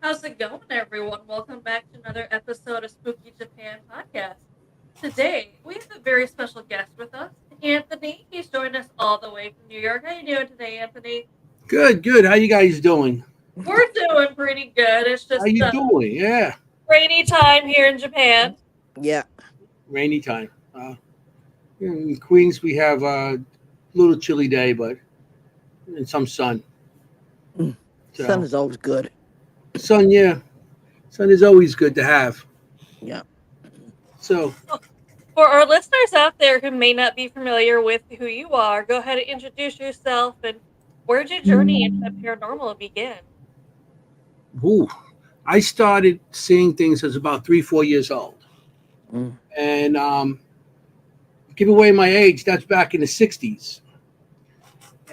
How's it going, everyone? Welcome back to another episode of Spooky Japan Podcast. Today, we have a very special guest with us, Anthony. He's joined us all the way from New York. How you doing today, Anthony? Good, good. How you guys doing? We're doing pretty good. It's How just you doing? Yeah, rainy time here in Japan. Yeah. rainy time. In Queens, we have a little chilly day, but and some sun. Mm. Sun So is always good. sun, yeah, sun is always good to have. Yeah. So For our listeners out there who may not be familiar with who you are, go ahead and introduce yourself and where'd your journey into the paranormal begin? ooh, I started seeing things as about 3, 4 years old, Mm. and give away my age. That's back in the '60s,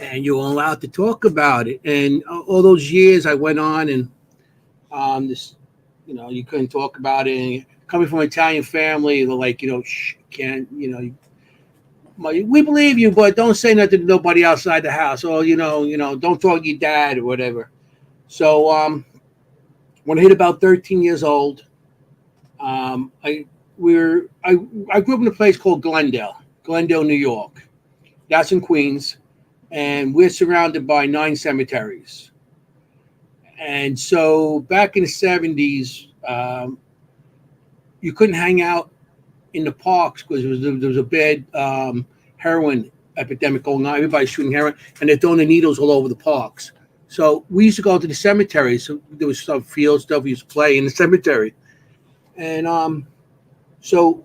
and you were allowed to talk about it. And all those years, I went on and this, you couldn't talk about it. And coming from an Italian family, they're like, shh, can't, we believe you, but don't say nothing to nobody outside the house, or don't talk to your dad or whatever. So when I hit about 13 years old, I I grew up in a place called Glendale, New York. That's in Queens, and we're surrounded by 9 cemeteries. And so back in the '70s, you couldn't hang out in the parks because there was a bad heroin epidemic going on. Everybody's shooting heroin, and they're throwing the needles all over the parks. So we used to go to the cemetery. So there was some field stuff we used to play in the cemetery, and so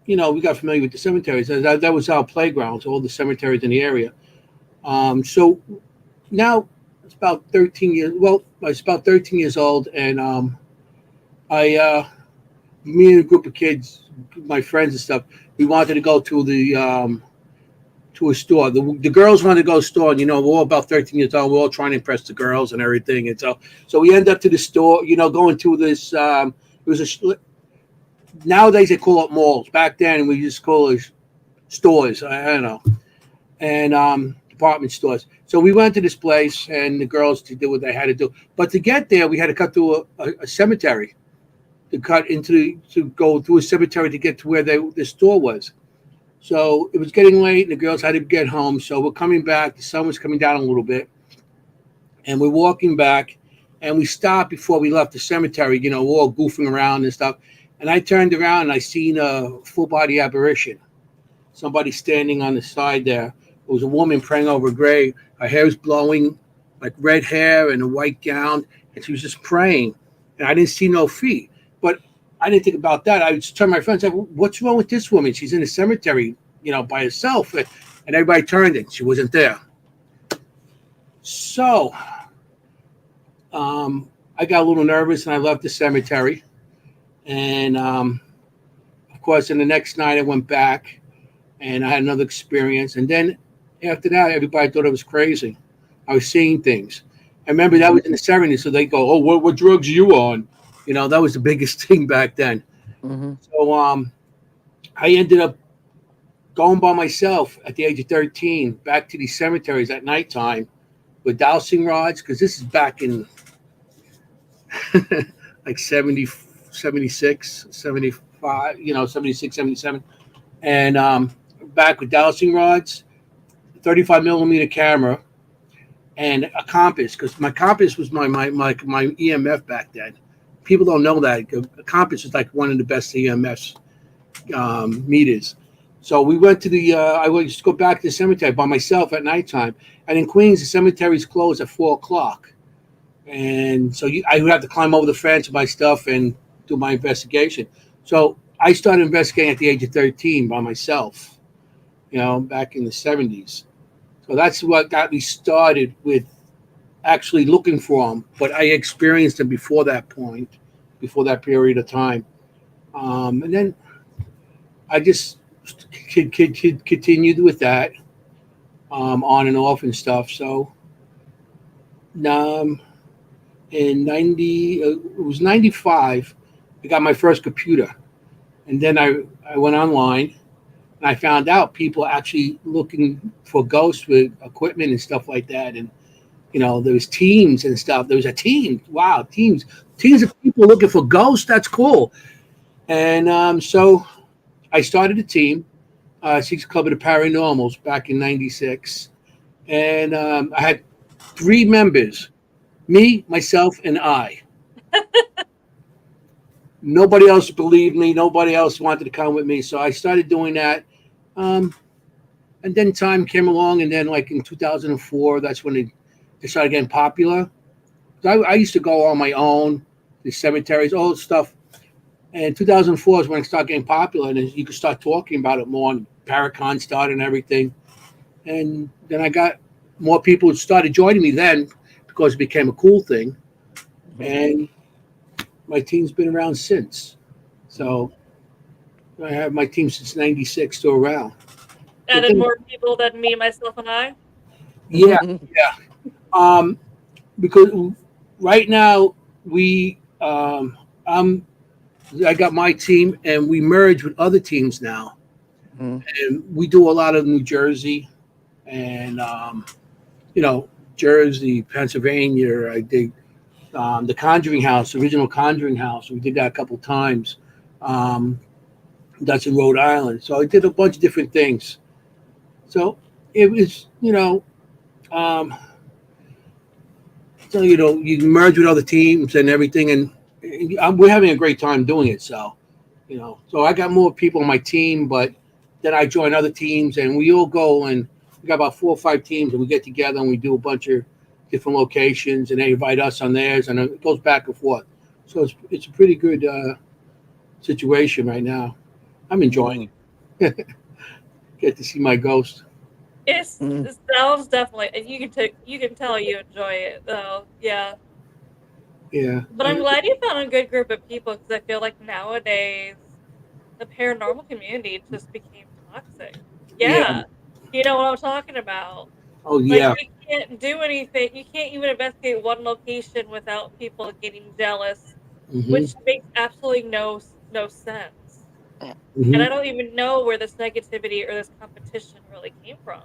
we got familiar with the cemeteries. That was our playgrounds, all the cemeteries in the area. So now it's about 13 years. Well, I was about 13 years old, and I me and a group of kids, my friends and stuff, we wanted to go to a store. The girls wanted to go to a store, and we're all about 13 years old. We're all trying to impress the girls and everything, and so we end up to the store. Going to this. It was nowadays they call it malls. Back then we just call it stores. I don't know, and department stores. So we went to this place, and the girls to do what they had to do. But to get there, we had to cut through a cemetery to to go through a cemetery to get to where the store was. So it was getting late, and the girls had to get home. So we're coming back. The sun was coming down a little bit, and we're walking back, and we stopped before we left the cemetery. We're all goofing around and stuff. And I turned around, and I seen a full body apparition. Somebody standing on the side there. It was a woman praying over a grave. Her hair was blowing, like red hair and a white gown, and she was just praying. And I didn't see no feet. But I didn't think about that. I just turned to my friends, and said, "What's wrong with this woman? She's in the cemetery, by herself." And everybody turned, and she wasn't there. So I got a little nervous, and I left the cemetery. And of course, in the next night, I went back, and I had another experience. And then after that, everybody thought I was crazy. I was seeing things. I remember that was in the '70s, so they go, "Oh, what drugs are you on?" That was the biggest thing back then. Mm-hmm. So I ended up going by myself at the age of 13 back to these cemeteries at nighttime with dowsing rods, because this is back in like 70, 76, 75, 76, 77. And back with dowsing rods, 35 millimeter camera, and a compass, because my compass was my EMF back then. People don't know that a compass is like one of the best EMFs meters. So we went to I would just go back to the cemetery by myself at nighttime. And in Queens, the cemeteries close at 4 o'clock. And so I would have to climb over the fence with my stuff and do my investigation. So I started investigating at the age of 13 by myself, back in the '70s. So that's what got me started with actually looking for them. But I experienced them before that point, before that period of time. And then I just continued with that on and off and stuff. So um, in it was '95, I got my first computer. And then I went online, and I found out people actually looking for ghosts with equipment and stuff like that. And There was teams and stuff. There was a team. Wow, teams of people looking for ghosts. That's cool. And so I started a team, Six Club of the Paranormals, back in '96, and I had three members: me, myself, and I. Nobody else believed me. Nobody else wanted to come with me. So I started doing that. Um, and then time came along, and then like in 2004, that's when they started getting popular. I used to go on my own, the cemeteries, all this stuff. And 2004 is when it started getting popular, and you could start talking about it more. And Paracon started and everything. And then I got more people who started joining me then because it became a cool thing. And my team's been around since. So I have my team since '96 still around. The Added thing, more people than me, myself, and I. yeah, yeah. Um, because right now we, I'm, I got my team, and we merge with other teams now, and we do a lot of New Jersey, and Jersey, Pennsylvania. I did the Conjuring House, original Conjuring House. We did that a couple times. Um, that's in Rhode Island. So I did a bunch of different things. So it was, um, so you merge with other teams and everything, and we're having a great time doing it. So, so I got more people on my team, but then I join other teams, and we all go, and we got about 4 or 5 teams, and we get together and we do a bunch of different locations, and they invite us on theirs, and it goes back and forth. So it's a pretty good situation right now. I'm enjoying it. Get to see my ghost. It sounds definitely, and you can tell you enjoy it though. Yeah, Yeah. but I'm glad you found a good group of people because I feel like nowadays the paranormal community just became toxic. Yeah. Yeah, you know what I'm talking about. Oh Like yeah. you can't do anything. You can't even investigate one location without people getting jealous, Hmm. which makes absolutely no sense. And Hmm. I don't even know where this negativity or this competition really came from.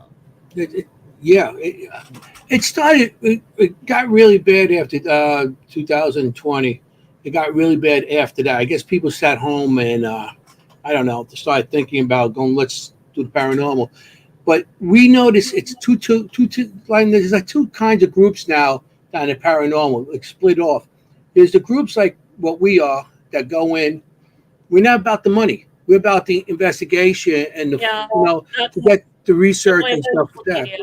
It, it, yeah. It started. It got really bad after 2020. It got really bad after that. I guess people sat home and I don't know, to start thinking about going. Let's do the paranormal. But we notice it's two. Like there's like two kinds of groups now down at paranormal, like split off. There's the groups like what we are that go in. We're not about the money. We're about the investigation and Yeah, to that's get the the research way and stuff social like that. media.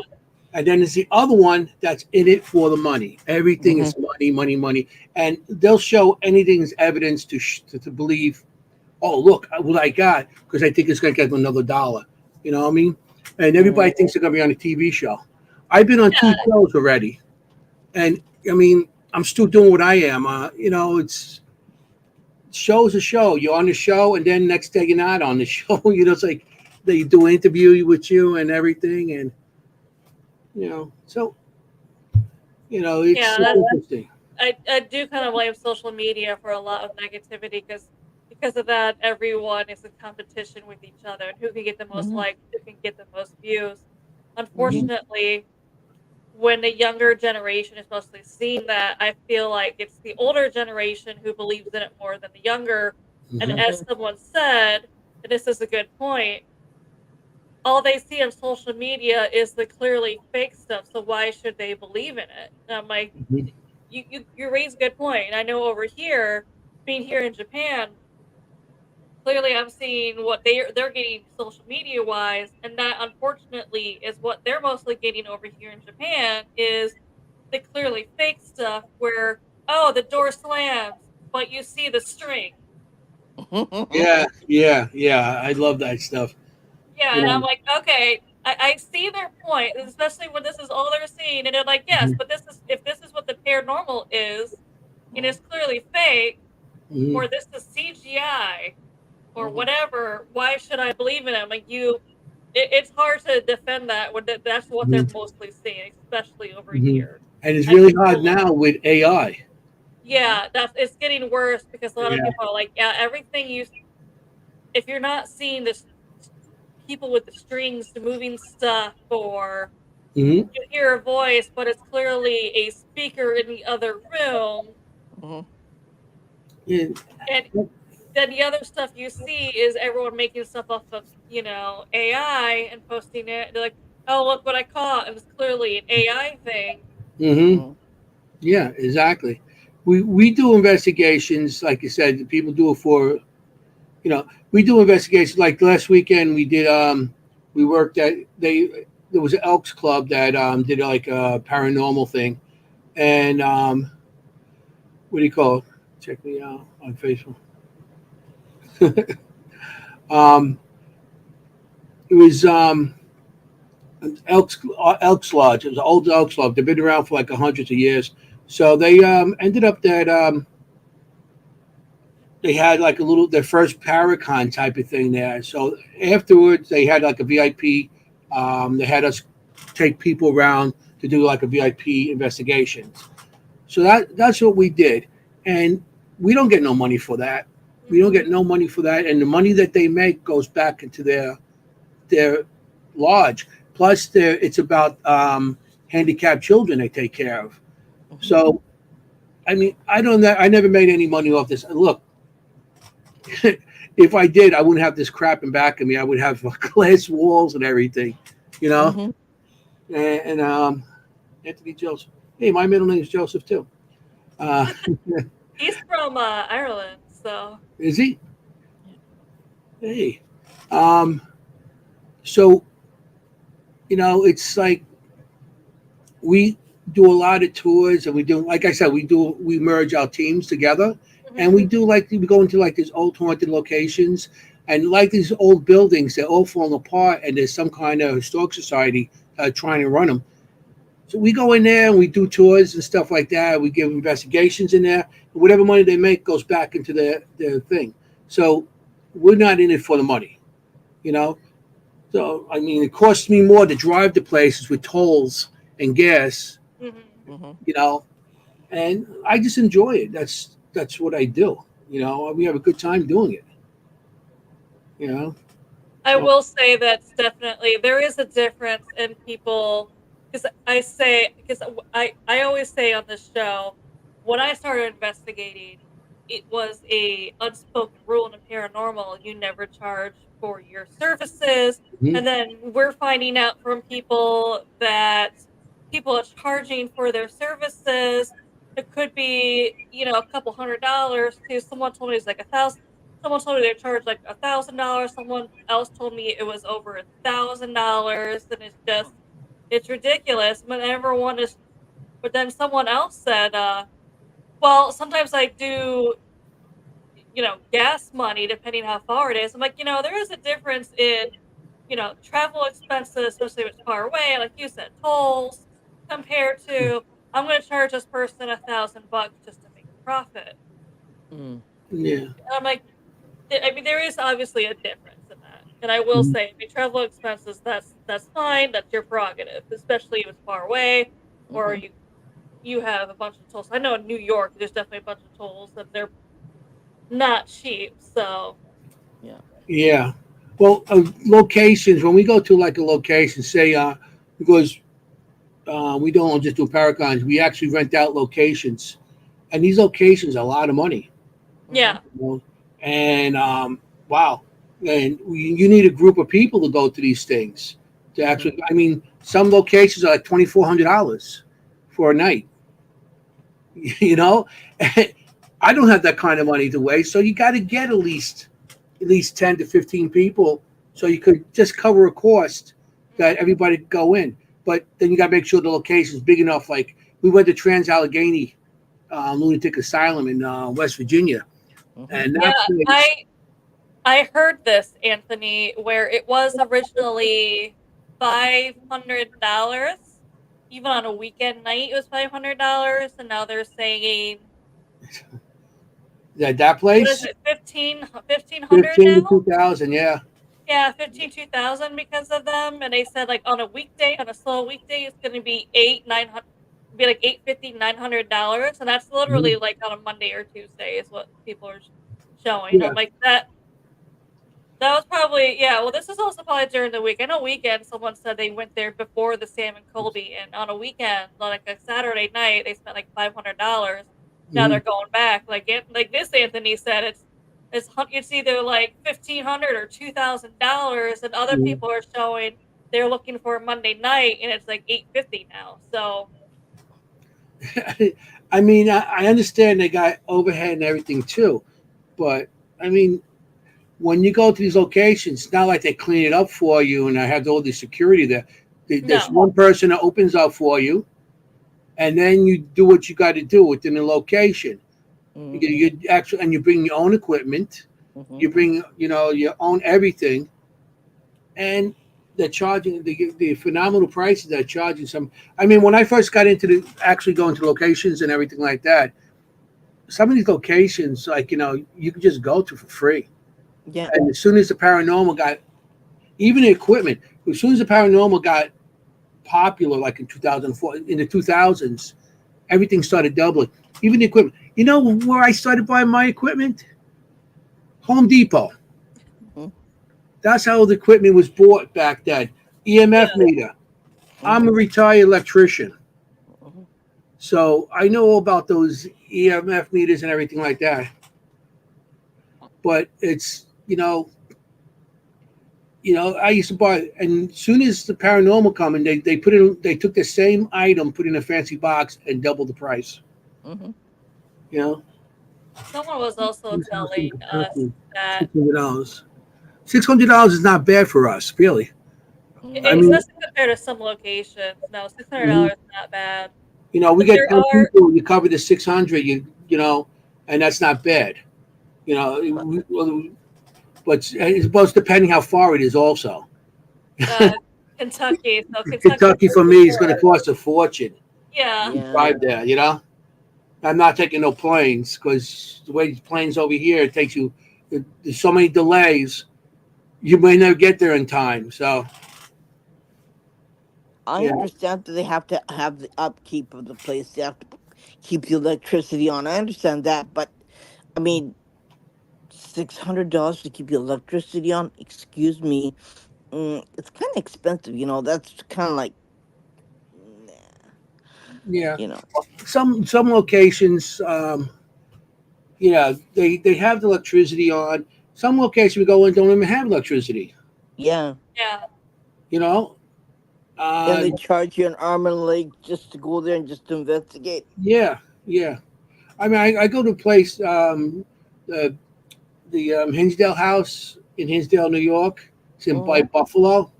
And then there's the other one that's in it for the money. Everything Mhm. is money, money, money, and they'll show anything as evidence to believe. Oh, look what I got because I think it's going to get another dollar. You know what I mean? And everybody Mhm. thinks they're going to be on a TV show. I've been on two Yeah, shows already, and I mean, I'm still doing what I am. It's show's a show. You're on the show, and then next day you're not on the show. It's like they do an interview with you and everything, and so yeah. it's interesting. I do kind of blame social media for a lot of negativity because of that, everyone is in competition with each other and who can get the most Mhm. likes, who can get the most views. Mhm. Unfortunately, when the younger generation is mostly seeing that, I feel like it's the older generation who believes in it more than the younger. And Hmm. as Mhm. someone said, and this is a good point, all they see on social media is the clearly fake stuff. So why should they believe in it? And I'm like, Hmm. you raise a good point. And I know over here, being here in Japan, clearly I'm seeing what they're getting social media wise, and that unfortunately is what they're mostly getting over here in Japan is the clearly fake stuff where oh the door slams, but you see the string. Yeah, yeah, yeah. I love that stuff. Yeah, You and I'm know. like, okay, I see their point, especially when this is all they're seeing, and they're like, yes, Hmm. but this is if this is what the paranormal is, and it's clearly fake, Hmm. or this is CGI, or Mhm. whatever. Why should I believe in it? I'm like, it's hard to defend that when that's what they're Hmm. mostly seeing, especially over Hmm. here. And it's And really hard people, now with AI. Mhm. yeah, that's it's getting worse because a lot of Yeah. people are like, yeah, everything you if you're not seeing this people with the strings, the moving stuff, or Hmm. You hear a voice, but it's clearly a speaker in the other room. Mhm. Yeah. And then the other stuff you see is everyone making stuff off of, AI and posting it. They're like, oh, look what I caught. And it's clearly an AI thing. Hmm. Mhm. Yeah, exactly. We do investigations, like you said. People do it for, we do investigations. Like last weekend, we did. We worked at there was an Elks Club that did like a paranormal thing, and what do you call it? Check me out on Facebook. um, it was Elks Lodge. It was an old Elks Lodge. They've been around for like hundreds of years. So they ended up that they had like a little their first Paracon type of thing there. So afterwards, they had like a VIP. They had us take people around to do like a VIP investigation. So that's what we did, and we don't get no money for that. We don't get no money for that, and the money that they make goes back into their lodge. Plus, it's about handicapped children they take care of. Mhm. So, I mean, I don't know. I never made any money off this. Look, if I did, I wouldn't have this crap in back of me. I would have glass walls and everything, you know. Mhm. And Anthony Joseph. Hey, my middle name is Joseph too. Uh, He's from Ireland. So, is he? Yeah. Hey. Um, so it's like we do a lot of tours, and we do, like I said, we merge our teams together, and mhm. we do like we go into like these old haunted locations, and like these old buildings, they're all falling apart, and there's some kind of historic society trying to run them. So we go in there and we do tours and stuff like that. We give investigations in there. Whatever money they make goes back into their thing. So we're not in it for the money, you know. So I mean, it costs me more to drive to places with tolls and gas, Mhm. Mhm. you know, and I just enjoy it. That's what I do. We have a good time doing it. You know, I so will say that's definitely there is a difference in people because I always say on this show when I started investigating it was a unspoken rule in the paranormal you never charge for your services, mhm. and then we're finding out from people that people are charging for their services. It could be a couple $100 to someone told me it's like 1,000. Someone told me they charged like $1,000. Someone else told me it was over $1,000, and it's ridiculous. But everyone is. But then someone else said, "Well, sometimes I do, gas money depending how far it is." I'm like, there is a difference in, travel expenses, especially if it's far away, like you said, tolls, compared to I'm going to charge this person $1,000 just to make a profit. Mm. Yeah. And I'm like, I mean, there is obviously a difference in that, and I will Mhm. say, I mean, travel expenses. That's fine. That's your prerogative, especially if it's far away, or Mhm. you have a bunch of tolls. I know in New York, there's definitely a bunch of tolls that they're not cheap. So, Yeah. Yeah. Well, locations. When we go to like a location, say, because we don't just do paragons, we actually rent out locations, and these locations are a lot of money. Mhm. yeah, You know? And wow, and you need a group of people to go to these things. To Mhm. actually, I mean, some locations are like $2,400 for a night. You know, I don't have that kind of money to waste, so you got to get at least 10 to 15 people, so you could just cover a cost that everybody could go in. But then you got to make sure the location is big enough. Like we went to Trans Allegheny Lunatic Asylum in West Virginia, Mhm. and yeah. that place. I heard this, Anthony, where it was originally $500. Even on a weekend night, it was $500, and now they're saying That what is place, it, 1,500 15 now? to 2,000. Yeah. Yeah, 15, 2,000 because of them. And they said like on a weekday, on a slow weekday, it's gonna be 8, 900 be like 850, $900. And that's literally Mhm. like on a Monday or Tuesday is what people are showing. Yeah. I'm like that That was probably, yeah. Well, this is also probably during the week. I know weekend. Someone said they went there before the Sam and Colby, and on a weekend, like a Saturday night, they spent like $500. Now Mhm. they're going back. Like this Anthony said, it's either like $1,500 or $2,000, and other Mhm. people are showing they're looking for a Monday night, and it's like $850 now. So I mean, I understand they got overhead and everything too, but I mean, when you go to these locations, it's not like they clean it up for you and I have all the security there. There's no, one person that opens up for you, and then you do what you got to do within the location. Mm-hmm. You actually, and you bring your own equipment. Mm-hmm. You bring, your own everything, and they're charging the phenomenal prices. They're charging some. I mean, when I first got into the actually going to locations and everything like that, some of these locations, like you could just go to for free. Yeah. And as soon as the paranormal got, even the equipment, as soon as the paranormal got popular, like in 2004, in the 2000s, everything started doubling. Even the equipment. You know where I started buying my equipment? Home Depot. Mm-hmm. That's how the equipment was bought back then. yeah, EMF meter. I'm a retired electrician, Mm-hmm. so I know all about those EMF meters and everything like that. But it's I used to buy, and as soon as the paranormal come and they took the same item, put in a fancy box, and doubled the price. Mm-hmm. You know, someone was also telling us that $600. $600 is not bad for us, really. I mean, especially compared to some locations. No, mhm, $600 is not bad. we But get there 10 are, people, you cover the 600, and that's not bad. You know, but it's both depending how far it is, also. uh, Kentucky, so Kentucky Kentucky for me is going to cost a fortune yeah, to Yeah. drive there. I'm not taking no planes because the way planes over here, it takes you. There's so many delays. You may never get there in time. So I yeah, understand that they have to have the upkeep of the place. They have to keep the electricity on. I understand that, but I mean, $600 to keep the electricity on. Excuse me. It's kind of expensive. That's kind of like, nah, yeah. you know. Some locations, they have the electricity on. Some locations we go in don't even have electricity. Yeah. yeah. You know, And uh, they charge you an arm and a leg just to go there and just to investigate. yeah, yeah. I mean, I go to a place, the Hinsdale House in Hinsdale, New York. It's in by Mm-hmm. Buffalo. It's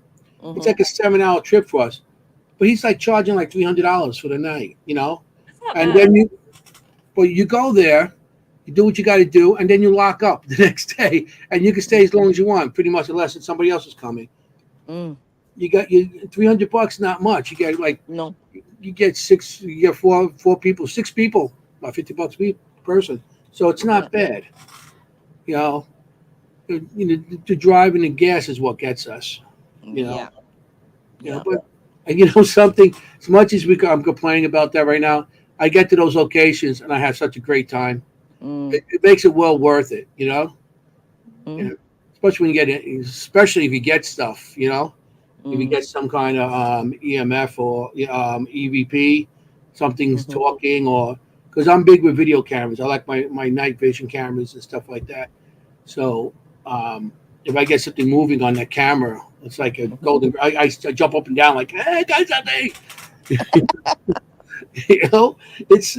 Mm-hmm. like a 7 hour trip for us. But he's like charging like $300 for the night. That's not And bad. then you go there, you do what you got to do, and then you lock up the next day, and you can stay as long as you want, pretty much, unless it's somebody else is coming. Mm. You got your $300, not much. You get like No. you get six, you get four people, six people, about $50 per person. So it's Yeah. not bad. You know, the drive and the gas is what gets us. You know, Yeah. Yeah. but and something. As much as I'm complaining about that right now, I get to those locations and I have such a great time. Mm. It makes it well worth it. Mm. Yeah. Especially when you get it, especially if you get stuff. If you Mm. get some kind of EMF or EVP, something's Mm-hmm. talking, or because I'm big with video cameras. I like my night vision cameras and stuff like that. So if I get something moving on that camera, it's like a Mm-hmm. golden. I jump up and down like, hey, got something. you know, it's.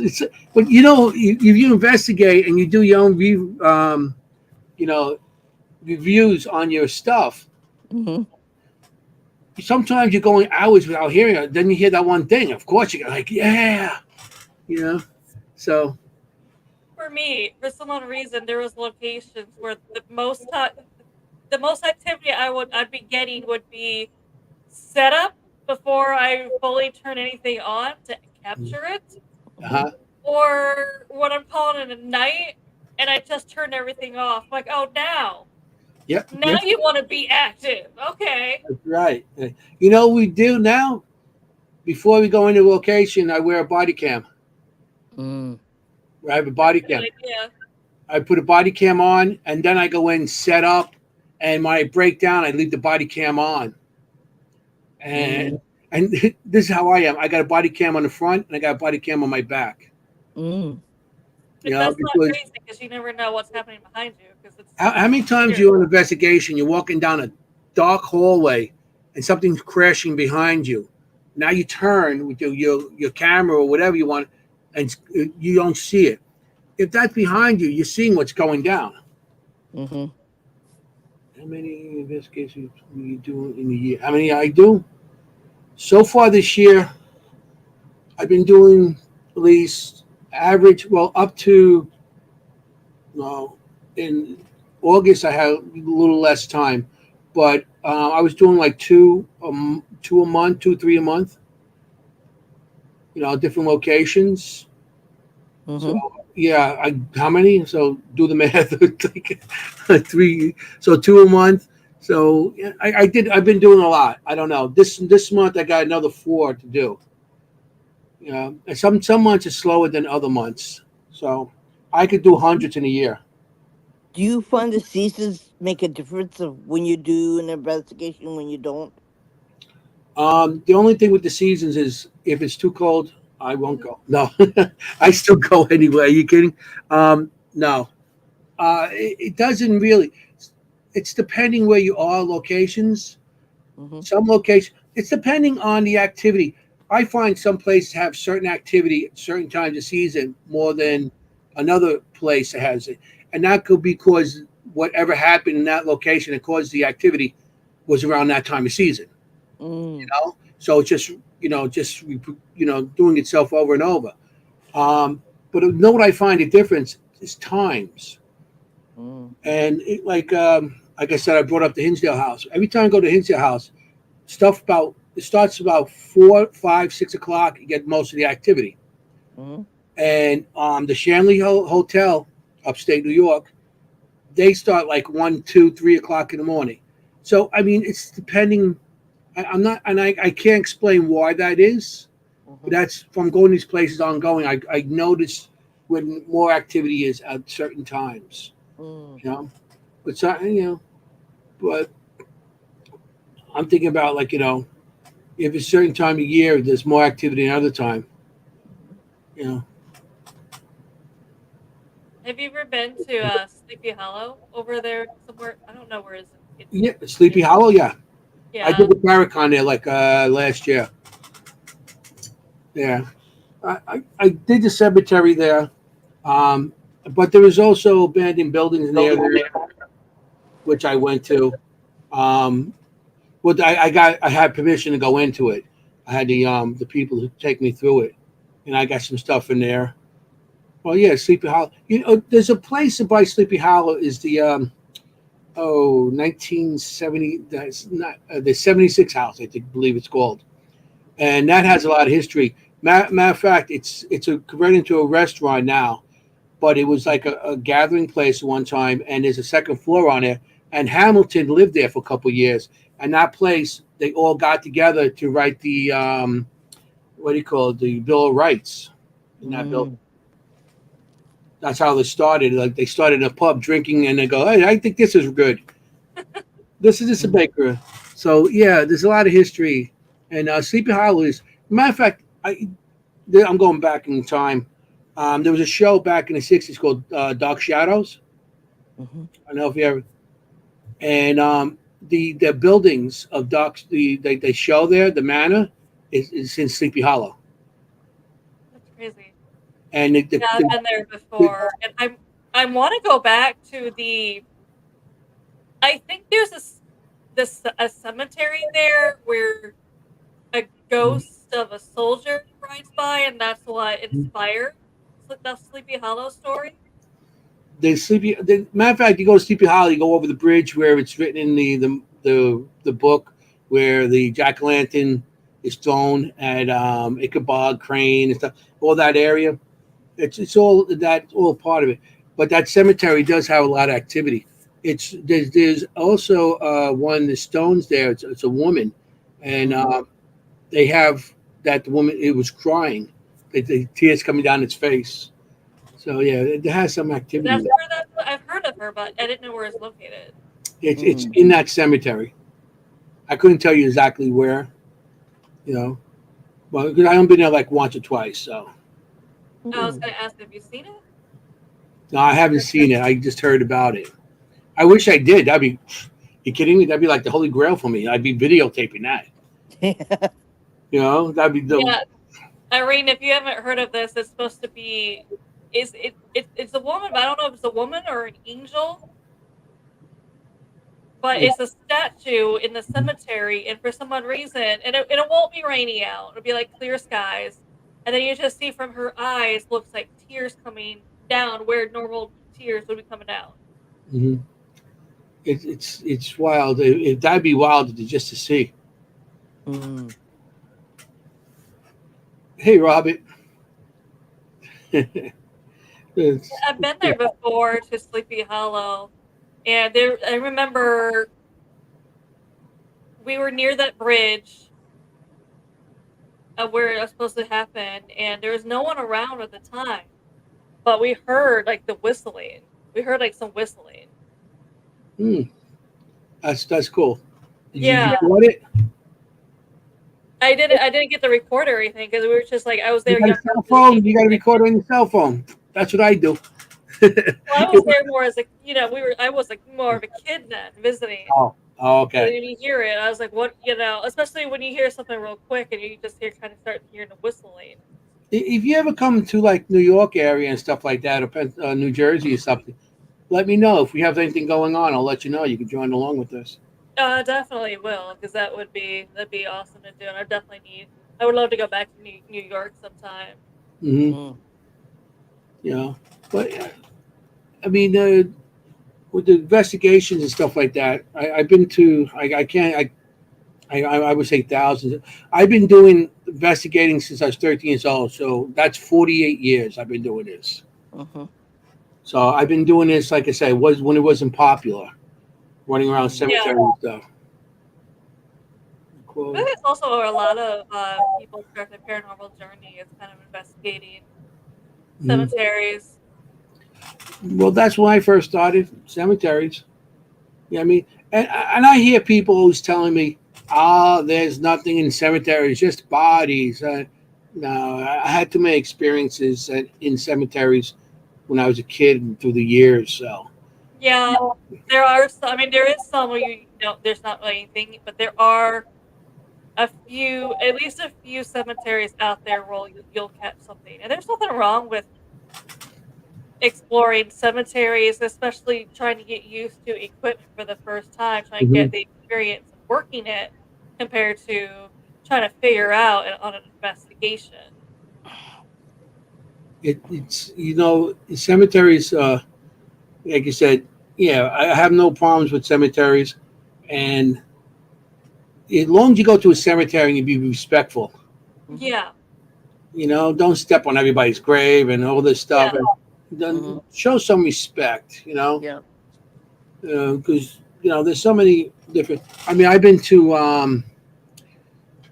But if you investigate and you do your own you know, reviews on your stuff, Mm-hmm. sometimes you're going hours without hearing it. Then you hear that one thing. Of course, you're like, yeah, you know. So For me, for some odd reason, there was locations where the most activity I'd be getting would be setup before I fully turn anything on to capture it, Mm-hmm. uh-huh. or when I'm calling it a night and I just turn everything off. Like, oh, Yep, now yep, you want to be active. Okay. that's right. You know what we do now? Before we go into a location, I wear a body cam. Mm. I have a That's body a good cam. idea. I put a body cam on, and then I go in, set up, And when I break down, I leave the body cam on. And Mm. and this is how I am. I got a body cam on the front and I got a body cam on my back. Mm. You But know, that's not because crazy because you never know what's happening behind you because it's how many times weird. you're on an investigation, you're walking down a dark hallway and something's crashing behind you. Now you turn with your camera or whatever you want, and you don't see it. If that's behind you, you're seeing what's going down. Mm-hmm. How many investigations do you do in a year? How many I do? So far this year, I've been doing at least average, well, up to, well, in August, I had a little less time, but I was doing like two a month, two, three a month, different locations. So, Mm-hmm. yeah, how many? So do the math. Like three, so two a month. So yeah, I've been doing a lot. I don't know. This month I got another four to do. And some months are slower than other months. So I could do hundreds in a year. Do you find the seasons make a difference of when you do an investigation when you don't? The only thing with the seasons is if it's too cold, I won't go. No, I still go anyway. Are you kidding? No, it doesn't really. It's depending where you are, locations. Mm-hmm. Some locations, it's depending on the activity. I find some places have certain activity at certain times of season more than another place that has it, and that could be because whatever happened in that location that caused the activity was around that time of season. Mm. So it's just doing itself over and over. But what I find a difference is times. Mm. And like I said, I brought up the Hinsdale House. Every time I go to Hinsdale House, stuff about it starts about 4, 5, 6 o'clock. You get most of the activity, Mm. and the Shanley Hotel, upstate New York, they start like 1, 2, 3 o'clock in the morning. So I mean, it's depending. I'm not, and I can't explain why that is. But Mm-hmm. that's from going to these places ongoing. I notice when more activity is at certain times. Mm. You know, but but I'm thinking about if it's a certain time of year, there's more activity another time. You know, Have you ever been to Sleepy Hollow over there somewhere? I don't know where is it. yeah, Sleepy It's Hollow. Yeah, I yeah. did the Paracon there like last year. Yeah, I did the cemetery there. Um, but there was also abandoned buildings near there, which I went to. Um, well, I had permission to go into it. I had the people who take me through it, and I got some stuff in there. Well, yeah, Sleepy Hollow. There's a place by Sleepy Hollow is the 1970. That's not the 76 house. Believe it's called, and that has a lot of history. Matter of fact, it's converted into a restaurant now, but it was like a gathering place one time, and there's a second floor on it. And Hamilton lived there for a couple of years, and that place they all got together to write the what do you call it, the Bill of Rights in that building. Mm. That's how they started. Like they started in a pub drinking, and they go, "Hey, I think this is good. This is just a Mm. baker." So yeah, there's a lot of history, and Sleepy Hollow is. Matter of fact, I'm going back in time. There was a show back in the '60s called Dark Shadows. Mm-hmm. I don't know if you ever. And the buildings of Dark they show there the manor is in Sleepy Hollow, That's crazy. and Yeah, I've been there before, and I want to go back to the. I think there's a cemetery there where a ghost of a soldier rides by, and that's what inspired the Sleepy Hollow story. Matter of fact, you go to Sleepy Hollow, you go over the bridge where it's written in the book where the jack o' lantern is thrown at Ichabod Crane and stuff. All that area, it's all part of it. But that cemetery does have a lot of activity. There's also one the stones there. It's a woman, and Mm. they have that the woman it was crying, the tears coming down its face. So yeah, it has some activity. That's where I've heard of her, but I didn't know where it's located. It's in that cemetery. I couldn't tell you exactly where, you know, well, because I only been there like once or twice. So I was gonna ask, have you seen it? no, I haven't seen it. I just heard about it. I wish I did. That'd be, you kidding me? That'd be like the holy grail for me. I'd be videotaping that. That'd be the. Yeah, Irene, if you haven't heard of this, it's supposed to be it's a woman, but I don't know if it's a woman or an angel. But it's a statue in the cemetery, and for some odd reason, and it won't be rainy out. It'll be like clear skies, and then you just see from her eyes looks like tears coming down where normal tears would be coming down. Mhm. It's wild. That'd be wild just to see. Mm. Hey, Robert. I've been there before to Sleepy Hollow, and there I remember we were near that bridge of where it was supposed to happen, and there was no one around at the time. But we heard like the whistling. We heard like some whistling. Hmm. That's cool. Did you Yeah, record it? I didn't get to record or anything because we were just like I was You there got a younger. cell phone? You got to record it on your cell phone. That's what I do. Well, I was there more as a I was like more of a kid then visiting. Oh, So okay. when you hear it, I was like, what especially when you hear something real quick and you just kind of start hearing the whistling. If you ever come to like New York area and stuff like that, or New Jersey or something, let me know. If we have anything going on, I'll let you know. You can join along with us. Definitely will because that'd be awesome to do, and I would love to go back to New York sometime. Hmm. Mm. But I mean, with the investigations and stuff like that, I've been to. I can't. I would say thousands. I've been doing investigating since I was 13 years old. So that's 48 years I've been doing this. Mm-hmm. So I've been doing this, like I said, was when it wasn't popular, running around Mm. Yeah, cemeteries and stuff. I think Cool. it's also a lot of people start their paranormal journey is kind of investigating Mhm. cemeteries. Well, that's when I first started cemeteries. You know what I mean? And I hear people always telling me, there's nothing in cemeteries, just bodies. No, I had too many experiences in cemeteries when I was a kid and through the years. So, Yeah, there are some. I mean, there is some where there's not really anything, but there are at least a few cemeteries out there where you'll catch something. And there's nothing wrong with exploring cemeteries, especially trying to get used to equipment for the first time, trying to mhm. get the experience of working it compared to trying to figure out on an investigation. It's cemeteries. Like you said, yeah, I have no problems with cemeteries, and as long as you go to a cemetery and you be respectful, Mm-hmm. Yeah, don't step on everybody's grave and all this stuff, yeah, and then Mm-hmm. show some respect, Yeah. because there's so many different. I mean, I've been to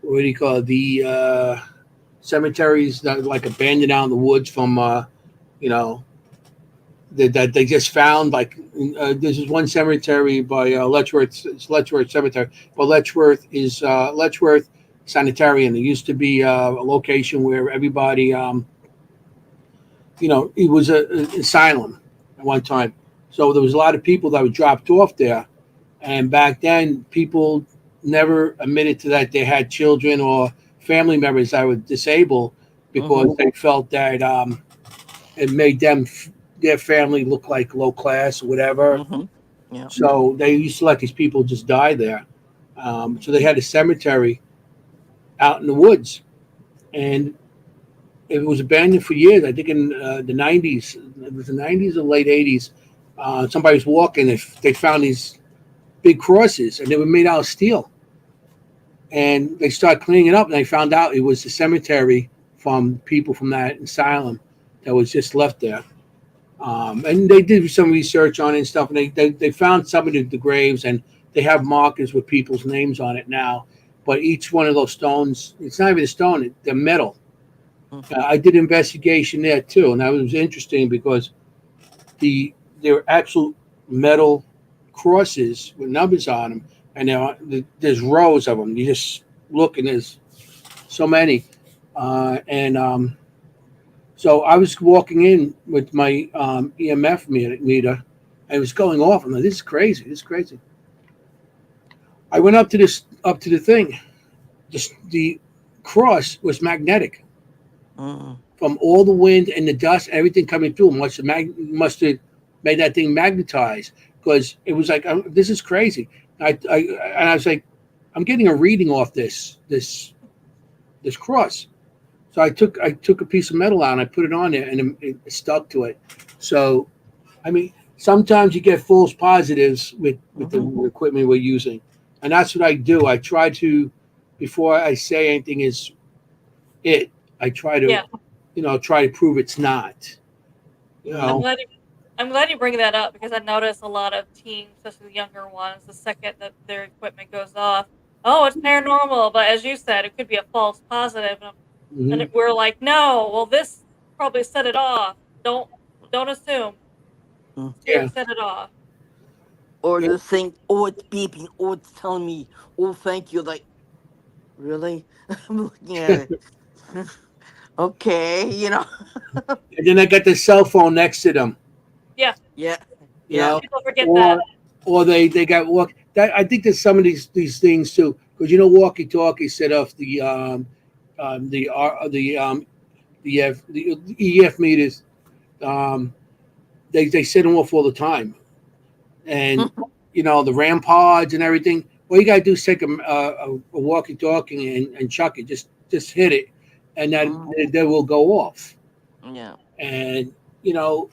what do you call it? The cemeteries that are like abandoned out in the woods from you know that they just found. Like this is one cemetery by Letchworth. It's Letchworth Cemetery. Well, Letchworth is Letchworth Sanitarium. It used to be a location where everybody, it was an asylum at one time. So there was a lot of people that were dropped off there. And back then, people never admitted to that they had children or family members that were disabled Mm-hmm. because they felt that it made their family look like low class or whatever. Mm-hmm. Yeah. So they used to let these people just die there. So they had a cemetery out in the woods, and it was abandoned for years. I think in the '90s, it was the '90s or late '80s. Somebody was walking, they found these big crosses, and they were made out of steel. And they started cleaning it up, and they found out it was the cemetery from people from that asylum that was just left there. And they did some research on it and stuff, and they found some of the graves, and they have markers with people's names on it now. But each one of those stones, it's not even a stone; they're metal. Mm-hmm. I did investigation there too, and that was interesting because they're actual metal crosses with numbers on them, and there's rows of them. You just look, and there's so many. And So I was walking in with my EMF meter, and it was going off. I'm like, this is crazy. This is crazy. I went up to the thing. Just the cross was magnetic Mm. from all the wind and the dust, everything coming through. Must have made that thing magnetized, because it was like, this is crazy. And I was like, I'm getting a reading off this cross. So I took a piece of metal out and I put it on there, and it stuck to it. So, I mean, sometimes you get false positives with the equipment we're using, and that's what I do. I try to, before I say anything is it, I try to, Yeah. try to prove it's not. You I'm know, glad you, I'm glad you bring that up, because I notice a lot of teens, especially the younger ones, the second that their equipment goes off, oh, it's paranormal. But as you said, it could be a false positive, and hmm we're like, no, well, this probably set it off. Don't assume. Mm. yeah, Set it off. Or yeah, the thing, oh, it's beeping, oh, it's telling me, oh, thank you. Like, really? I'm looking at it. Okay, and then I got the cell phone next to them. Yeah, yeah, You yeah. know, people forget that. or they got walk. That I think there's some of these things too, because walkie talkie set off the EF meters. Um, they set them off all the time, and the RAM pods and everything. All you gotta do is take a walkie talkie and chuck it. Just hit it, and then Mm, they will go off. yeah. And you know,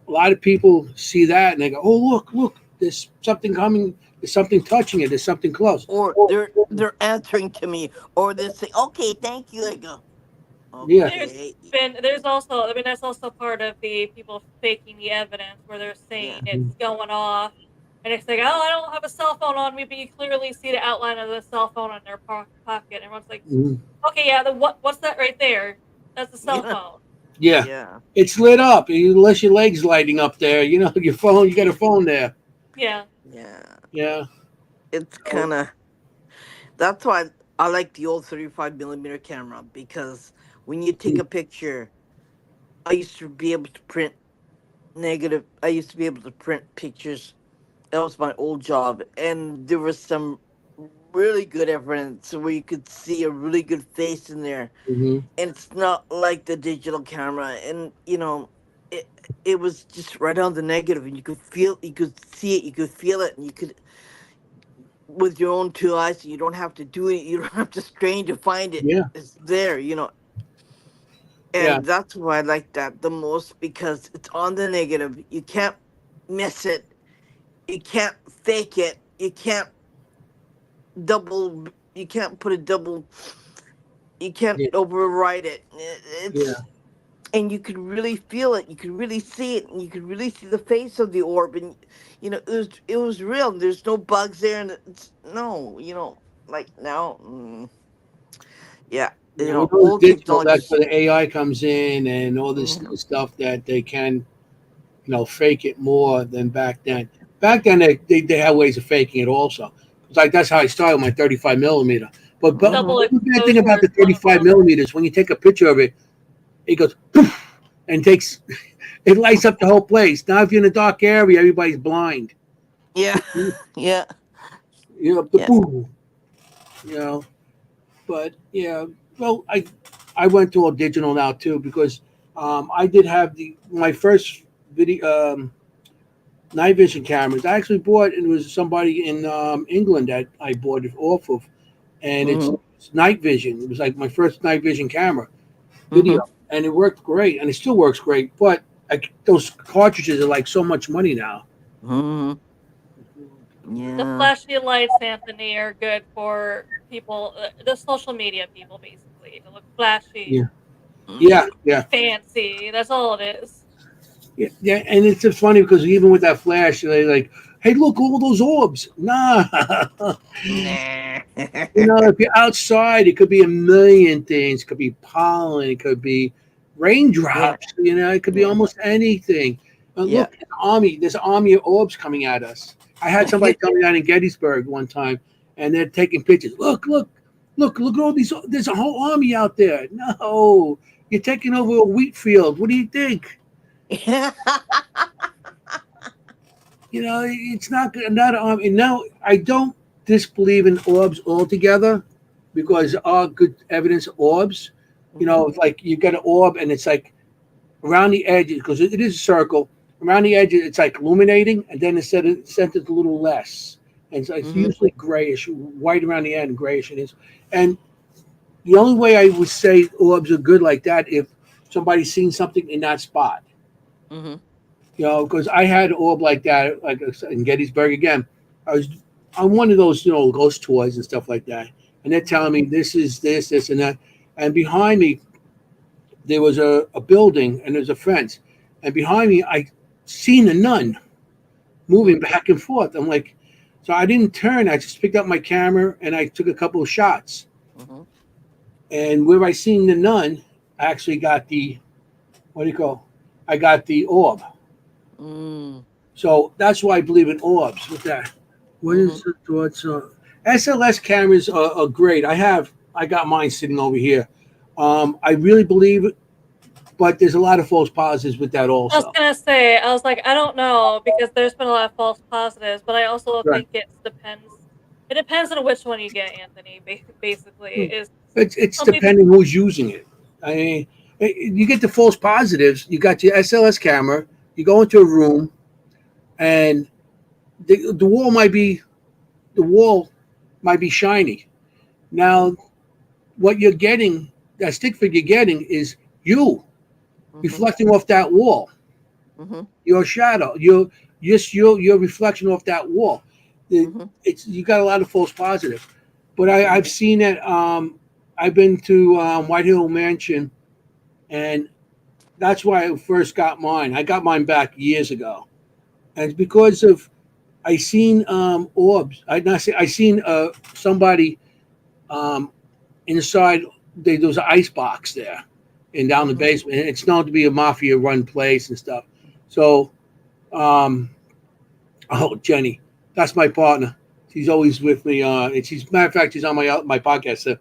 a lot of people see that and they go, "Oh, look, there's something coming. There's something touching it. There's something close." Or Oh, they're answering to me, or they say, okay, thank you. I go, yeah, There's okay, there's also, I mean, that's also part of the people faking the evidence, where they're saying yeah, it's going off, and it's like, oh, I don't have a cell phone on me, but you clearly see the outline of the cell phone in their pocket. And everyone's like, mhm, okay, yeah, what's that right there? That's a cell yeah, phone. yeah. yeah, It's lit up unless your legs lighting up there. Your phone. You got a phone there. Yeah. yeah. Yeah. It's So, kind of that's why I like the old 35 millimeter camera, because when you take mhm, a picture, I used to be able to print negative. I used to be able to print pictures. That was my old job, and there was some really good evidence where you could see a really good face in there, mhm, and it's not like the digital camera. And it it was just right on the negative, and you could see it, you could feel it, and you could, with your own two eyes. You don't have to do it. You don't have to strain to find it. yeah. It's there, Yeah. and that's why I like that the most, because it's on the negative. You can't miss it. You can't fake it. You can't put a double. You can't Yeah. override it. Yeah. It's And you could really feel it. You could really see it, and you could really see the face of the orb, and it was real. There's no bugs there, and it's no, like now. Yeah, Yeah. With those old digital, that's technologies. where the AI comes in and all this Mhm. stuff that they can, fake it more than back then. Back then, they had ways of faking it also. It's like that's how I started my 35 millimeter. But Mhm. Double the bad thing about exposure the is one of 35 them. millimeters, when you take a picture of it, it goes poof, and takes it lights up the whole place. Now, if you're in a dark area, everybody's blind. Yeah, yeah, The yeah. boom, you know. But yeah, well, I went to all digital now too, because I did have my first video night vision cameras. I actually bought, it was somebody in England that I bought it off of, and Hmm. it's night vision. It was like my first night vision camera video, Hmm. and it worked great, and it still works great. But those cartridges are like so much money now. Hmm. The Yeah. flashy lights, Anthony, are good for people, the social media people, basically, to look flashy, Yeah, Mm. yeah, yeah. fancy. That's all it is. Yeah, yeah, and it's just funny because even with that flash, they like, hey, look, all those orbs. Nah, Nah. if you're outside, it could be a million things. It could be pollen. It could be Yeah, raindrops. It could be yeah. almost anything. Yeah. Look, there's an army of orbs coming at us. I had somebody tell me that in Gettysburg one time, and they're taking pictures. Look at all these. There's a whole army out there. No, you're taking over a wheat field. What do you think? It's not and now I don't disbelieve in orbs altogether because there are good evidence of orbs. Mhm. It's like you get an orb and it's like around the edges because it is a circle. Around the edges, it's like illuminating, and then instead of centered a little less. And so it's Mhm. usually grayish, white around the end, grayish it is. And the only way I would say orbs are good like that if somebody's seen something in that spot. Mhm. Because I had an orb like that, like in Gettysburg again. I was on one of those, ghost tours and stuff like that, and they're telling me this is this, and that, and behind me there was a building and there's a fence, and behind me I seen a nun moving Mhm. back and forth. I'm like, so I didn't turn. I just picked up my camera and I took a couple of shots, Mhm. and where I seen the nun, I actually got the what do you call? I got the orb. Mm. So that's why I believe in orbs with that. What is Mhm. the thoughts on SLS cameras are great. I got mine sitting over here. I really believe it, but there's a lot of false positives with that I was also. gonna say, I was like, I don't know because there's been a lot of false positives, but I also Right. think it depends. It depends on which one you get, Anthony. Basically, is It's some people. depending who's using it. I mean, you get the false positives. You got your SLS camera. You go into a room, and the wall might be the wall might be shiny. Mhm. Now, what you're getting, that stick figure you're getting, is you Mhm. reflecting off that wall. Mhm. Your shadow, your reflection off that wall. It, Mhm. it's you got a lot of false positives, but I've seen it. I've been to White Hill Mansion, and that's why I first got mine. I got mine back years ago, and it's because of I seen orbs. I seen somebody um, inside. There was an ice box there, and down the Mhm. basement. And it's known to be a mafia run place and stuff. So. Um, Oh, Jenny, that's my partner. She's always with me. And she's matter of fact, she's on my podcast. So,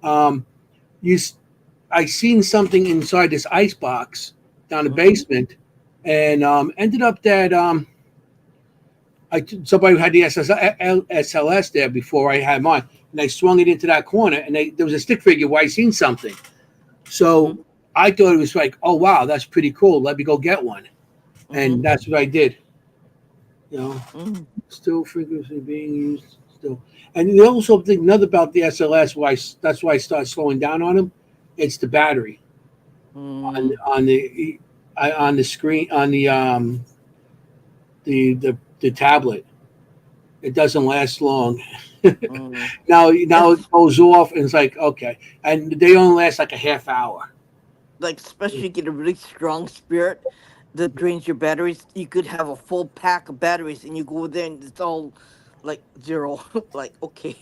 um, you, I seen something inside this ice box down the Mhm. basement, and ended up that somebody had the SLS there before I had mine, and I swung it into that corner, and there was a stick figure where I seen something. So Mhm. I thought it was like, oh wow, that's pretty cool. Let me go get one, and Mhm. that's what I did. You know. Mhm. Still frequently being used still. And the also thing another about the SLS that's why I started slowing down on them. It's the battery on Mhm. on the on the screen on the tablet. It doesn't last long. Mhm. Now it Es- goes off and it's like okay, and they only last like a half hour. like especially get a really strong spirit that drains your batteries. You could have a full pack of batteries, and you go there and it's all like zero. Like okay,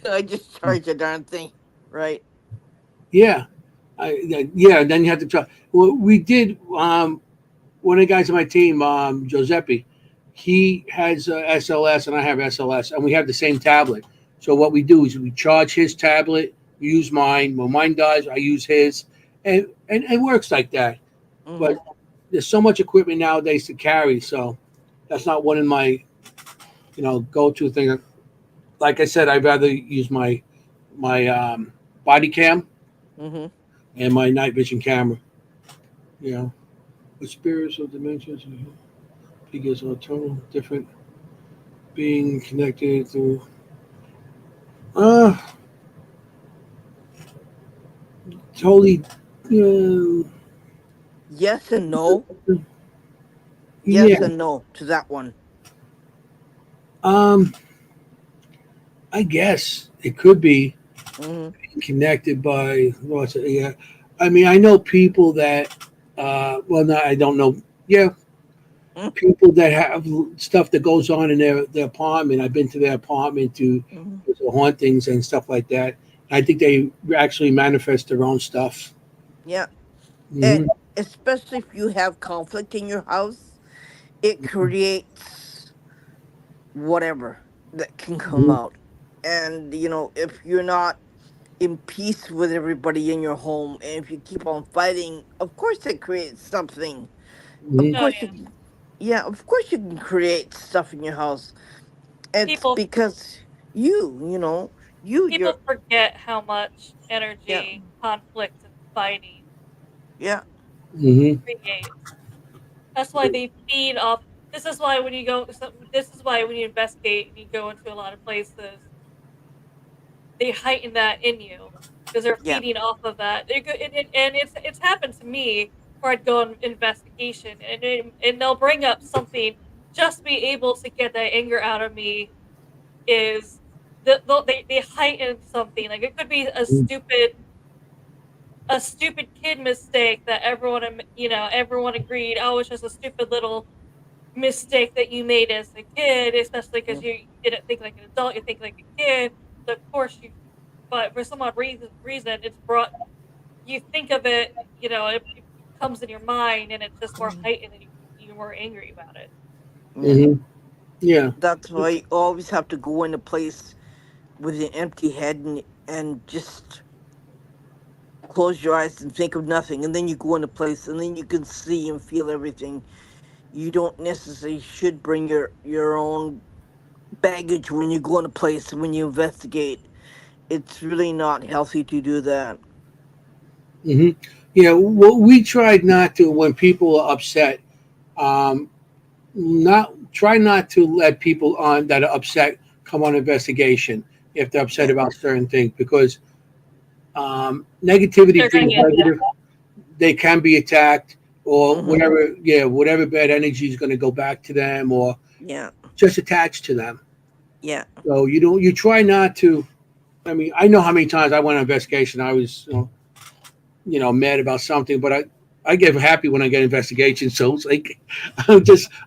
I just charged a darn thing, right? Yeah, yeah. Then you have to try. Well, we did. One of the guys on my team, Giuseppe, he has SLS and I have SLS, and we have the same tablet. So what we do is we charge his tablet, we use mine. When mine dies, I use his, and it works like that. But Mhm. there's so much equipment nowadays to carry, so that's not one of my go-to thing. Like I said, I'd rather use my body cam Mhm. and my night vision camera. You know, with spirits or dimensions, figures are total different being connected through uh totally uh, Yes and no. yeah Yes and no to that one. um I guess it could be Mhm. connected by what's it, yeah. I mean, I know people that well, no, I don't know. Yeah, Mhm. people that have stuff that goes on in their apartment. I've been to their apartment Mhm. to hauntings and stuff like that. I think they actually manifest their own stuff. Yeah. And Hmm. especially if you have conflict in your house, it creates whatever that can come Mhm. out. And if you're not in peace with everybody in your home, and if you keep on fighting, of course it creates something. Of Mhm. Oh course yeah. yeah, of course you can create stuff in your house. It's People because you're people forget how much yeah, energy conflict and fighting yeah. Mhm. creates. That's why they feed off. This is why when you go. This is why when you investigate and you go into a lot of places, they heighten that in you because they're Yeah. feeding off of that. And it's happened to me where I'd go on investigation and they'll bring up something just to be able to get that anger out of me. Is they heighten something, like it could be a stupid kid mistake that everyone agreed, oh, it's just a stupid little mistake that you made as a kid, especially because Mm, you didn't think like an adult, you think like a kid. So of course you, but for some odd reason, it's brought. You think of it, it comes in your mind, and it's just more mm, heightened, and you're more angry about it. yeah. Mhm. Yeah. That's why you always have to go in a place with an empty head, and just close your eyes and think of nothing, and then you go in a place and then you can see and feel everything. You don't necessarily should bring your own baggage when you go in a place, when you investigate. It's really not healthy to do that. Hmm. Yeah, what we tried not to when people are upset, um, not try not to let people on that are upset come on investigation if they're upset Yeah. about certain things because negativity They're gonna brings get negative. They can be attacked or Mm-hmm. whatever. Yeah, whatever bad energy is going to go back to them or Yeah. just attached to them. Yeah. So you try not to. I mean, I know how many times I went on investigation. I was mad about something, but I get happy when I get investigations. So it's like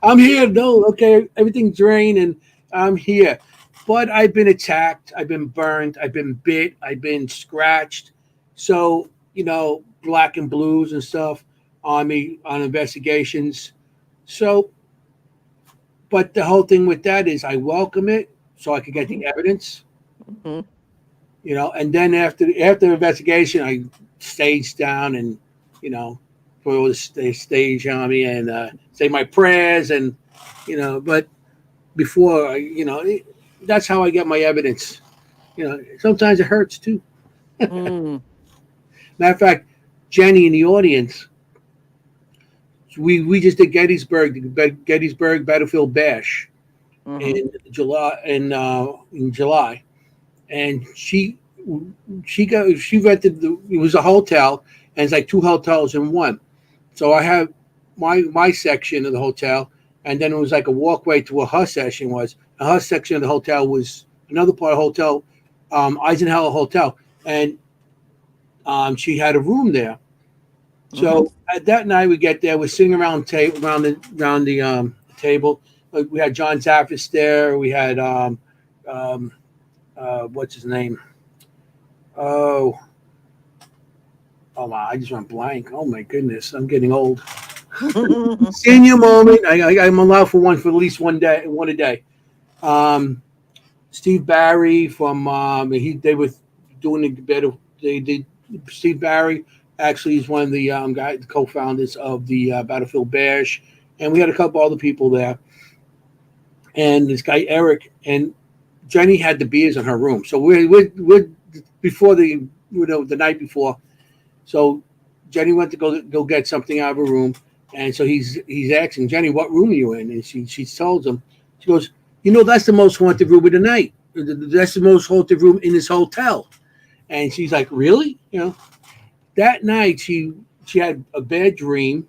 I'm here. No, okay, everything's drained and I'm here. But I've been attacked. I've been burned. I've been bit. I've been scratched. So black and blues and stuff on me on investigations. So, but the whole thing with that is I welcome it so I could get Mm-hmm. the evidence. Mm-hmm. And then after the investigation, I staged down and you know put all the stage on me and say my prayers and but before that's how I get my evidence. Sometimes it hurts too. Mm-hmm. Matter of fact, Jenny in the audience, we just did Gettysburg Battlefield Bash Mm-hmm. in July, and she rented it was a hotel, and it's like two hotels in one. So I have my section of the hotel, and then it was like a walkway to where her section was. And her section of the hotel was another part of the hotel, Eisenhower Hotel, and she had a room there. Mm-hmm. So at that night we get there, we're sitting around the table. We had John Zaffis there. We had um, what's his name? Oh, oh wow! I just went blank. Oh my goodness, I'm getting old. Senior moment. I'm allowed for at least one a day. Um, Steve Barry from they were doing the better. They did. Steve Barry actually is one of the the co-founders of the Battlefield Bash, and we had a couple other people there. And this guy Eric and Jenny had the beers in her room, so we're before the night before. So Jenny went to go get something out of her room, and so he's asking Jenny, "What room are you in?" And she tells him, she goes, "That's the most haunted room of the night. That's the most haunted room in this hotel." And she's like, "Really?" That night she had a bad dream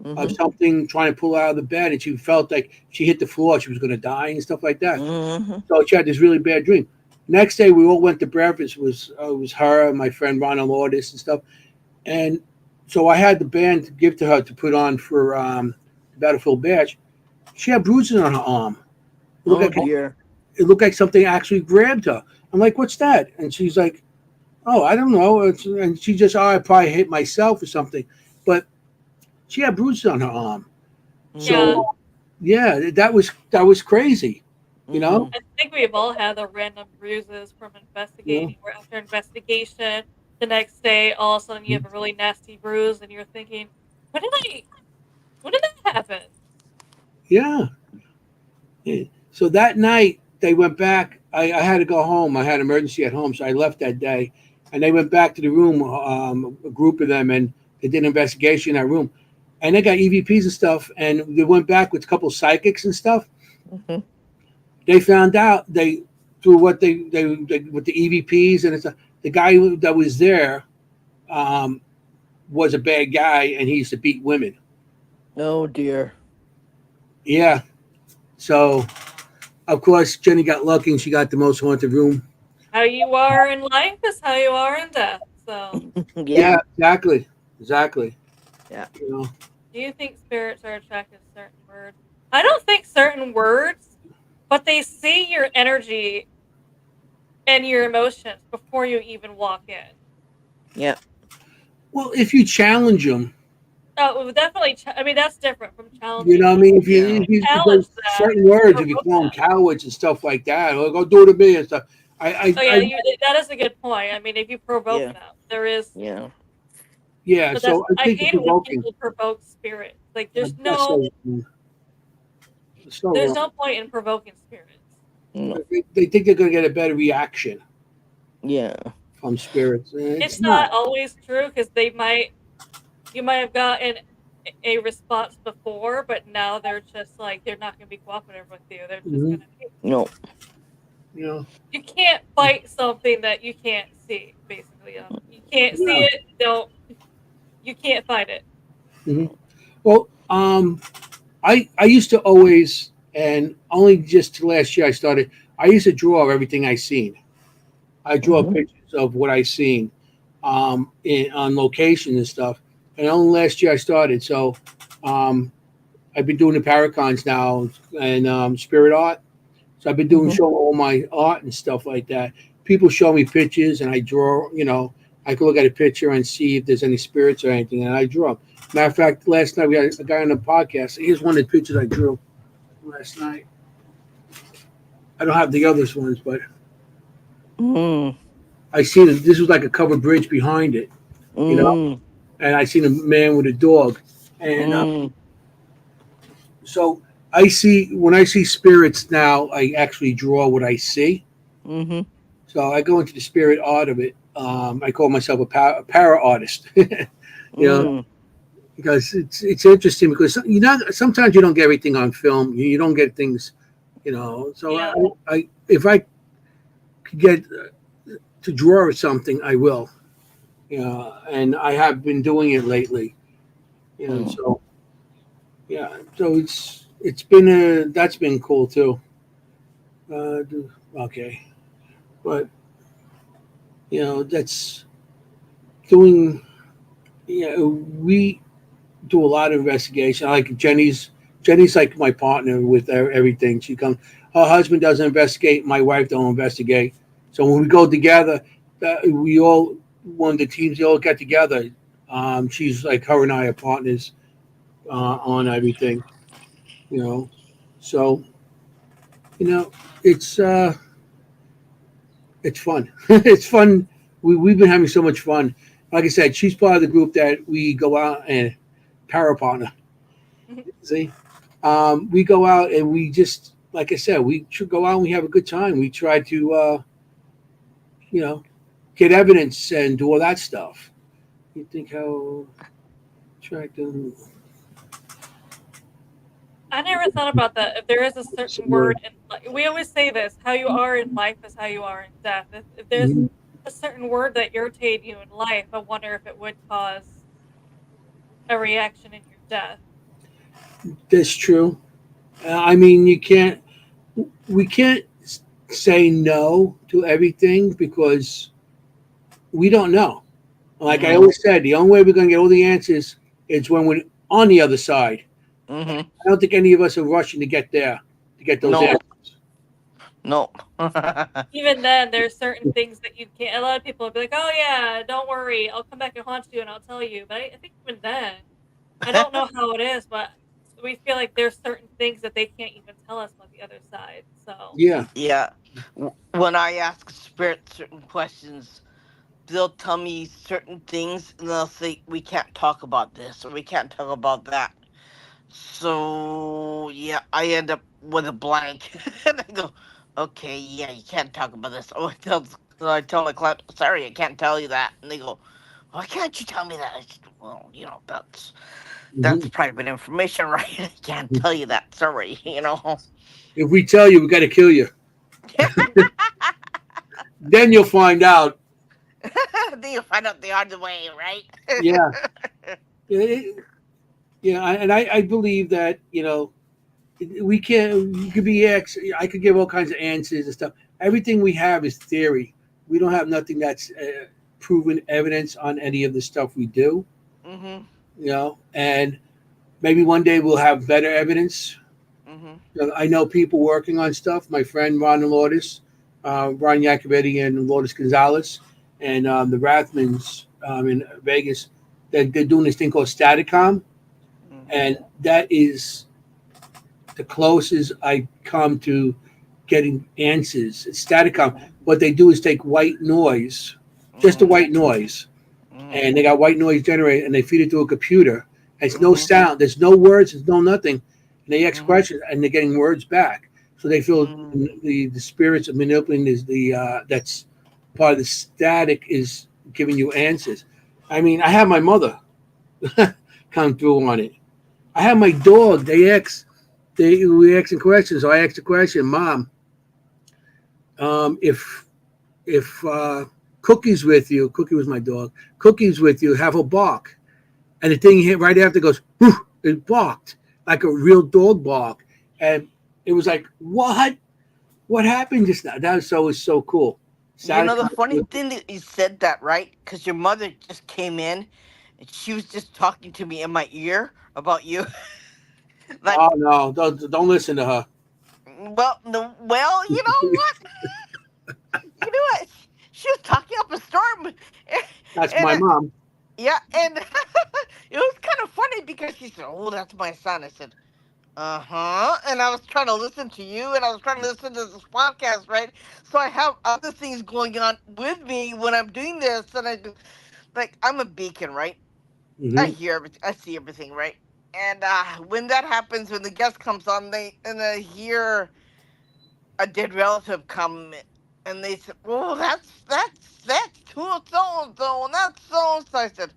of Mm-hmm. something trying to pull her out of the bed, and she felt like she hit the floor, she was going to die and stuff like that. Mm-hmm. So she had this really bad dream. Next day, we all went to breakfast. It was her and my friend Ronald Lourdes and stuff. And so I had the band to give to her to put on for Battlefield Bash. She had bruises on her arm. It looked Oh like dear. it looked like something actually grabbed her. I'm like, "What's that?" And she's like, "Oh, I don't know." And she just, "Oh, I probably hit myself or something." But she had bruises on her arm. yeah. So Yeah, that was crazy. You know, Mhm. I think we've all had the random bruises from you know. investigating, where after investigation, the next day, all of a sudden you have a really nasty bruise, and you're thinking, when did I, when did that happen? Yeah. Yeah. So that night they went back. I had to go home. I had emergency at home, so I left that day. And they went back to the room, a group of them, and they did an investigation in that room. And they got EVPs and stuff. And they went back with a couple psychics and stuff. Mhm. They found out they through what they with the EVPs and it's the guy that was there um, was a bad guy, and he used to beat women. Oh dear. Yeah. So of course Jenny got lucky, and she got the most haunted room. How you are in life is how you are in death. So, Yeah. Yeah, exactly, exactly. Yeah. You know, do you think spirits are attracted to certain words? I don't think certain words, but they see your energy and your emotions before you even walk in. Yeah. well, if you challenge them, Oh, it would definitely. I mean, that's different from you challenging know, what I them. mean, Yeah. if you Challenge there's them, certain words, if you provoke call them them. cowards and stuff like that, or go do it to me and stuff. Oh yeah, that is a good point. I mean, if you provoke Yeah. them, there is. Yeah. Yeah, But that's so I I think the hate it when provoking. people provoke spirits. Like That's so there's wrong. no point in provoking spirits. No. They think they're going to get a better reaction Yeah. from spirits. It's It's not not. always true because you might have gotten a response before, but now they're just like they're not going to be cooperative with you. They're just Hmm. going to be. No. You know. You can't fight something that you can't see. Basically, you can't see Yeah. it. Don't. You can't fight it. Hmm. Well, I used to always, and only just last year I started. I used to draw everything I seen. I draw Mhm. pictures of what I seen on location and stuff. And only last year I started. So um, I've been doing the Paracons now and spirit art. So I've been doing Mhm. showing all my art and stuff like that. People show me pictures and I draw. You know, I can look at a picture and see if there's any spirits or anything, and I draw. Matter of fact, last night we had a guy on the podcast. Here's one of the pictures I drew last night. I don't have the others ones, but Mm. I seen it. This was like a covered bridge behind it, you know, Mm. and I seen a man with a dog, and Mm. so I see when I see spirits now, I actually draw what I see. Mhm. So I go into the spirit art of it. I call myself a para artist, you know, Mm. because it's interesting because you know sometimes you don't get everything on film. You don't get things, you know. So Yeah. I if I could get to draw something, I will. You know, and I have been doing it lately. You know, Mm. so yeah, so it's been that's been cool too. Uh, okay, but you know that's doing. Yeah, we do a lot of investigation. Like Jenny's like my partner with everything. She comes. Her husband doesn't investigate. My wife don't investigate. So when we go together, we all one of the teams they all get together. She's like her and I are partners on everything. You know, so you know it's uh, it's fun. It's fun. We've been having so much fun. Like I said, she's part of the group that we go out and para partner. See, we go out and we just, like I said, we should go out and we have a good time. We try to, you know, get evidence and do all that stuff. You think how try to I never thought about that. If there is a certain some word. word, we always say this: "How you are in life is how you are in death." If there's Mhm. a certain word that irritated you in life, I wonder if it would cause a reaction in your death. That's true. I mean, you can't. We can't say no to everything because we don't know. Like I Mhm. always said, the only way we're going to get all the answers is when we're on the other side. Mhm. I don't think any of us are rushing to get there to get those No. answers. No. Even then, there's certain things that you can't. A lot of people will be like, "Oh yeah, don't worry, I'll come back and haunt you and I'll tell you." But I think even then, I don't know how it is, but we feel like there's certain things that they can't even tell us about the other side. So Yeah. Yeah. When I ask spirit certain questions, they'll tell me certain things and they'll say, we can't talk about this or we can't talk about that. So, yeah, I end up with a blank. And I go, okay, yeah, you can't talk about this. So I tell my client, sorry, I can't tell you that. And they go, why can't you tell me that? I said, well, that's Mhm. private information, right? I can't tell you that. Sorry. If we tell you, we got to kill you. Then you'll find out. Then you find out the hard way, right? Yeah. Eh, Yeah. And I believe that, we can't, you could be I could give all kinds of answers and stuff. Everything we have is theory. We don't have nothing that's proven evidence on any of the stuff we do, Mhm. and maybe one day we'll have better evidence. Mhm. I know people working on stuff. My friend Ron and Lourdes, Ron Yacovetti and Lourdes Gonzalez, and the Rathmans in Vegas, they're doing this thing called Staticom, Mhm. and that is the closest I come to getting answers. It's Staticom. What they do is take white noise, just the Mhm. white noise, Mhm. and they got white noise generator, and they feed it to a computer. And it's no Mhm. sound. There's no words. There's no nothing. And they ask Mhm. questions, and they're getting words back. So they feel Mhm. the spirits of manipulating is that's part of the static is giving you answers. I mean, I have my mother come through on it. I have my dog. We asking questions. So I asked a question, Mom. If Cookie's with you, Cookie was my dog. Cookie's with you. Have a bark. And the thing hit right after goes, whoosh, it barked like a real dog bark. And it was like, what? What happened just now? That was so cool. The Satisfying. funny thing that you said that, right? Because your mother just came in, and she was just talking to me in my ear about you. Like, Oh no, don't listen to her. well, no, well, you know what? You know what? She was talking up a storm, That's and my mom. yeah, and it was kind of funny because she said, "Oh, that's my son." I said, "Uh-huh." And I was trying to listen to you and I was trying to listen to this podcast, right? So I have other things going on with me when I'm doing this and like I'm a beacon, right? I Hmm. hear everything, I see everything, right? And when that happens, when the guest comes on, I hear a dead relative come and they said, "Oh, that's so and so and that's so and so." I said,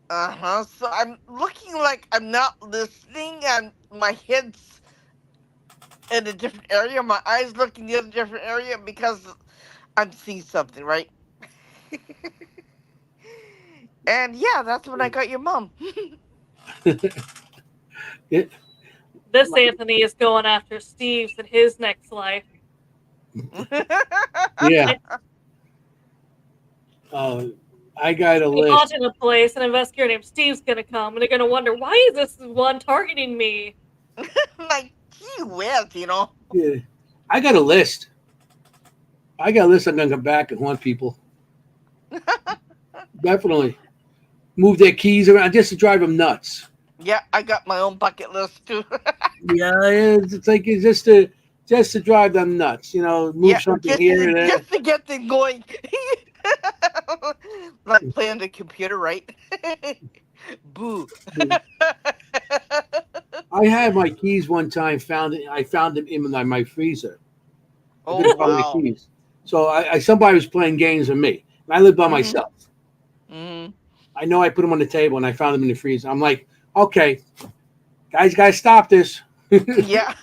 "Uh-huh." So I'm looking like I'm not listening and my head's in a different area. My eyes look in the other different area because I'm seeing something, right? And yeah, that's when I got your mom. Yeah, this Anthony is going after Steve's in his next life. yeah. It's Oh, I got a be list. haunting a place, and an investigator named Steve's gonna come, and they're gonna wonder why is this one targeting me? Like, gee whiz. Yeah, I got a list. I got a list. I'm gonna come back and haunt people. Definitely move their keys around just to drive them nuts. Yeah, I got my own bucket list too. Yeah, it's like it's just to drive them nuts. Move Yeah, something just here to, and there. just to get them going. Like play on the computer, right? Boo. I had my keys one time. I found them in my freezer. I Oh couldn't find my wow. keys, so somebody was playing games with me. And I lived by Mhm. myself. Mhm. I know I put them on the table and I found them in the freezer. I'm like, okay, guys, gotta stop this. Yeah.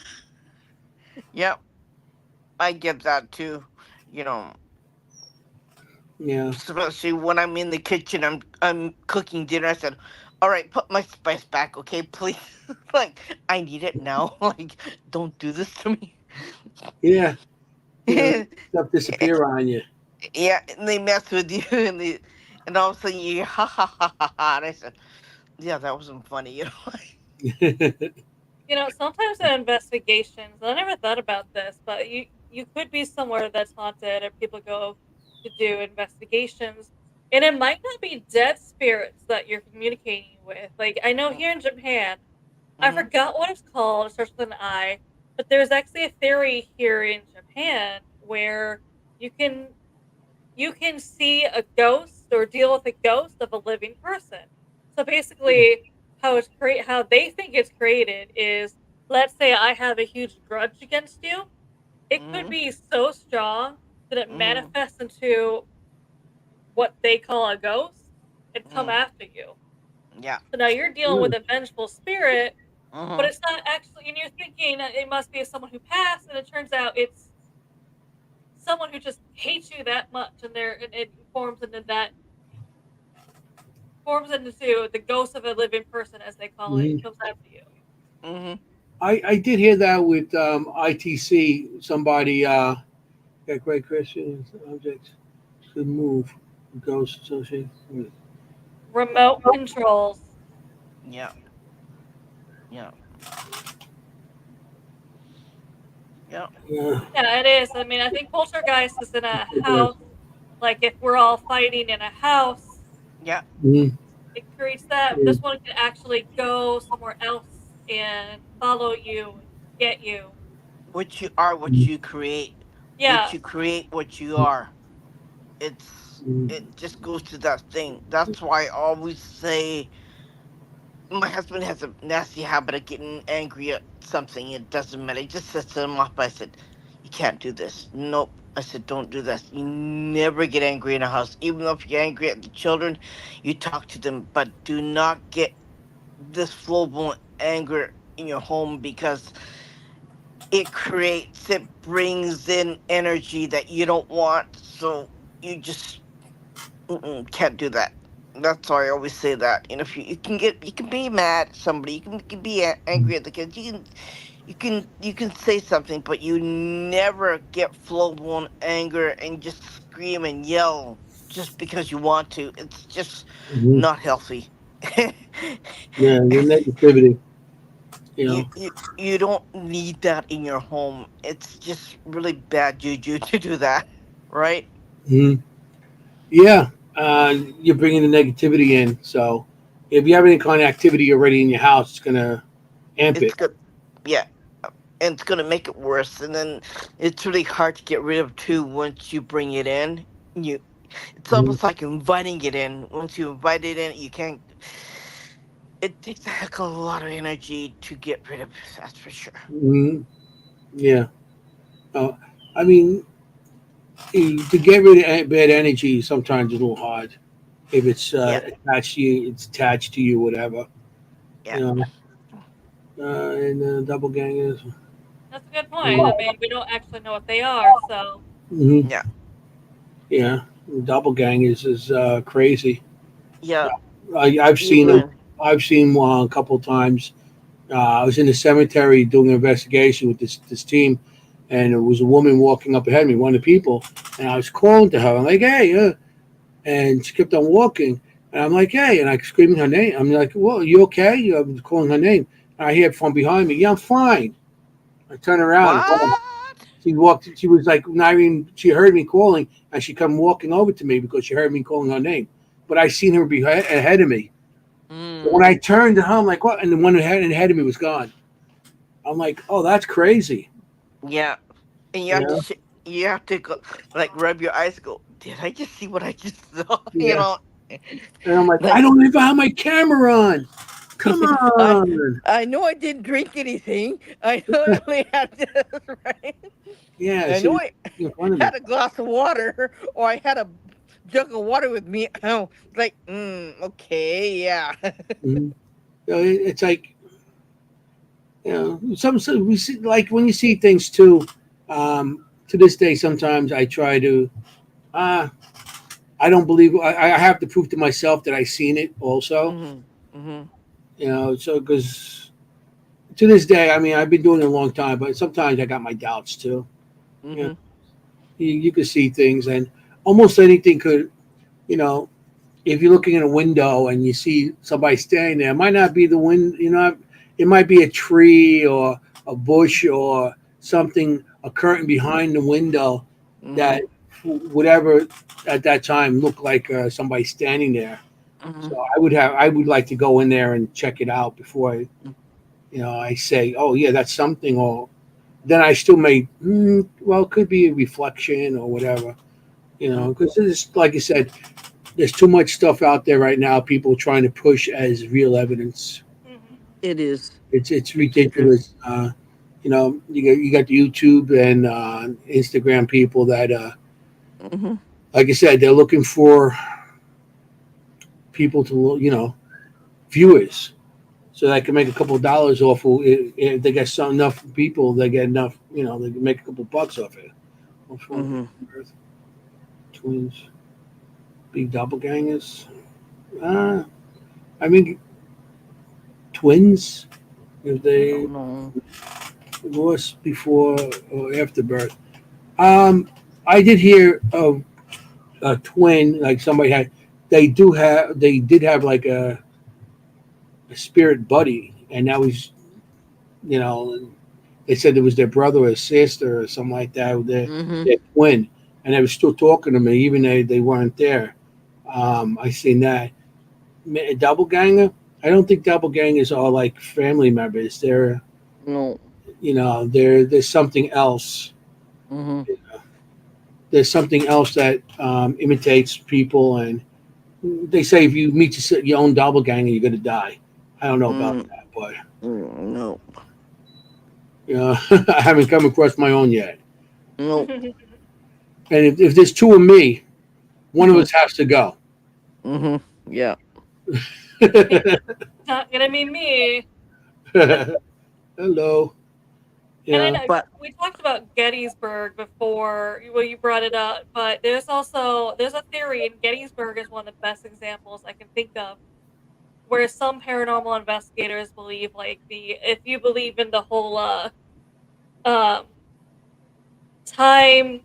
Yep. I get that too. You know, Yeah. especially when I'm in the kitchen, I'm cooking dinner. I said, "All right, put my spice back, okay, please. Like, I need it now. Like, don't do this to me." Yeah. Yeah, Stuff disappear on you. and they mess with you, and all of a sudden you hear, ha ha ha ha ha. And I said, "Yeah, that wasn't funny." Sometimes in investigations, and I never thought about this, but you could be somewhere that's haunted, or people go to do investigations, and it might not be dead spirits that you're communicating with. Like I know here in Japan, I Mm-hmm. forgot what it's called. It starts with an I, but there's actually a theory here in Japan where you can you can see a ghost or deal with a ghost of a living person. So basically, how they think it's created is, let's say I have a huge grudge against you. It could Mm-hmm. be so strong that it Mm-hmm. manifests into what they call a ghost and come Mm-hmm. after you. Yeah. So now you're dealing Mm. with a vengeful spirit, but Mm-hmm. it's not actually, and you're thinking that it must be someone who passed, and it turns out it's someone who just hates you that much, and it forms into the ghost of a living person, as they call it. Mhm. It comes after you. Mm-hmm. I did hear that with ITC. Somebody that great Christian objects should move. Ghost associated with. Remote controls. Yeah. Yeah. Yeah. Yeah. Yeah, it is. I mean, I think poltergeist is in a house. Like if we're all fighting in a house, Yeah. Mhm. it creates that. This one can actually go somewhere else and follow you and get you. What you are, what you create. What Yeah. you create, what you are. It just goes to that thing. That's why I always say my husband has a nasty habit of getting angry at something. It doesn't matter. He just sets him off. I said, "You can't do this." Nope. I said, "Don't do this." You never get angry in a house. Even though if you're angry at the children, you talk to them, but do not get this full blown anger in your home because it brings in energy that you don't want. So you just can't do that. That's why I always say that. And if you can be mad at somebody, you can be angry at the kids. You can say something, but you never get full blown anger and just scream and yell just because you want to. It's just Mhm. not healthy. Yeah, the negativity. You you, know. you you don't need that in your home. It's just really bad juju to do that, right? Mhm. Yeah, you're bringing the negativity in. So if you have any kind of activity already in your house, it's gonna amp It's it. good. Yeah, and it's gonna make it worse. And then it's really hard to get rid of too once you bring it in. You, it's Mhm. almost like inviting it in. Once you invite it in, you can't. It takes a heck of a lot of energy to get rid of. That's for sure. Mhm. Yeah. Uh, I mean, to get rid of bad energy sometimes is a little hard. If it's Yeah, attached to you, it's attached to you, whatever. yeah, You know, and double gangers. That's a good point. I Mhm. mean, we don't actually know what they are, so Mhm. yeah, Yeah, double gangers is crazy. yeah. I've seen them. Even I've seen one a couple times. I was in the cemetery doing an investigation with this team, and there was a woman walking up ahead of me, one of the people, and I was calling to her. I'm like, "Hey," and she kept on walking, and I'm like, "Hey," and I screaming her name. I'm like, "Well, you okay?" I was calling her name, and I hear from behind me, "Yeah, I'm fine." I turn around, and what? she walked. She was like, not even. She heard me calling, and she come walking over to me because she heard me calling her name. But I seen her ahead of me. So when Mm, I turned to her, I'm like, "What?" And the one ahead of me was gone. I'm like, "Oh, that's crazy." yeah. And you have to Yeah. you have to go, like rub your eyes. Go. Did I just see what I just saw? You Yeah. know, And I'm like, I like don't even have my camera on. Come I on. I know I didn't drink anything. I know I only had this, right? Yeah, I she know was I in front of me. had a glass of water or I had a jug of water with me. Oh, like, okay, yeah. Mhm. It's like, some we see, like when you see things too. To this day, sometimes I try to. Uh, I don't believe. I have to prove to myself that I seen it also. Mm-hmm. Mm-hmm. So because to this day, I mean, I've been doing it a long time, but sometimes I got my doubts too. You know, Mm-hmm. you could see things, and almost anything could. You know, if you're looking in a window and you see somebody standing there, it might not be the wind, it might be a tree or a bush or something, a curtain behind the window Mm-hmm. that whatever at that time looked like somebody standing there. Mm-hmm. So I would like to go in there and check it out before I, I say, oh yeah, that's something, or then I still may, well, it could be a reflection or whatever, because there's, like you said, there's too much stuff out there right now. People trying to push as real evidence. Hmm. It is. It's It is. ridiculous. You got the YouTube and Instagram people that, Hmm. like I said, they're looking for people to, viewers, so they can make a couple of dollars off of it. If they get enough people, they get enough, they can make a couple of bucks off it. What's wrong Hmm. with Earth twins? Big doppelgangers? Uh, I mean, twins, if I they don't know. lost before or after birth. I did hear of a twin, like somebody had. They did have like a spirit buddy, and that was, you know, they said it was their brother or sister or something like that. Hmm. Their twin, and they were still talking to me even though they weren't there. I seen that. Doppelganger. I don't think doppelgangers are like family members. They're, No. there's something else. Hmm. There's something else that imitates people, and they say if you meet your own doppelganger, you're gonna die. I don't know about Mm. that, but No. I haven't come across my own yet. No. And if there's two of me, one of us has to go. Hmm. Yeah. Not gonna be me. Hello. And I Yeah. know But. we talked about Gettysburg before when you brought it up, but there's a theory, and Gettysburg is one of the best examples I can think of, where some paranormal investigators believe, like, the if you believe in the whole um time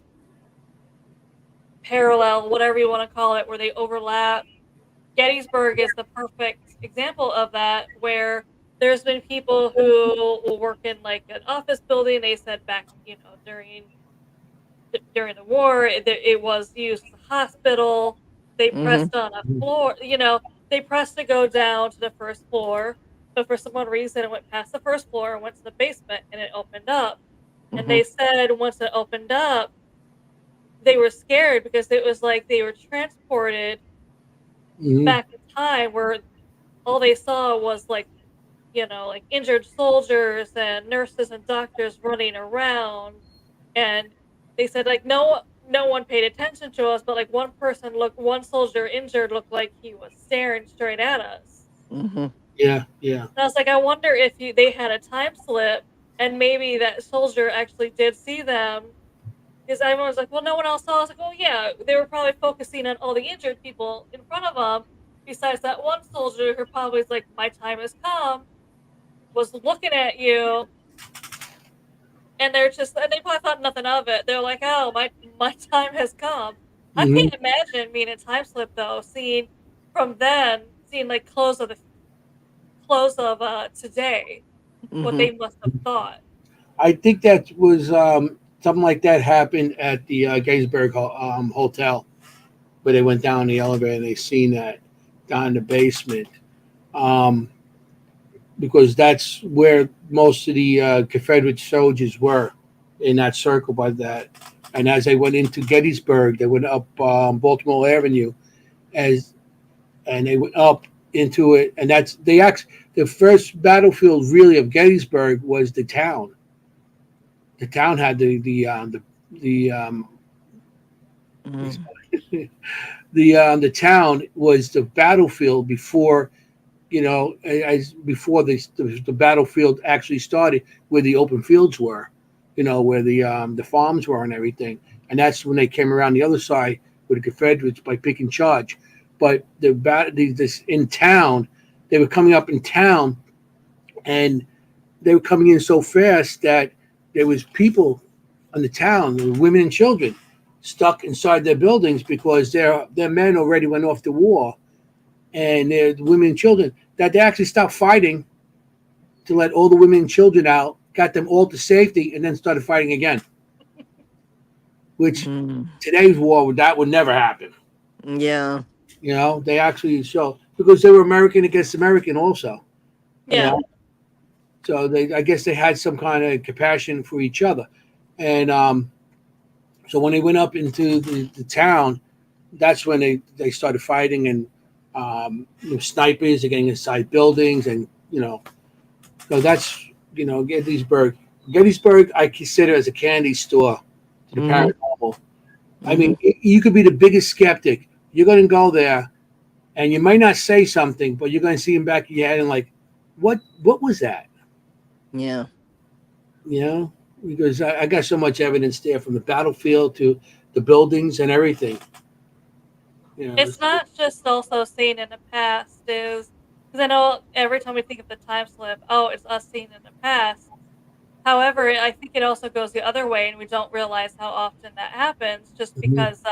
parallel, whatever you want to call it, where they overlap. Gettysburg is the perfect example of that, where there's been people who will work in like an office building. They said back, during the war, it was used as a hospital. They Hmm. pressed on a floor, they pressed to go down to the first floor, but for some odd reason, it went past the first floor and went to the basement, and it opened up. And Hmm. they said once it opened up, they were scared because it was like they were transported Hmm. back in time, where all they saw was like, like injured soldiers and nurses and doctors running around. And they said, like, no one paid attention to us, but like one soldier injured looked like he was staring straight at us. Hmm. Yeah. Yeah. And I was like, I wonder if they had a time slip, and maybe that soldier actually did see them, because everyone was like, well, no one else saw. I was like, oh yeah, they were probably focusing on all the injured people in front of them, besides that one soldier who probably was like, my time has come, was looking at you, and they probably thought nothing of it. They're like, oh, my time has come. I Hmm. can't imagine being a time slip though, seeing like clothes of today, what Hmm. they must have thought. I think that was something like that happened at the Gettysburg Hotel, where they went down the elevator and they seen that down in the basement. Um, because that's where most of the Confederate soldiers were, in that circle by that. And as they went into Gettysburg, they went up Baltimore Avenue, as and they went up into it, and that's the first battlefield really of Gettysburg was the town. The town had the Hmm. the town was the battlefield before, as before the battlefield actually started, where the open fields were, where the farms were and everything. And that's when they came around the other side with the Confederates by picking charge. But this in town, they were coming up in town, and they were coming in so fast that there was people in the town, women and children, stuck inside their buildings because their men already went off to war, and their women and children, that they actually stopped fighting to let all the women and children out, got them all to safety, and then started fighting again. Which Hmm. today's war, that would never happen. Yeah. They actually show, because they were American against American also. You Yeah. know, So I guess they had some kind of compassion for each other. And so when they went up into the town, that's when they started fighting, and snipers are getting inside buildings, and so that's Gettysburg. Gettysburg, I consider as a candy store to the Mhm. paranormal. I mean, you could be the biggest skeptic. You're going to go there, and you might not say something, but you're going to see in back of your head and like, what was that? Yeah. You know, because I got so much evidence there from the battlefield to the buildings and everything. It's not just also seen in the past, is because I know every time we think of the time slip, oh, it's us seen in the past. However, I think it also goes the other way, and we don't realize how often that happens just Mhm. because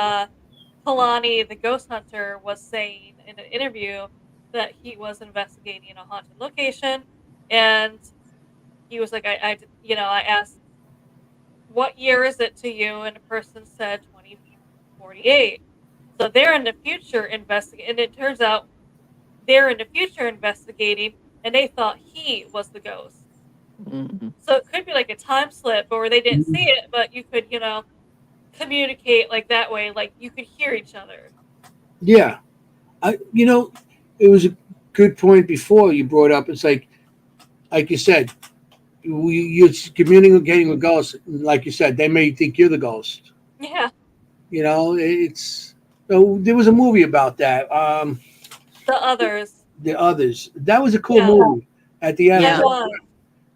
Kalani, the ghost hunter, was saying in an interview that he was investigating a haunted location, and he was like, I asked, what year is it to you? And the person said 2048. So they're in the future investigating, and it turns out they're in the future investigating, and they thought he was the ghost. Mhm. So it could be like a time slip, or they didn't see Mhm. it, but you could, communicate like that way, like you could hear each other. Yeah, it was a good point before you brought up. It's like you said, you're communicating with ghosts. Like you said, they may think you're the ghost. Yeah, It's there was a movie about that. the others. The others. That was a cool Yeah, movie. At the end, that Yeah. was.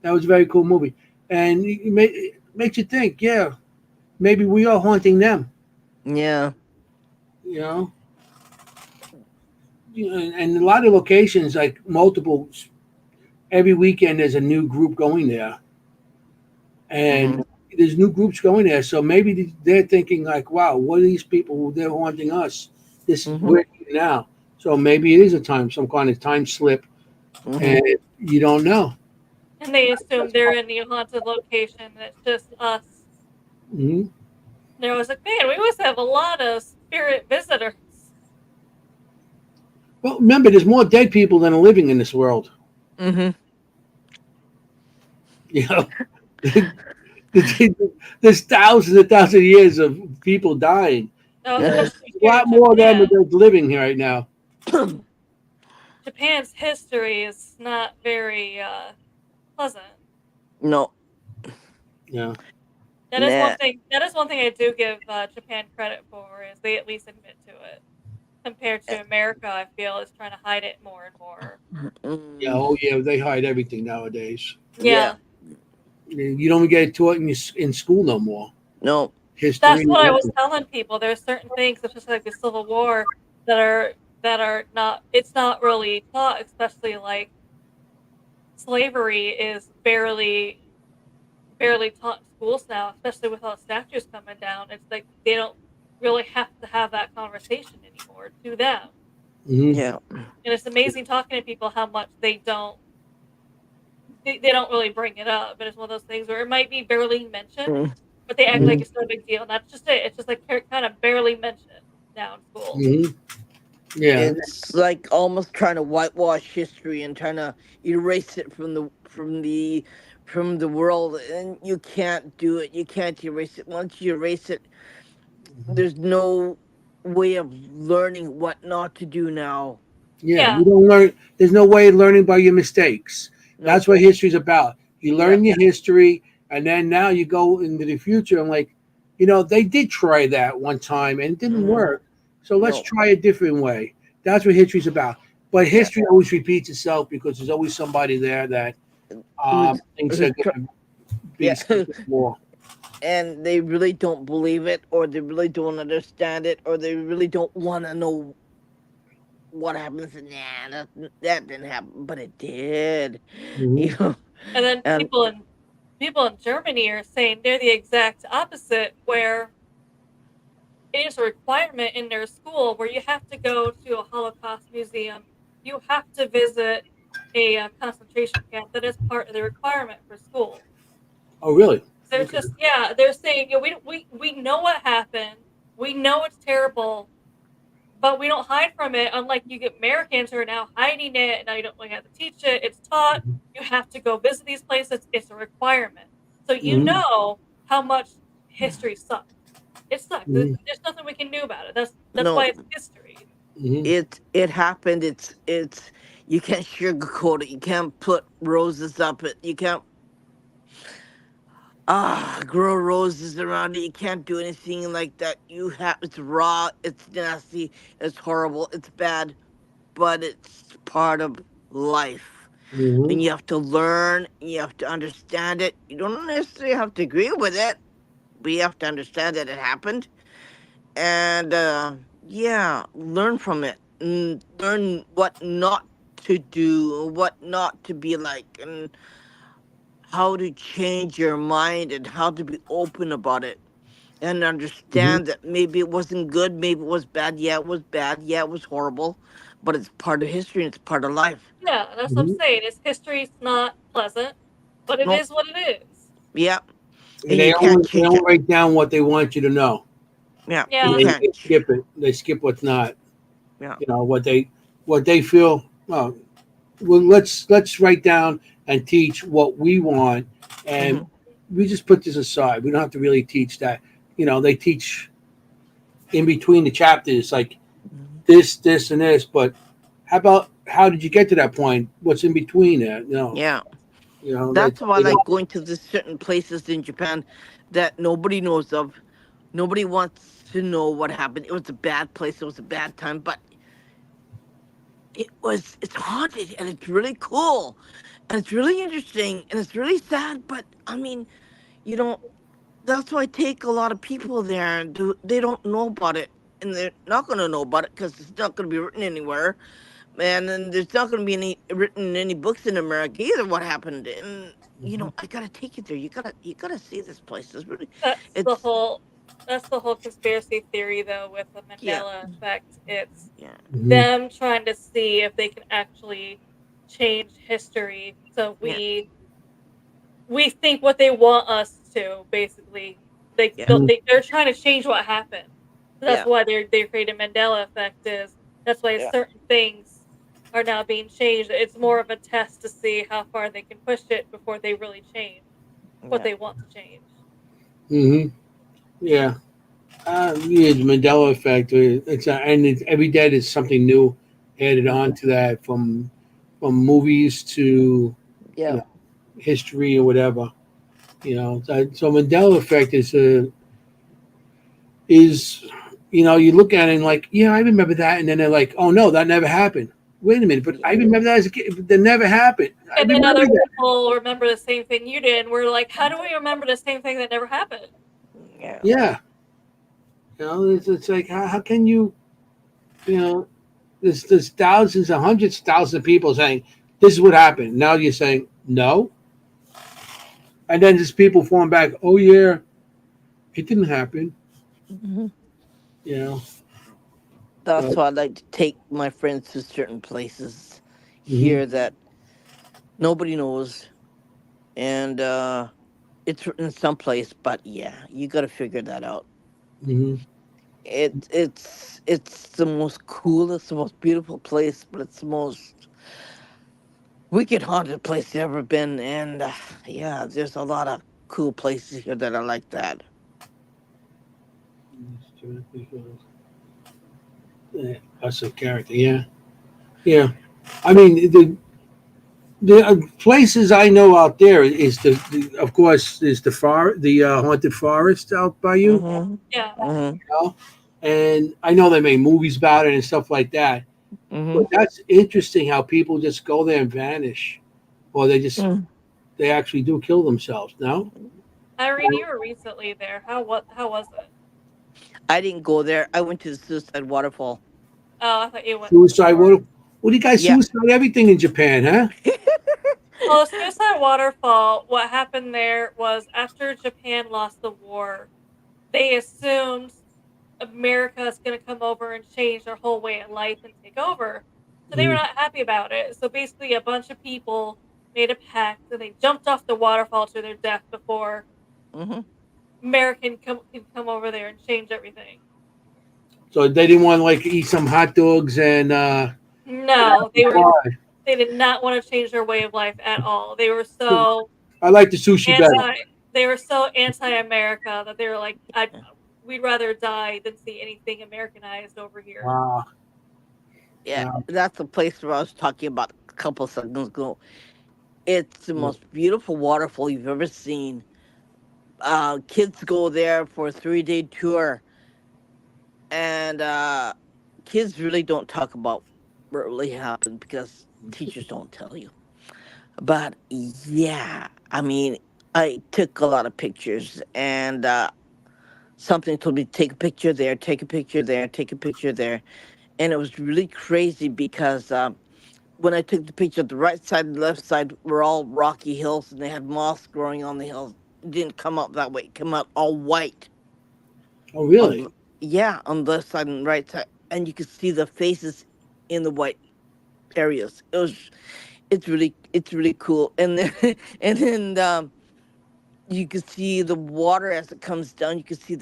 that was a very cool movie, and it makes you think. Yeah, maybe we are haunting them. Yeah. You know, and a lot of locations, like multiple. Every weekend, there's a new group going there, and Mhm. there's new groups going there. So maybe they're thinking like, "Wow, what are these people? They're haunting us. This Mhm. we're here now." So maybe it is some kind of time slip, and Mhm. you don't know. And they assume they're in the haunted location, and it's just us. Hmm. And I was like, man, we must have a lot of spirit visitors. Well, remember, there's more dead people than are living in this world. Mhm. You know, there's thousands and thousands of years of people dying. Oh, There's especially a here lot in more of them Japan. are living here right now. Japan's history is not very pleasant. No. Yeah. That is one Nah. thing. That is one thing I do give Japan credit for, is they at least admit to it. Compared to America, I feel is trying to hide it more and more. Yeah. Mm. Oh, yeah. They hide everything nowadays. Yeah. Yeah, You don't get it taught in school no more. No. that's History. what I was telling people. There's certain things, such as like the Civil War, that are not. It's not really taught, especially like slavery is barely taught in schools now, especially with all the statues coming down. It's like they don't really have to have that conversation anymore to them. Hmm. Yeah. And it's amazing talking to people how much they don't really bring it up. But it's one of those things where it might be barely mentioned, Mm. but they act like Hmm. it's no big deal. And that's just it. It's just like kind of barely mentioned now in schools. Hmm. Yeah. It's like almost trying to whitewash history and trying to erase it from the world, and you can't do it. You can't erase it. Once you erase it, there's no way of learning what not to do now. Yeah. Yeah, You don't learn. There's no way of learning by your mistakes. No. That's what history's about. You Yeah. learn your history, and then now you go into the future and like, they did try that one time and it didn't Hmm. work. So let's No. try a different way. That's what history's about. But Yeah. history always repeats itself because there's always somebody there that Who's thinks they're who's going to be yeah. something more. And they really don't believe it, or they really don't understand it, or they really don't want to know what happens. Nah, that didn't happen, but it did. Hmm. You know, and then and people in Germany are saying they're the exact opposite, where it is a requirement in their school where you have to go to a Holocaust museum. You have to visit a concentration camp. That is part of the requirement for school. Oh, really? They're Okay. just, yeah, they're saying, we know what happened. We know it's terrible, but we don't hide from it. Unlike you get Americans who are now hiding it, and now you don't really have to teach it. It's taught. You have to go visit these places. It's a requirement. So you Mhm. know how much history sucks. It sucks. Mhm. There's nothing we can do about it. That's No, why it's history. Mhm. it happened. It's you can't sugarcoat it. You can't put roses up it. You can't grow roses around it. You can't do anything like that. You have it's raw. It's nasty. It's horrible. It's bad. But it's part of life. Mhm. And you have to learn, you have to understand it. You don't necessarily have to agree with it, but you have to understand that it happened. And yeah, learn from it. And learn what not to do, what not to be like, and how to change your mind and how to be open about it. And Mhm. understand that maybe it wasn't good, maybe it was bad. Yeah, it was bad. Yeah, it was horrible. But it's part of history and it's part of life. Yeah, that's what I'm Mhm. saying. It's history's not pleasant, but it No, is what it is. yeah. And And you can't they change only it. write down what they want you to know, Yeah, and you Yeah, they can't. skip it. They skip what's not. Yeah, What they feel. Well, let's write down and teach what we want, and hmm we just put this aside. We don't have to really teach that. They teach in between the chapters, like this, and this. But how about how did you get to that point? What's in between that? No, yeah. that That's why I they like don't. going to the certain places in Japan that nobody knows of. Nobody wants to know what happened. It was a bad place. It was a bad time, but it's haunted and it's really cool and it's really interesting and it's really sad. But I mean, you know, that's why I take a lot of people there and they don't know about it. And they're not going to know about it because it's not going to be written anywhere. And then there's not going to be any written in any books in America either. What happened? And Mhm. I gotta take you there. You gotta see this place. It's really, that's the it's whole that's the whole conspiracy theory though with the yeah, Mandela effect. It's yeah, Mhm. them trying to see if they can actually change history so yeah, we think what they want us to basically. yeah, They're trying to change what happened. So that's yeah, why they're creating Mandela effect is that's why yeah, certain things are now being changed. It's more of a test to see how far they can push it before they really change what yeah, they want to change. Mhm. Yeah. Yeah, the Mandela effect. Every day there's something new added on to that, from movies to you yeah, know history or whatever. So Mandela effect is you look at it and like, yeah, I remember that, and then they're like, oh no, that never happened. Wait a minute, but yeah, I remember that as a kid. But that never happened. I And then remember other that. people remember the same thing you did. And we're like, how do we remember the same thing that never happened? yeah, Yeah, it's like how can you know there's thousands and hundreds of thousands of people saying this is what happened. Now you're saying no, and then there's people falling back. Oh yeah, it didn't happen. hmm You know. That's But, why I like to take my friends to certain places hmm here that nobody knows, and it's written someplace. But yeah, you got to figure that out. hmm It's the most coolest, the most beautiful place, but it's the most wicked haunted place I've ever been. And yeah, there's a lot of cool places here that are like that. Yeah, that's a character. Yeah, yeah. I mean, the places I know out there is of course, is the haunted forest out by you. Mhm. Yeah. Mhm. Know? And I know they made movies about it and stuff like that. But Mhm. that's interesting how people just go there and vanish, or Mm. they actually do kill themselves. No, Irene, you were recently there. How was it? I didn't go there. I went to the Suicide Waterfall. Oh, I thought you went suicide. before. What do you guys Yeah. suicide everything in Japan, huh? Well, the Suicide Waterfall, what happened there was after Japan lost the war, they assumed America is going to come over and change their whole way of life and take over. So they were Mhm. not happy about it. So basically, a bunch of people made a pact and they jumped off the waterfall to their death before Mhm. American can come over there and change everything. So they didn't want to like eat some hot dogs and No, why? they did not want to change their way of life at all. They were so I like the sushi better. anti they were so anti-America that they were like, we'd rather die than see anything Americanized over here. Wow. Yeah, Wow. that's the place where I was talking about a couple seconds ago. It's the most beautiful waterfall you've ever seen. Kids go there for a 3-day tour, and kids really don't talk about what really happened because teachers don't tell you. But yeah, I mean, I took a lot of pictures, and something told me take a picture there, take a picture there, take a picture there, and it was really crazy because when I took the picture, the right side and left side were all rocky hills, and they had moss growing on the hills. It didn't come up that way; it came out all white Oh, on really? yeah, on the left side and right side, and you could see the faces in the white areas. It's really cool, and then and then you can see the water as it comes down. You can see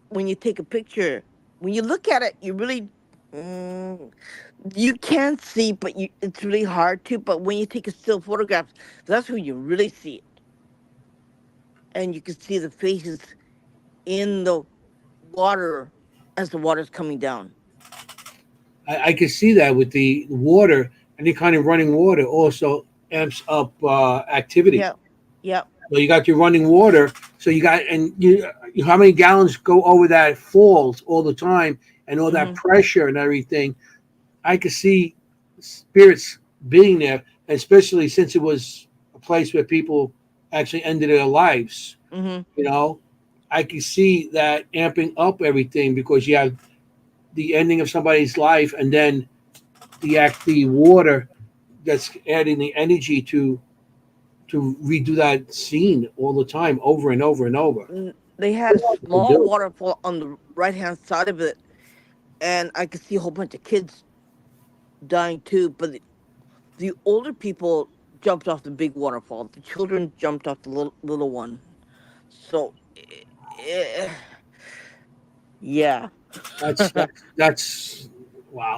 when you take a picture. When you look at it, you really mm, you can see, but it's really hard to. But when you take a still photograph, that's when you really see it, and you can see the faces in the water as the water's coming down. I can see that with the water, any kind of running water also amps up activity. Yeah, yeah. So you got your running water. So you got and how many gallons go over that falls all the time, and all that Mhm. pressure and everything. I could see spirits being there, especially since it was a place where people actually ended their lives. Mhm. You know, I can see that amping up everything because you have the ending of somebody's life, and then the water that's adding the energy to redo that scene all the time, over and over and over. They had a They small do. waterfall on the right hand side of it, and I could see a whole bunch of kids dying too. But the older people jumped off the big waterfall. The children jumped off the little one. So, eh, yeah, That's wow.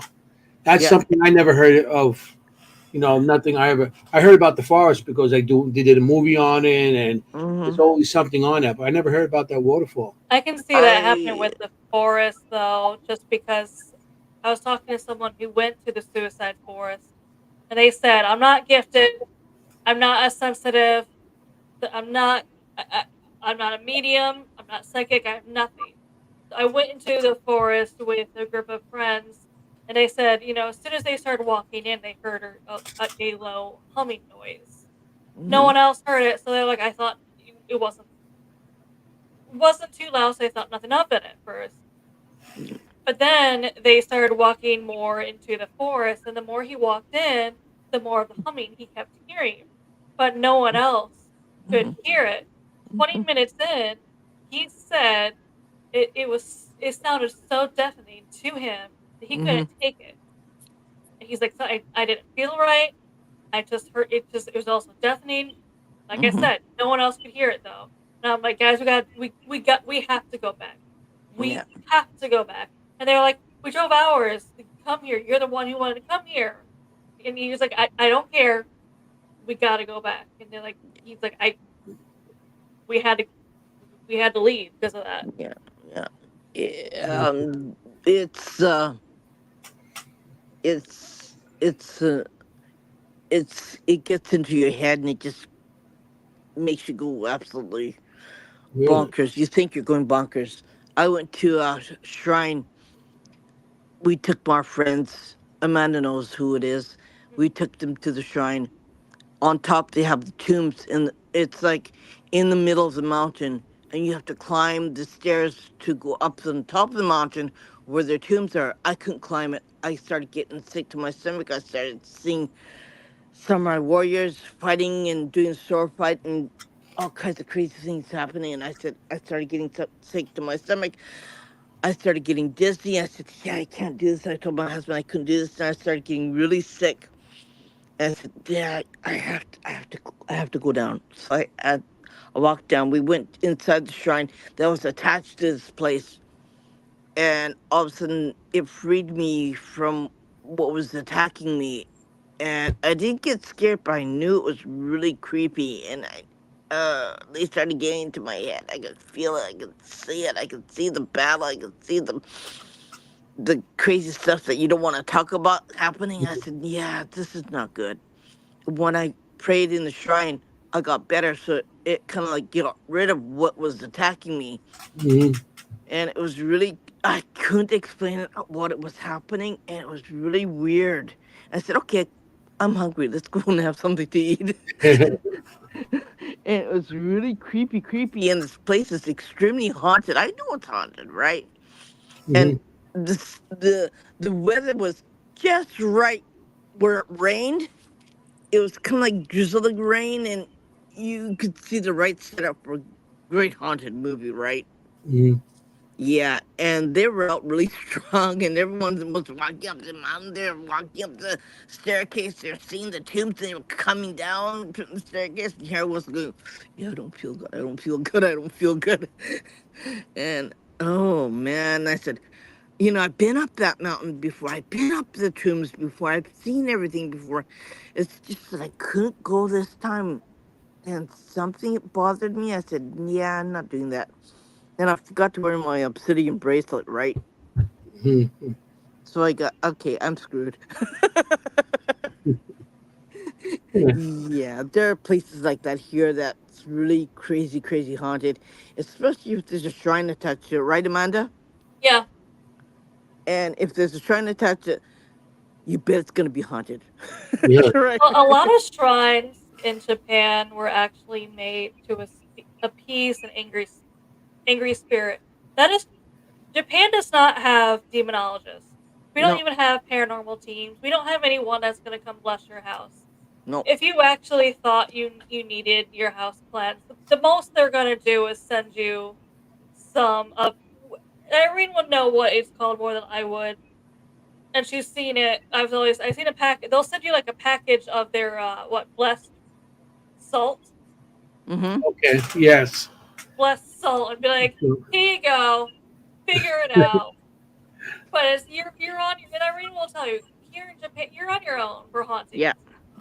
That's yeah. something I never heard of. Nothing I heard about the forest because they did a movie on it, and there's Hmm. always something on that, but I never heard about that waterfall. I can see that happening I with the forest though, just because I was talking to someone who went to the suicide forest and they said, I'm not gifted, I'm not as sensitive, I'm not I, I'm not a medium, I'm not psychic, I have nothing. I went into the forest with a group of friends, and they said, as soon as they started walking in, they heard a low humming noise. No mhm, one else heard it, so they're like, I thought it wasn't too loud, so they thought nothing of it at first. But then they started walking more into the forest, and the more he walked in, the more of the humming he kept hearing. But no one else could mhm, hear it. 20 mhm, minutes in, he said it sounded so deafening to him that he mhm, couldn't take it. And he's like, so I didn't feel right. I just heard it was also deafening. Like I mhm. said, no one else could hear it though. And I'm like, guys, we have to go back. Yeah, We have to go back. And they were like, we drove hours to come here. You're the one who wanted to come here. And he was like, I don't care. We gotta go back. And they're like, he's like, we had to we had to leave because of that. yeah, yeah. It's it's it gets into your head and it just makes you go absolutely Really? bonkers. You think you're going bonkers. I went to a shrine. We took my friends. Amanda knows who it is. We took them to the shrine. On top, they have the tombs, and it's like in the middle of the mountain, and you have to climb the stairs to go up to the top of the mountain where their tombs are. I couldn't climb it. I started getting sick to my stomach. I started seeing samurai warriors fighting and doing sword fight and all kinds of crazy things happening. And I started getting sick to my stomach. I started getting dizzy. I said, "Yeah, I can't do this." I told my husband I couldn't do this, and I started getting really sick. And I said, "Yeah, I have to go down." So I walked down. We went inside the shrine that was attached to this place, and all of a sudden it freed me from what was attacking me, and I didn't get scared, but I knew it was really creepy, and they started getting into my head. I could feel it, I could see it, I could see the battle, I could see the crazy stuff that you don't want to talk about happening. I said, yeah, this is not good. When I prayed in the shrine, I got better, so it kind of like got rid of what was attacking me, Mhm. and it was really, I couldn't explain it what it was happening, and it was really weird. I said, okay, I'm hungry, let's go and have something to eat. And it was really creepy, and this place is extremely haunted. I know it's haunted, right? And Mhm. the weather was just right where it rained. It was kind of like drizzling rain, and you could see the right setup for a great haunted movie, right? Mhm. Yeah, and they were out really strong, and everyone was walking up the mountain. They're walking up the staircase. They're seeing the tombs. They were coming down from the staircase. And here was going, yeah, I don't feel good. I don't feel good. I don't feel good. And oh man, I said, I've been up that mountain before. I've been up the tombs before. I've seen everything before. It's just that I couldn't go this time, and something bothered me. I said, yeah, I'm not doing that. And I forgot to wear my obsidian bracelet, right? Mhm. So I got, okay, I'm screwed. Yeah. Yeah, there are places like that here that's really crazy haunted, especially if there's a shrine attached to it, right, Amanda? Yeah. And if there's a shrine attached to it, you bet it's gonna be haunted. Yeah. Right? A lot of shrines in Japan were actually made to appease an angry spirit. That is, Japan does not have demonologists. We don't No, even have paranormal teams. We don't have anyone that's going to come bless your house. no, If you actually thought you needed your house cleansed, the most they're going to do is send you some of. Irene would know what it's called more than I would, and she's seen it. I've seen a pack. They'll send you like a package of their blessed salt, mm-hmm. Okay. Yes. blessed salt, and be like, here you go, figure it out. But as you're on your, and Irene will tell you, here in Japan, you're on your own for hauntings. Yeah,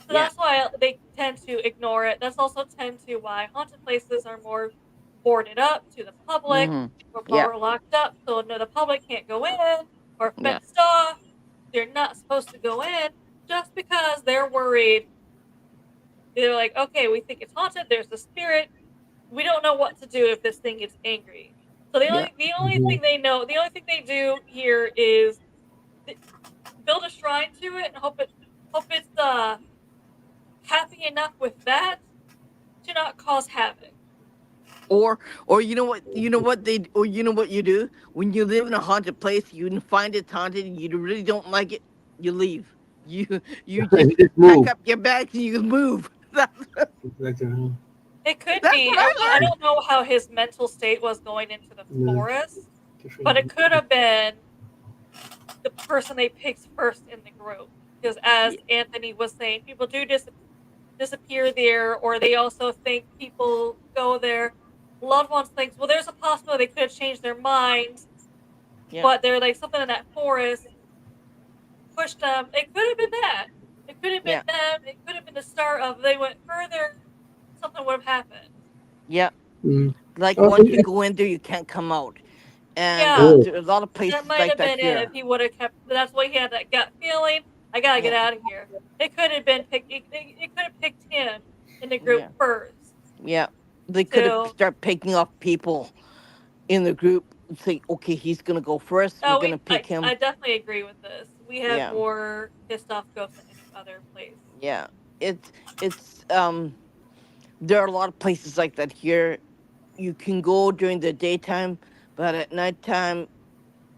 So yeah, that's why they tend to ignore it. That's also tend to why haunted places are more boarded up to the public mm-hmm. or Yeah, more locked up, so no, the public can't go in or yeah, fenced off. They're not supposed to go in just because they're worried. They're like, okay, we think it's haunted. There's a spirit. We don't know what to do if this thing gets angry. So yeah, the only Mhm. thing they know, the only thing they do here is build a shrine to it and hope it's happy enough with that to not cause havoc. or you know what you do when you live in a haunted place, you find it haunted, and you really don't like it, you leave. You just Just pack move. up your bags and you move. Exactly. It could That's be. what I I learned. don't know how his mental state was going into the No, forest, but it different. could have been the person they picked first in the group. Because as Anthony was saying, people do disappear there, or they also think people go there. Loved ones think, well, there's a possibility they could have changed their minds, Yeah, but they're like something in that forest pushed them. It could have been that. It could have been yeah, them. It could have been the start of they went further. Something would have happened. yeah. Mm. Like Oh, once you go in there, you can't come out. And Yeah, oh, there's a lot of that places might like have that been it if here. he would have kept. That's why he had that gut feeling. I gotta get Yeah, out of here. It could have been picked. It could have picked him in the group yeah, first. yeah. They could have To start picking off people in the group and say, okay, he's gonna go first. We're gonna pick him. I definitely agree with this. We have Yeah, more pissed off ghosts than any other place. yeah. It's there are a lot of places like that here. You can go during the daytime, but at nighttime,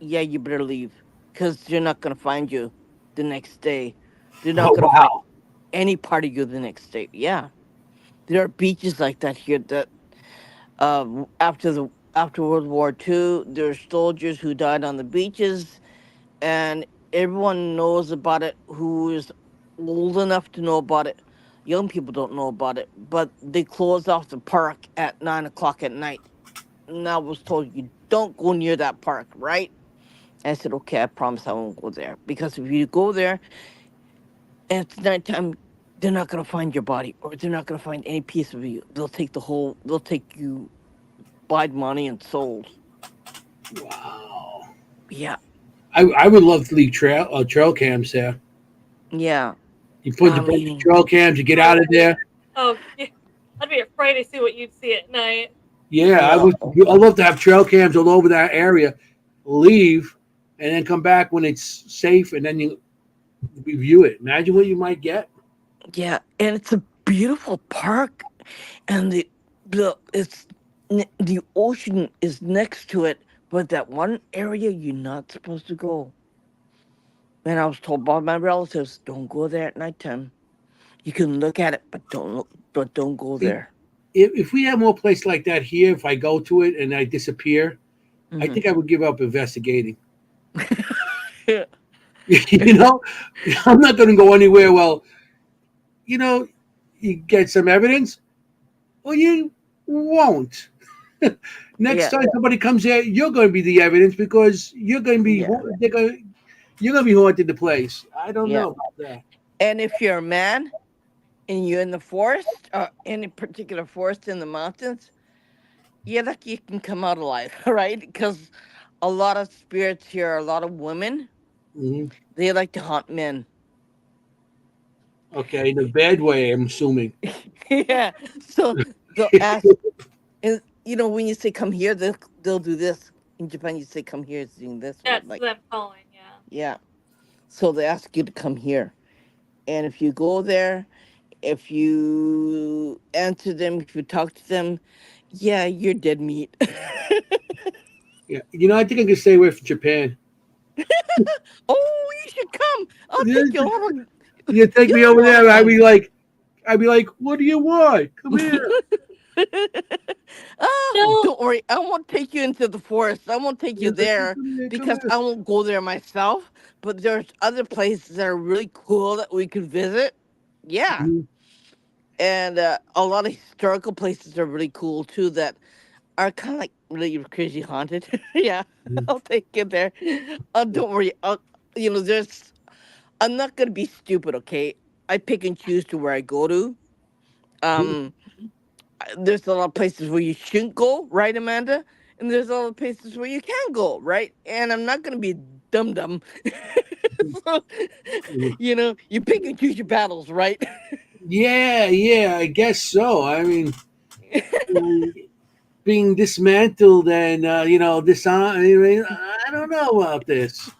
yeah, you better leave because they're not gonna find you the next day. They're not oh gonna find wow. any part of you the next day. Yeah, there are beaches like that here that after World War II, there are soldiers who died on the beaches, and everyone knows about it who is old enough to know about it. Young people don't know about it, but they close off the park at 9 o'clock at night. And I was told you don't go near that park, right? And I said, okay, I promise I won't go there. Because if you go there and it's nighttime, they're not going to find your body or they're not going to find any piece of you. They'll take you by money and souls. Wow. Yeah. I would love to leave trail cams there. Yeah. You put I the bunch of mean, trail cams, you get Oh, out of there. oh, yeah. I'd be afraid to see what you'd see at night. Yeah, I no. would. I love to have trail cams all over that area. Leave, and then come back when it's safe, and then you review it. Imagine what you might get. Yeah. And it's a beautiful park. And the ocean is next to it, but that one area you're not supposed to go. And I was told by my relatives, don't go there at nighttime. You can look at it, but don't go See, there. if we had more places like that here, if I go to it and I disappear, I Hmm. think I would give up investigating. Yeah. you know, I'm not going to go anywhere. Well, you know, you get some evidence, or you won't. Next Yeah. time somebody comes here, you're going to be the evidence because Yeah. you're going to be haunted the place. I don't Yeah. know about that. And if you're a man and you're in the forest, any particular forest in the mountains, yeah, like you can come out alive, right? Because a lot of spirits here, a lot of women, Hmm. they like to haunt men. Okay, in a bad way, I'm assuming. Yeah. So they'll ask, and when you say come here, they'll do this. In Japan, you say come here, it's doing this, right? That's Like, them calling, yeah. yeah. So they ask you to come here. And if you go there, if you answer them, if you talk to them, yeah, you're dead meat. Yeah, I think I can stay away from Japan. Oh, you should come. I'll Yeah, take you over. you take You'll me have a over lot of there. fun. I'd be like, what do you want? Come here. No, Don't worry. I won't take you into the forest. I won't take you It's like, there come here, come because here. I won't go there myself. But there's other places that are really cool that we could visit. Yeah. Mhm, And a lot of historical places are really cool too that are kind of like really crazy haunted. Yeah. mhm, I'll take you there. Don't worry. There's. I'm not gonna be stupid. Okay. I pick and choose to where I go to. mhm. Um, there's a lot of places where you shouldn't go, right, Amanda? And there's a lot of places where you can go, right? And I'm not gonna be dumb dumb. So, you pick and choose your battles, right? Yeah, yeah, I guess so. I mean, being dismantled and disarmed. I mean, I don't know about this.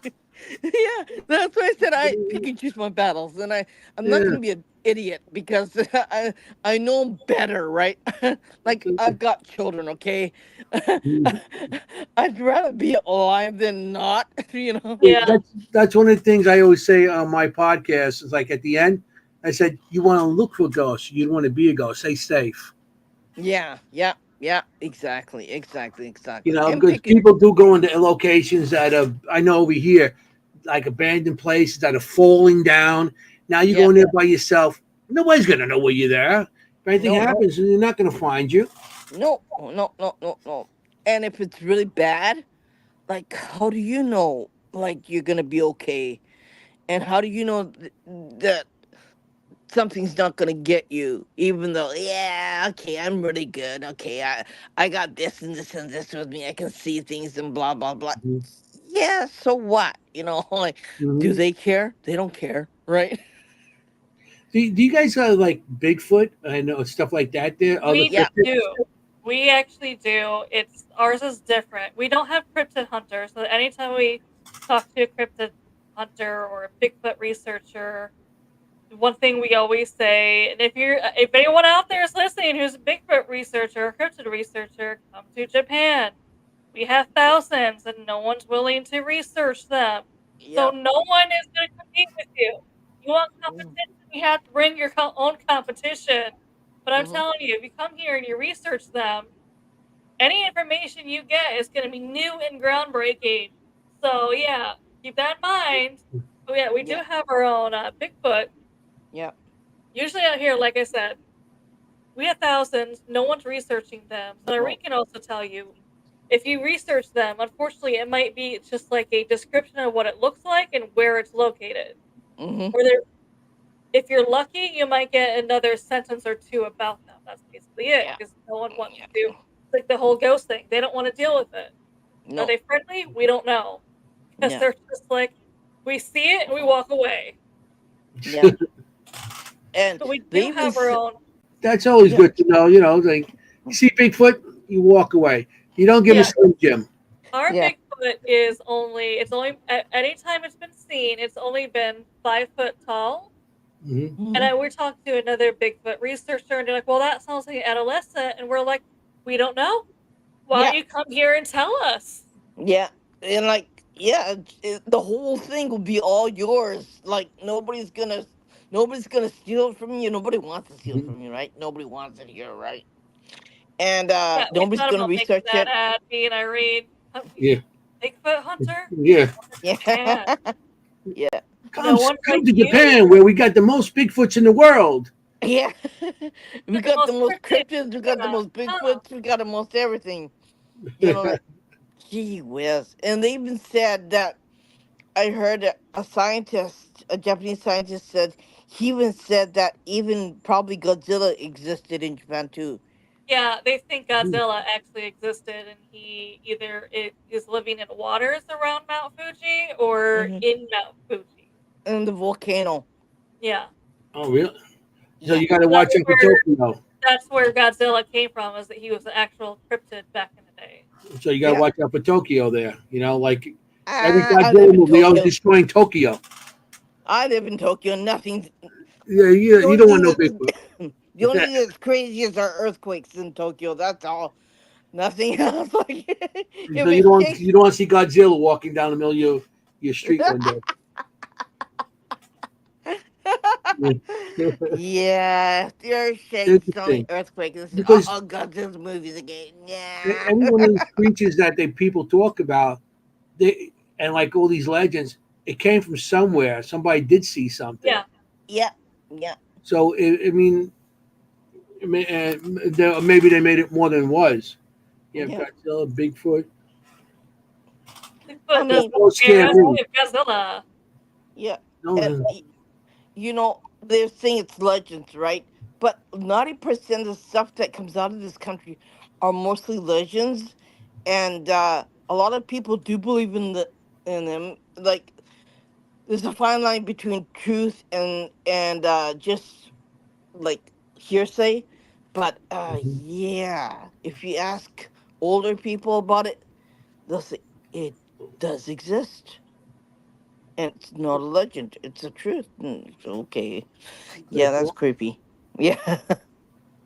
Yeah, that's why I said I pick and choose my battles, and I'm not Yeah. gonna be an idiot because I know better, right? Like I've got children, okay. Mhm. I'd rather be alive than not, you know. Yeah, yeah. that's one of the things I always say on my podcast. Is like at the end, I said, you want to look for ghosts. You don't want to be a ghost. Stay safe. Yeah, yeah, yeah. Exactly, exactly, You exactly. know, And because picking. people do go into locations that are, I know over here, like abandoned places that are falling down. Now you go Yeah. in there by yourself. Nobody's gonna know where you're there. If anything No, happens, they're not gonna find you. no, no, no, no, no. And if it's really bad, like, how do you know, like, you're gonna be okay? And how do you know that something's not gonna get you? Even though, yeah, okay, I'm really good. Okay, I got this and this and this with me. I can see things and blah blah blah. Mhm. Yeah, so what? Like, do Mhm. they care? They don't care, right? Do you guys like Bigfoot and stuff like that? There, other We Yeah. cryptids. do. We actually do. It's ours is different. We don't have cryptid hunters, so anytime we talk to a cryptid hunter or a Bigfoot researcher, one thing we always say, and if anyone out there is listening who's a Bigfoot researcher or cryptid researcher, come to Japan. We have thousands, and no one's willing to research them. So Yep. no one is going to compete with you. You want Mm-hmm. competition? You have to bring your own competition. But I'm Mm-hmm. telling you, if you come here and you research them, any information you get is going to be new and groundbreaking. So yeah, keep that in mind. Oh yeah, we do Yeah. have our own Bigfoot. Yep. Usually out here, like I said, we have thousands. No one's researching them. So No. Irene can also tell you, if you research them, unfortunately, it might be just like a description of what it looks like and where it's located. Mm-hmm. Or there, if you're lucky, you might get another sentence or two about them. That's basically it, Yeah. because no one wants Yeah. to do like the whole ghost thing. They don't want to deal with it. Are No. they friendly? We don't know, because Yeah. they're just like, we see it and we walk away. Yeah. And So we they do even have our own. That's always yeah. good to know. Like you see Bigfoot, you walk away. You don't give a Yeah, Slim Jim. our Yeah. Bigfoot is only. It's only at any time it's been seen. It's only been 5 foot tall. Hmm. And Mhm. we're talking to another Bigfoot researcher, and they're like, "Well, that sounds like an adolescent," and we're like, "We don't know. Why Yeah. don't you come here and tell us?" Yeah. And like, yeah, the whole thing will be all yours. Like nobody's gonna steal it from you. Nobody wants to steal it from you, right? Nobody wants it here, right? And Yeah, we nobody's thought gonna about making research that it. ad, me and Irene. Yeah, Bigfoot hunter? yeah. Japan. Yeah. Yeah. No Come, one like come to you. Japan, where we got the most Bigfoots in the world. Yeah. We You're the got the most most cryptid. cryptids, we got the Yeah. most Oh, Bigfoots, we got the most everything. You know, like, gee whiz. And they even said that I heard a scientist, a Japanese scientist said, he even said that even probably Godzilla existed in Japan too. yeah, they think Godzilla actually existed, and he is living in waters around Mount Fuji or Hmm. in Mount Fuji. And the volcano. Yeah. Oh, really? So Yeah. you got to That's watch out for where Tokyo. that's where Godzilla came from, is that he was an actual cryptid back in the day. So you got to Yeah. watch out for Tokyo there. Like every I live Godzilla in movie, always Tokyo. destroying Tokyo. I live in Tokyo. Nothing. Yeah, The you only don't want thing no that Bigfoot. the only thing that's crazy is our earthquakes in Tokyo. That's all. Nothing else. Like if So it shakes. you don't want to see Godzilla walking down the middle of your street one day. Yeah, if the earth shakes, only Interesting earthquake. This is because oh god, this movies again. Yeah. any one of these creatures that people talk about, they and like all these legends, it came from somewhere. Somebody did see something. Yeah. Yeah. Yeah. So maybe they made it more than it was. You have Yeah. Godzilla, Bigfoot. I Bigfoot Those, doesn't mean, those scare scare us. me. We have Godzilla. yeah. And No, they're saying it's legends, right? But 90% of the stuff that comes out of this country are mostly legends, and a lot of people do believe in them. Like there's a fine line between truth and just like hearsay. But Mhm. yeah, if you ask older people about it, they'll say it does exist, and it's not a legend; it's the truth. Okay, yeah, That's that's all. creepy. Yeah.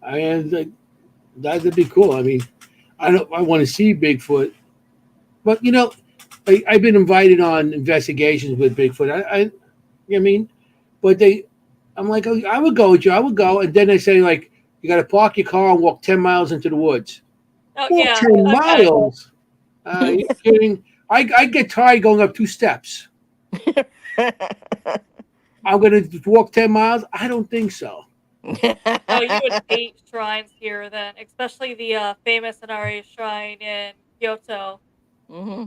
And that'd be cool. I mean, I want to see Bigfoot, but I've been invited on investigations with Bigfoot. I mean, but I'm like, oh, I would go with you. I would go, and then they say like, you got to park your car and walk 10 miles into the woods. Oh Walk yeah, 10 okay. miles? Are you kidding? I get tired going up 2 steps. I'm gonna walk 10 miles. I don't think so. Oh, you would hate shrines here then, especially the famous Inari shrine in Kyoto. Hmm.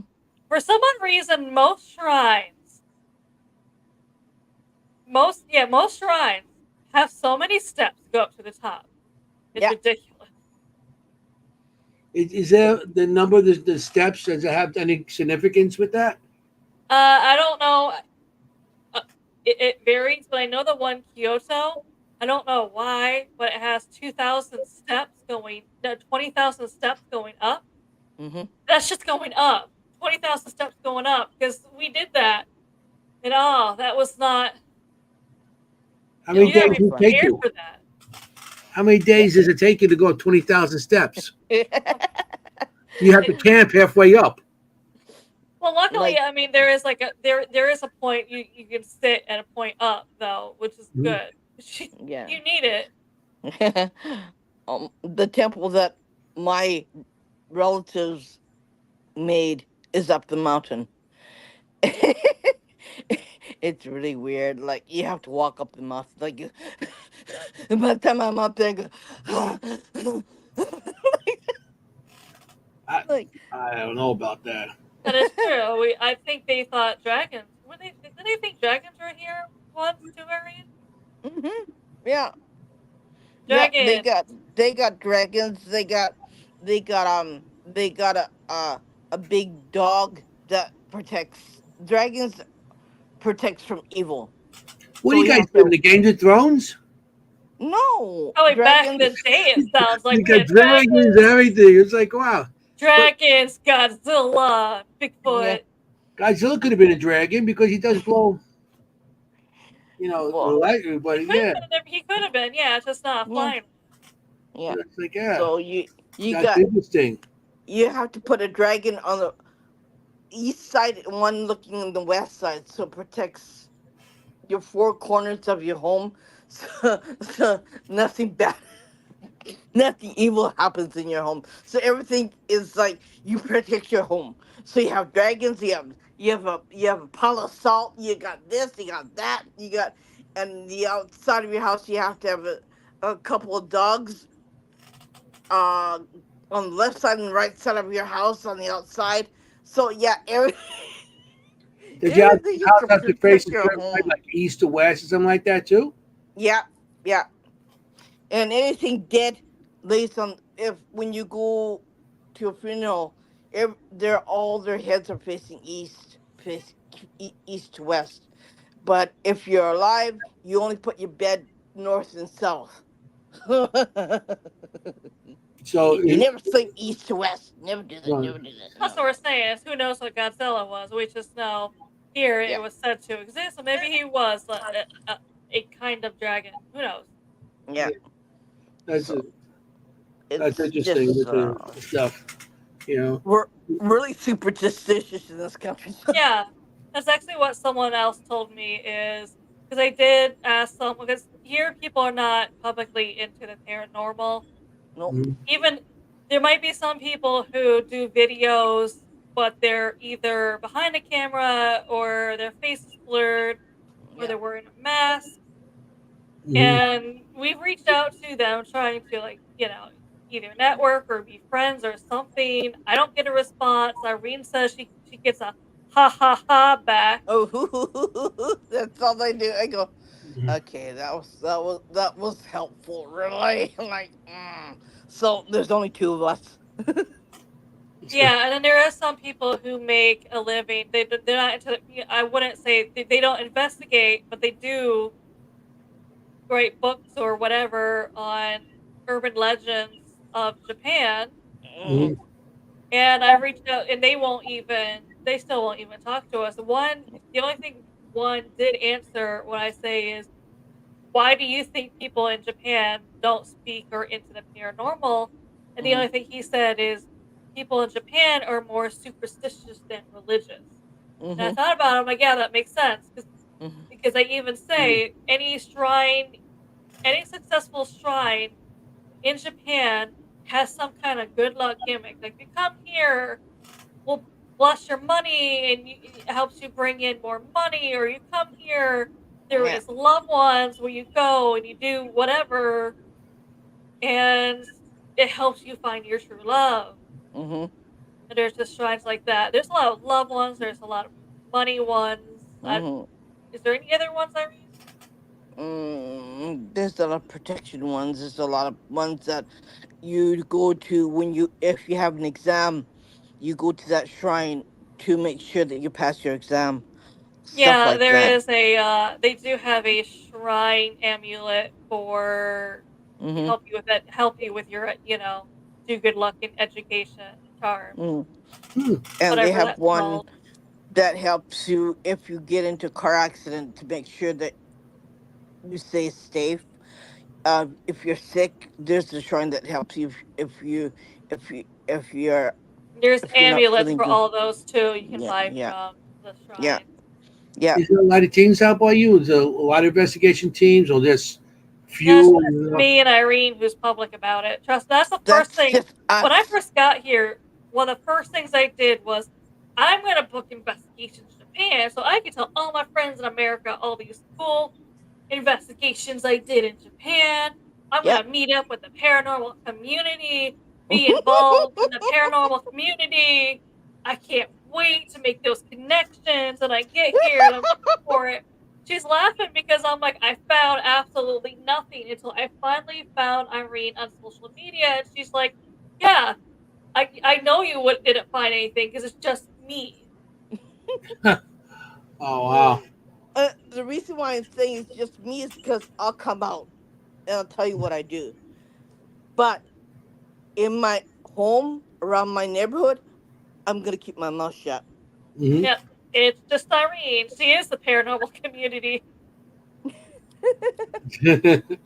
For some odd reason, most shrines have so many steps to go up to the top. It's Yeah. ridiculous. Is there the number of the steps? Does it have any significance with that? I don't know. Uh, it varies, but I know the one Kyoto. I don't know why, but it has 2,000 steps going, no, 20,000 steps going up. Hmm. That's just going up. 20,000 steps going up because we did that. And that was not. How It many You was gotta days be not does it fun. take prepared you? for that. How many Yeah. days does it take you to go 20,000 steps? Oh, You have to it, camp halfway up. well, luckily, Like, I mean, there is like there is a point you can sit at a point up though, which is Mhm. good. yeah. You need it. The temple that my relatives made is up the mountain. It's really weird. Like you have to walk up the mountain. Like and by the time I'm up there, I go, I Like, I don't know about that. That is true. I think they thought dragons. Did they think dragons were here once too, Irene? hmm yeah, yeah. Dragon. They got dragons. They got a big dog that protects dragons protects from evil. What do So you you guys have live in to the Game of Thrones? no Probably back in dragons. the day, it sounds like You we got had dragons, dragons, everything. It's like wow. But dragons, Godzilla, Yeah. Bigfoot. Godzilla could have been a dragon because he does blow, Well, lightning. But yeah, He could have been, yeah, just not yeah, flying. yeah. it's like yeah, So you that's got interesting. you have to put a dragon on the east side and one looking on the west side, so it protects your four corners of your home. So nothing bad, nothing evil happens in your home. So everything is like you protect your home. So you have dragons, you have a pile of salt, you got this, you got that, you got, and the outside of your house you have to have a couple of dogs uh on the left side and the right side of your house on the outside. So yeah, Did your everything is house to have to face protect a your certain way, home. like east to west or something like that too? Yeah, yeah. And anything dead lays on if when you go to a funeral, they're all their heads are facing east to west. But if you're alive, you only put your bed north and south. You So, never sleep east to west. Never do that. right. Never do that. That's No. what we're saying. Is who knows what Godzilla was? We just know here Yeah. it was said to exist, so maybe he was a kind of dragon. Who knows? Yeah. that's So that's it's interesting just with the stuff. You know, we're really superstitious in this country. Yeah, that's actually what someone else told me is because I did ask some because here people are not publicly into the paranormal. Nope. Mhm. Even there might be some people who do videos, but they're either behind a camera or their face is blurred or Yeah. they're wearing a mask. Mhm. And we've reached out to them trying to either network or be friends or something. I don't get a response. Irene says she gets a ha ha ha back. Oh, that's all they do. I go, Mhm. okay, that was helpful, really. Like, so there's only two of us. Yeah, and then there are some people who make a living. They're not into. I wouldn't say they don't investigate, but they do write books or whatever on urban legends of Japan. Mm, Mhm. And I reached out, and they still won't even talk to us. The only thing one did answer what I say is, why do you think people in Japan don't speak or into the paranormal? And the only mm, thing he said is, people in Japan are more superstitious than religious. And I mm-hmm, thought about it, I'm like, yeah, that makes sense. mm-hmm, Because I even say, any successful shrine in Japan has some kind of good luck gimmick. Like, you come here, will bless your money and it helps you bring in more money, or you come here, there yeah, is loved ones where you go and you do whatever and it helps you find your true love. mm-hmm, And there's just shrines like that. There's a lot of love ones, there's a lot of money ones. mm-hmm. Is there any other ones, Irene? There's a lot of protection ones. There's a lot of ones that you go to when if you have an exam, you go to that shrine to make sure that you pass your exam. Stuff Yeah, like there that. is they do have a shrine amulet for to Mm-hmm. help you with your, do good luck in education charm, Mm. Hmm. And they whatever have that's one called. that helps you if you get into a car accident to make sure that you stay safe. If you're sick, there's a shrine that helps you if you're There's if you're not amulets feeling for good. all those too. You can Yeah, buy yeah, from the yeah, shrine. yeah. Is there a lot of teams out by you? Is there a lot of investigation teams, or just No, it's few? just me and Irene who's public about it. Trust, that's the first That's thing. just When I us. first got here, one of the first things I did was, I'm going to book investigations in Japan so I can tell all my friends in America all these cool investigations I did in Japan. I'm going Yep. to meet up with the paranormal community. be involved in the paranormal community. I can't wait to make those connections. And I get here and I'm looking for it. She's laughing because I'm like, I found absolutely nothing until I finally found Irene on social media. And she's like, yeah, I know you didn't find anything because it's just me. Oh wow. The reason why I'm saying it's just me is because I'll come out and I'll tell you what I do. But in my home, around my neighborhood, I'm gonna keep my mouth shut. Hmm. Yeah, it's just Irene. She is the paranormal community.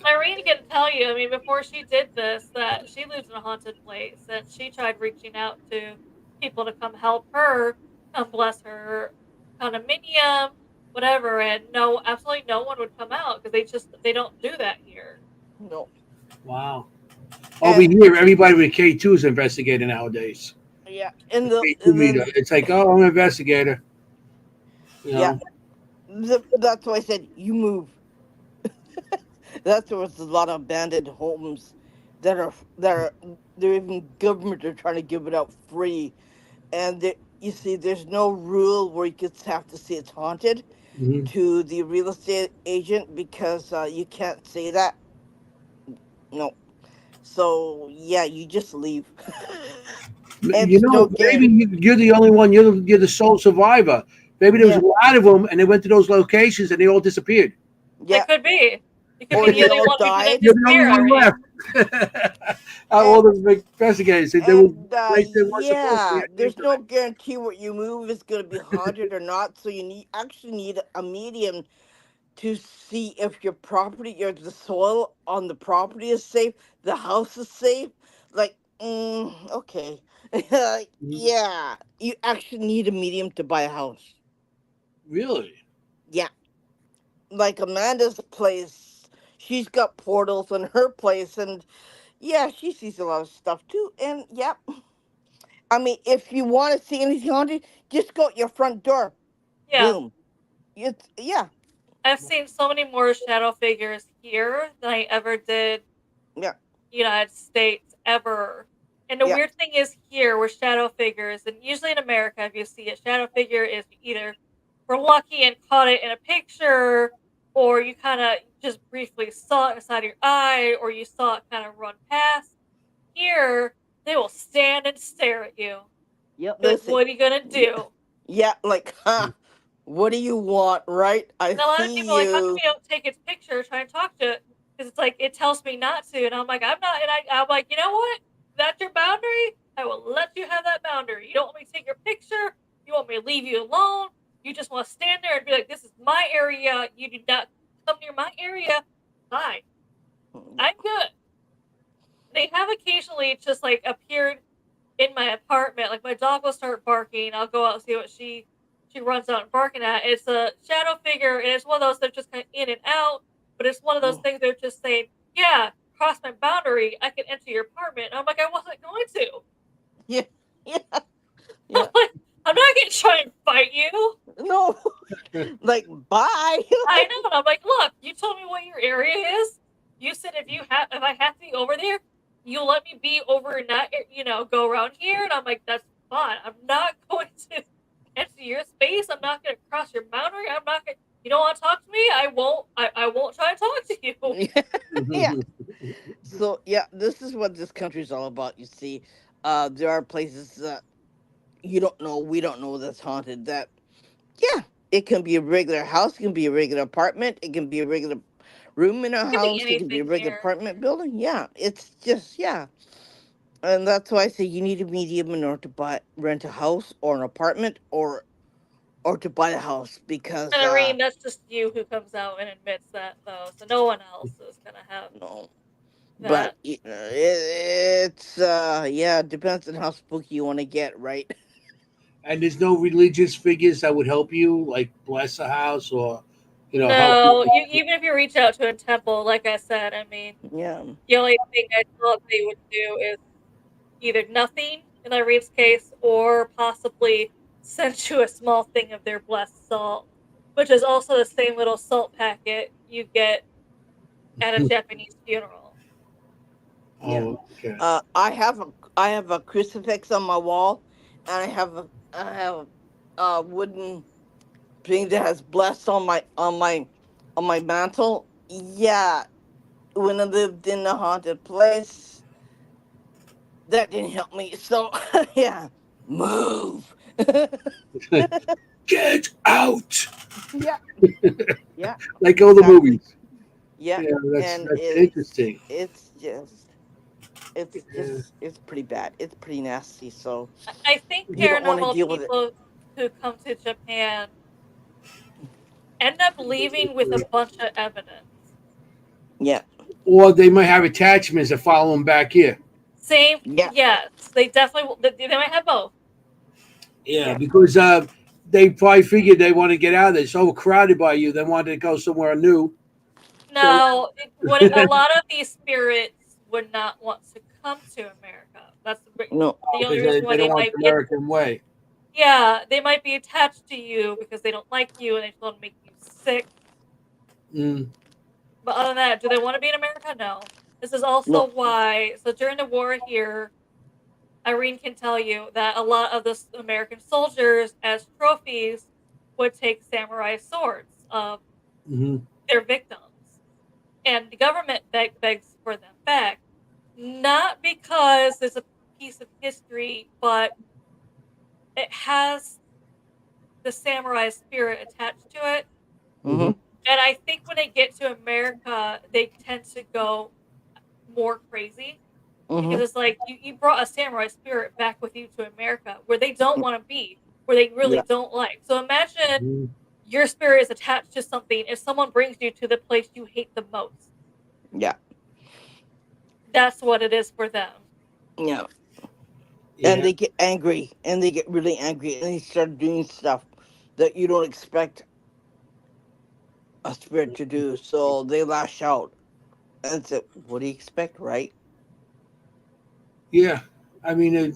Irene can tell you, I mean, before she did this, that she lives in a haunted place and she tried reaching out to people to come help her, come bless her condominium, whatever, and no, absolutely no one would come out because they don't do that here. No. Wow. Over And here, everybody with K2 is investigating nowadays. yeah, in the K2 and meter. then It's like, oh, I'm an investigator. You yeah, know. that's why I said you move. That's where there's a lot of abandoned homes that are they're even government are trying to give it out free, and you see there's no rule where you just have to say it's haunted Hmm. to the real estate agent because you can't say that. No. So yeah, you just leave. And You it's no know, maybe guarantee. you're the only one. You're the sole survivor. Maybe there was Yeah, a lot of them, and they went to those locations, and they all disappeared. It yeah. could be. You could be Or the they only all one who didn't died. You're the only disappear, one Irene. left. All And the investigators. They were and right there weren't supposed to be yeah, at the there's no guarantee what you move is going to be haunted or not. So you need a medium to see if your property or the soil on the property is safe, the house is safe. Like, okay, Mhm. yeah, you actually need a medium to buy a house. Really? Yeah, like Amanda's place, she's got portals in her place, and yeah, she sees a lot of stuff too. And yep, I mean, if you want to see anything haunted, just go at your front door. Yeah. Boom. It's yeah, I've seen so many more shadow figures here than I ever did yeah, United States ever. And the yeah. weird thing is here with shadow figures, and usually in America, if you see a shadow figure, is you either were lucky and caught it in a picture, or you kind of just briefly saw it inside your eye, or you saw it kind of run past. Here, they will stand and stare at you. Yep. Be like, Listen. what are you gonna Yeah, do? yeah. Like, huh? What do you want? Right? I And a lot of people see are like, how come you. you don't take its picture, try and talk to it? Because it's like it tells me not to, and I'm like, I'm not, and I'm like, you know what? That's your boundary. I will let you have that boundary. You don't want me to take your picture. You want me to leave you alone. You just want to stand there and be like, this is my area. You do not come near my area. Fine, Yeah. I'm good. They have occasionally just like appeared in my apartment. Like my dog will start barking. I'll go out and see what she runs out and barking at. It's a shadow figure, and it's one of those that are just kind of in and out. But it's one of those Mm. things they're just saying, "Yeah, cross my boundary. I can enter your apartment." And I'm like, I wasn't going to. Yeah. Yeah. I'm Yeah. like, I'm not going to try and fight you. No. Like, bye. I know. And I'm like, look, you told me what your area is. You said if I have to be over there, you let me be over and not go around here. And I'm like, that's fine. I'm not going to enter your space. I'm not going to cross your boundary. I'm not going. You don't want to talk to me? I won't. I won't try to talk to you. Yeah. So yeah, this is what this country is all about. You see, there are places that you don't know, we don't know that's haunted. That yeah, it can be a regular house, it can be a regular apartment, it can be a regular room in a It could be house, it can be anything a regular here. apartment building. Yeah, it's just yeah. And that's why I say you need a medium in order to rent a house or an apartment or to buy a house because And Irene, that's just you who comes out and admits that, though. So no one else is gonna have no. But that. it's yeah, it depends on how spooky you want to get, right? And there's no religious figures that would help you, like bless a house or, help No, you. even if you reach out to a temple, like I said, I mean, Yeah. the only thing I thought they would do is either nothing in Irene's case, or possibly send you a small thing of their blessed salt, which is also the same little salt packet you get at a Japanese funeral. Yeah. Oh, okay. I have a crucifix on my wall, and I have a wooden thing that has blessed on my mantle. Yeah, when I lived in the haunted place, that didn't help me. So yeah, move. Get out! Yeah, yeah, Like all the exactly. movies. Yeah, Yeah, and that's interesting. it's just Yeah. it's pretty bad. It's pretty nasty. So I think you don't want to paranormal deal with it. people who come to Japan end up leaving with a bunch of evidence. Yeah, Or they might have attachments that follow them back here. Same, yeah, yes, they definitely they might have both. Yeah, yeah. because they probably figured they want to get out of there. It's overcrowded by you. They wanted to go somewhere new. So, No, what a lot of these spirits would not want to come to America. That's No, the only because reason they why don't they want might the be. American way. Yeah, they might be attached to you because they don't like you and they just want to make you sick. Mm, But other than that, do they want to be in America? No. This is also no. why. So during the war here, Irene can tell you that a lot of the American soldiers, as trophies, would take samurai swords of hmm their victims, and the government begs for them back, not because it's a piece of history, but it has the samurai spirit attached to it. hmm Mm-hmm. And I think when they get to America, they tend to go more crazy because Mm-hmm. it's like you brought a samurai spirit back with you to America where they don't want to be, where they really Yeah, don't like. So imagine hmm your spirit is attached to something if someone brings you to the place you hate the most. yeah, That's what it is for them. yeah. And Yeah. they get angry, and they get really angry, and they start doing stuff that you don't expect a spirit to do. So they lash out, and say, "What do you expect, right?" Yeah. I mean,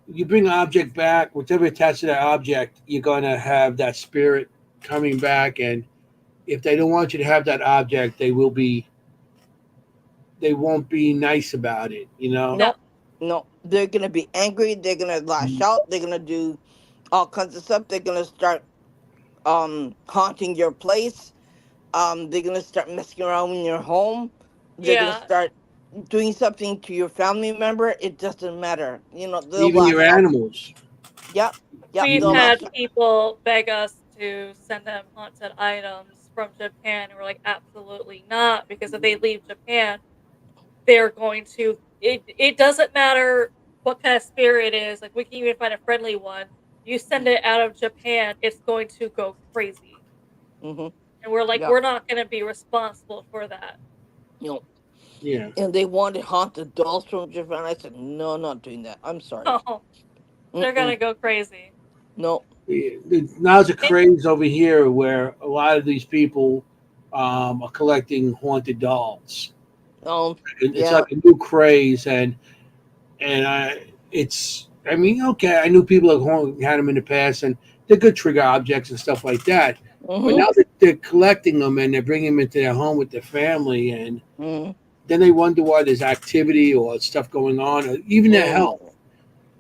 you bring an object back, whatever attached to that object, you're going to have that spirit coming back. And if they don't want you to have that object, they won't be nice about it, you know? No. No, no. They're gonna be angry. They're gonna lash out. They're gonna do all kinds of stuff. They're gonna start haunting your place. They're gonna start messing around in your home. They're gonna Yeah. start doing something to your family member. It doesn't matter. You know, they'll Even your lash out. animals. Yep, yep. We've They'll Mhm. had lash out. people beg us to send them haunted items from Japan, and we're like, absolutely not, because if they leave Japan, they're going to. It doesn't matter what kind of spirit it is. Like we can even find a friendly one. You send it out of Japan, it's going to go crazy, Mm-hmm. and we're like, Yeah. we're not going to be responsible for that. You know, Yeah. and they wanted haunted dolls from Japan. I said, no, not doing that. I'm sorry. Oh, they're going to Mm-mm. go crazy. No. Now's a It, craze over here where a lot of these people are collecting haunted dolls. It's Yeah. like a new craze, and I mean, okay, I knew people that had them in the past, and they're good trigger objects and stuff like that. But Mm-hmm. now that they're collecting them and they're bringing them into their home with their family, and Mm-hmm. then they wonder why there's activity or stuff going on, or even their health. Mm.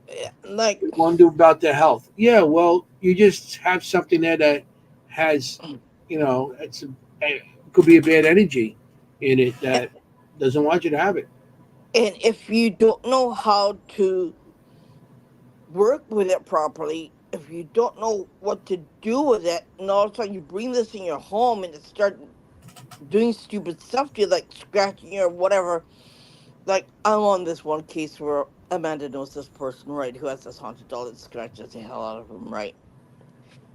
Yeah, like, They wonder about their health. Yeah, well, you just have something there that has, it could be a bad energy in it that doesn't want you to have it. and if you don't know how to work with it properly, if you don't know what to do with it, and all of a sudden you bring this in your home and it start doing stupid stuff to you, like scratching or whatever. Like, I'm on this one case where Amanda knows this person, right, who has this haunted doll that scratches the hell out of him, right?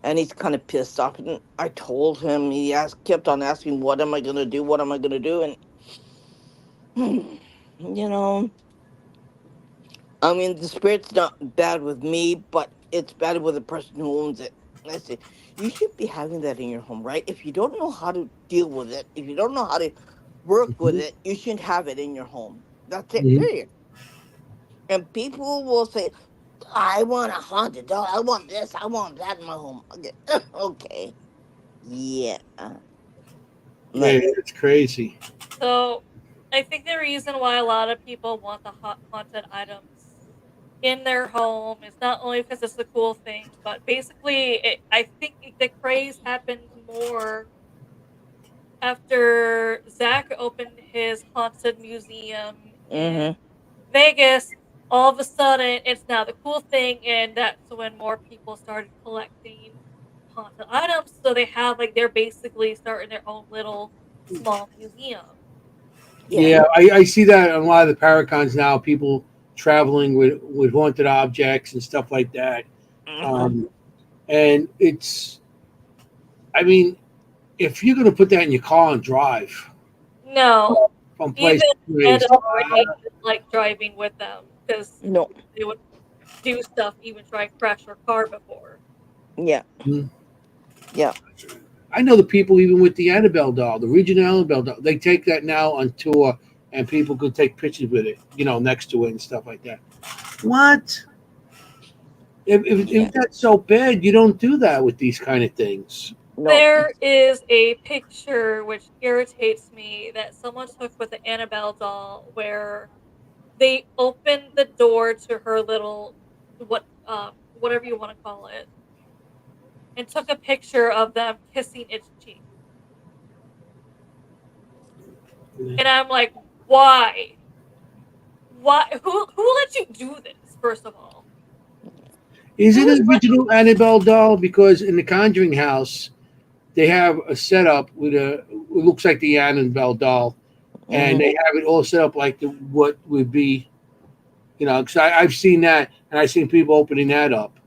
And he's kind of pissed off. And I told him, kept on asking, what am I going to do? What am I going to do? And, you know, I mean, the spirit's not bad with me, but it's bad with the person who owns it. And I say, you should be having that in your home, right? If you don't know how to deal with it, if you don't know how to work with hmm it, you shouldn't have it in your home. That's it, hmm period. And people will say, I want a haunted doll. I want this. I want that in my home. Okay. Okay. Yeah. Yeah, Like, it's crazy. so I think the reason why a lot of people want the haunted items in their home is not only because it's a cool thing, but basically, I think the craze happened more after Zach opened his haunted museum in Mm-hmm. Vegas. All of a sudden, it's now the cool thing, and that's when more people started collecting haunted items. So they have like they're basically starting their own little small museum. Yeah. Yeah, I see that on a lot of the Paracons now. People traveling with haunted objects and stuff like that. Mm-hmm. Um, and it's, I mean, if you're going to put that in your car and drive No, from place even to Ed place, already didn't like driving with them because No. they would do stuff, even try and crash your car before. Yeah. Mhm. Yeah. I know the people even with the Annabelle doll, the regional Annabelle doll, they take that now on tour, and people could take pictures with it, next to it and stuff like that. What? Yeah. If that's so bad, you don't do that with these kind of things. No. There is a picture which irritates me that someone took with the Annabelle doll where they opened the door to her little whatever you want to call it and took a picture of them kissing its cheek. And I'm like, why? Why who let you do this, first of all? Is it Who is an original Annabelle doll? Because in the Conjuring house, they have a setup with it looks like the Annabelle doll, and Mm-hmm. they have it all set up like what would be, because I've seen that, and I've seen people opening that up,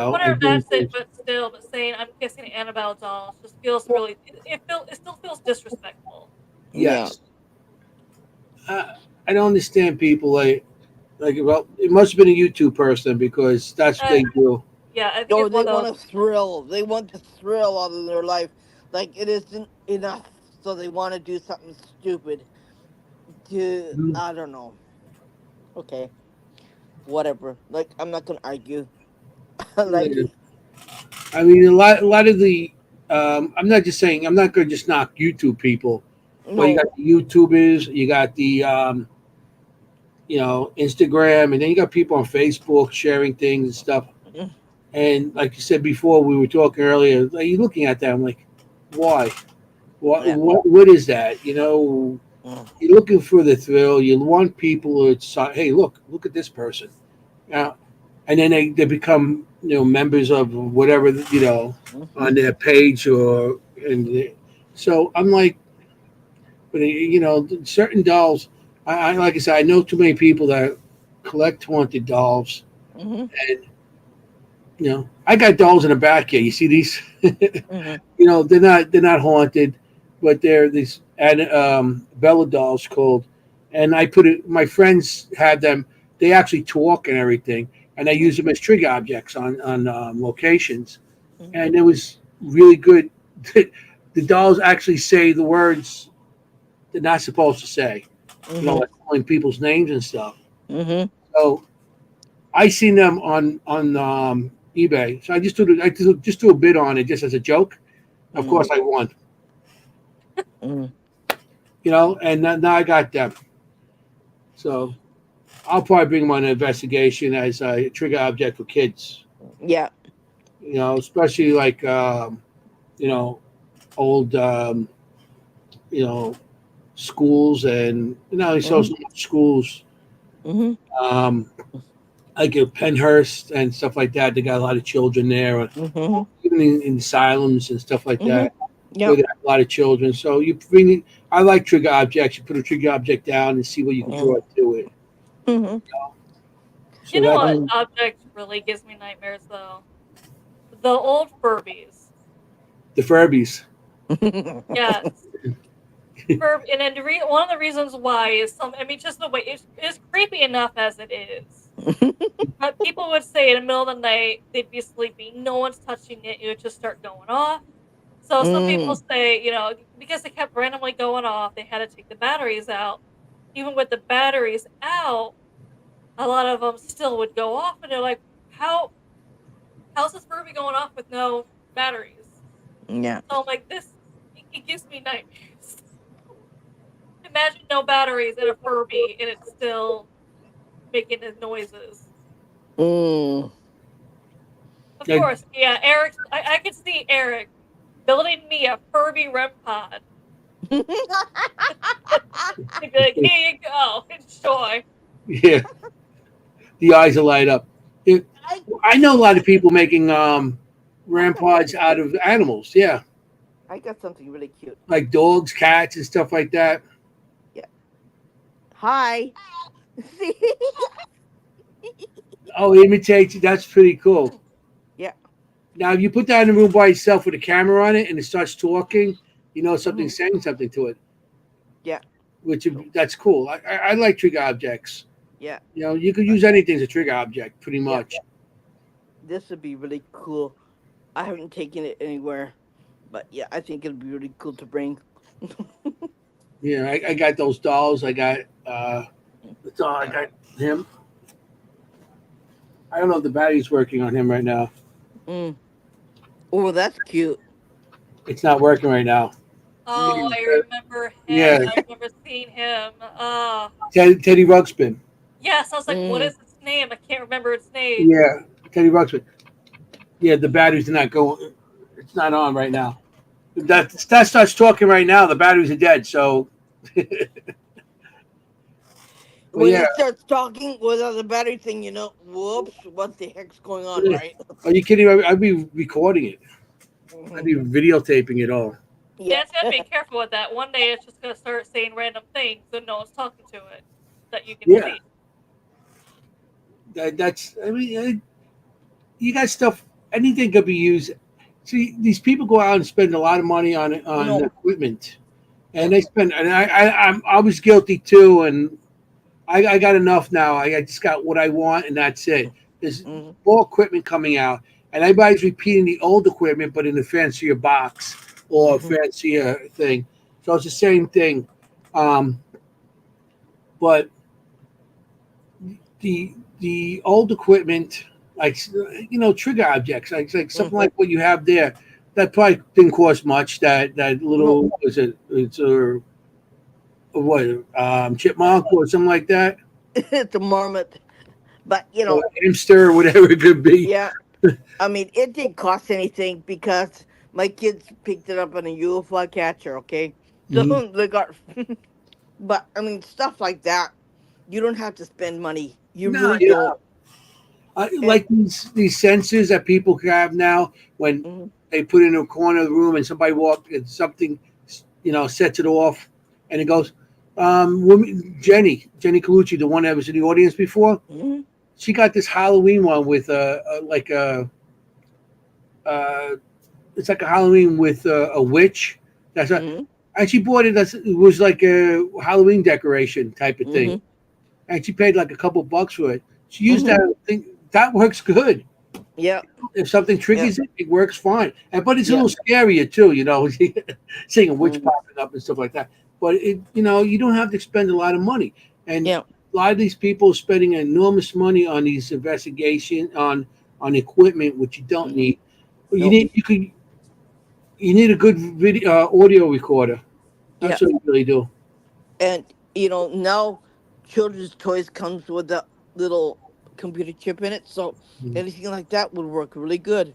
whatever and doing that's it, things. but still, but saying I'm kissing an Annabelle doll just feels really it still feels disrespectful. Yeah. Yes, I don't understand people well, it must have been a YouTube person because that's what Uh, they do. yeah, I think Or it's one they of want those. a thrill. They want the thrill out of their life. Like it isn't enough, so they want to do something stupid. To I don't know. Okay, whatever. Like I'm not gonna argue. Like Yeah. I mean, a lot of the. I'm not just saying. I'm not going to just knock YouTube people, but you no. got the YouTubers, you got the Instagram, and then you got people on Facebook sharing things and stuff. Mm, And like you said before, we were talking earlier. Like, you're looking at that, I'm like, why? yeah. What is that? Mm, You're looking for the thrill. You want people to say, hey, look at this person. Now, and then they become members of whatever mhm, on their page so I'm like, but certain dolls. I like I said, I know too many people that collect haunted dolls, mhm, and I got dolls in the back here. You see these? mhm, They're not haunted, but they're these Bella dolls called, and I put it. My friends had them. They actually talk and everything, and I use them as trigger objects on locations, mhm, and it was really good. The dolls actually say the words they're not supposed to say, mhm, like calling people's names and stuff. mhm, So I seen them on eBay. So I just do a bid on it just as a joke. Of mhm, course, I won. mhm. And now I got them. So I'll probably bring them on an investigation as a trigger object for kids. Yeah. Especially like you know old you know schools and Mhm, social schools mhm, um, like Penhurst and stuff like that. They got a lot of children there, or mhm, even in asylums and stuff like mhm. that, where Yeah. they have a lot of children. So you bring. I like trigger objects. You put a trigger object down and see what you can Mhm, draw to it. mhm. You So know that what Mm. object really gives me nightmares though? The old Furbies. the Furbies. Yes. And then one of the reasons why is I mean, just the way it's creepy enough as it is. But people would say in the middle of the night they'd be sleeping, no one's touching it, it would just start going off. So some people Mm. say, because they kept randomly going off, they had to take the batteries out. Even with the batteries out, a lot of them still would go off, and they're like, how's this Furby going off with no batteries? Yeah. So I'm like, it gives me nightmares. Imagine no batteries in a Furby and it's still making the noises. Mm. Of Yeah. course, yeah, Eric. I could see Eric building me a Furby REM pod. He'd be like, here you go, enjoy. Yeah, the eyes will light up. It, I, I know a lot of people making rampods out of animals. Yeah, I got something really cute. like dogs, cats, and stuff like that. Yeah. Hi. See? Oh, it imitates. That's pretty cool. Yeah. Now, if you put that in a room by itself with a camera on it and it starts talking, you know something's Mhm. saying something to it. Yeah. Which that's cool. I like trigger objects. Yeah. You know, you could But use anything as a trigger object, pretty yeah, much. this would be really cool. I haven't taken it anywhere, but yeah, I think it'd be really cool to bring. Yeah, I got those dolls. I got the doll. I got him. I don't know if the battery's working on him right now. Mm. Oh, that's cute. It's not working right now. Oh, Mm. I remember him. Yeah, I remember seeing him. Teddy Ruxpin. Yes, I was like, what Mm. is its name? I can't remember its name. Yeah, Teddy Ruxpin. Yeah, the batteries are not going. It's not on right now. That starts talking right now. The batteries are dead. So, but When yeah. it starts talking without the battery thing, whoops, what the heck's going on, right? Are you kidding? I'd be recording it. I'd Mhm. be videotaping it all. Yeah, Yeah. it's gotta be careful with that. One day it's just gonna start saying random things and no one's talking to it that you can Yeah, see. that's. I mean, you got stuff. Anything could be used. See, these people go out and spend a lot of money on No. equipment, and Yeah. they spend. And I was guilty too, and I got enough now. I just got what I want, and that's it. There's Hmm. more equipment coming out, and everybody's repeating the old equipment, but in a fancier box or a Hmm. fancier thing. So it's the same thing. Um, but the old equipment, like trigger objects, like something Hmm. like what you have there, that probably didn't cost much. That No. little was it's a what chipmunk or something like that, It's a marmot. But, or hamster or whatever it could be. yeah, I mean, it didn't cost anything because my kids picked it up on a UFO catcher, okay? So Mhm. they got, but I mean, stuff like that, you don't have to spend money. You No, really don't. And, like these sensors that people have now when mhm, they put it in a corner of the room and somebody walked and something sets it off and it goes Jenny Colucci, the one that was in the audience before, mhm, she got this Halloween one with like a uh, it's like a Halloween with a witch. mhm, And she bought it as it was like a Halloween decoration type of thing, mhm, and she paid like a couple bucks for it. She used mhm. that thing. That works good. Yeah, If something yeah, triggers it, it works fine. But it's a yeah, little scarier too, seeing a witch mhm, popping up and stuff like that. But you don't have to spend a lot of money. And yeah. a lot of these people are spending enormous money on these investigation on equipment which you don't Mhm. need. You No, need you need a good video audio recorder. yeah. That's what you really do. And, now children's toys comes with a little computer chip in it, so anything like that would work really good.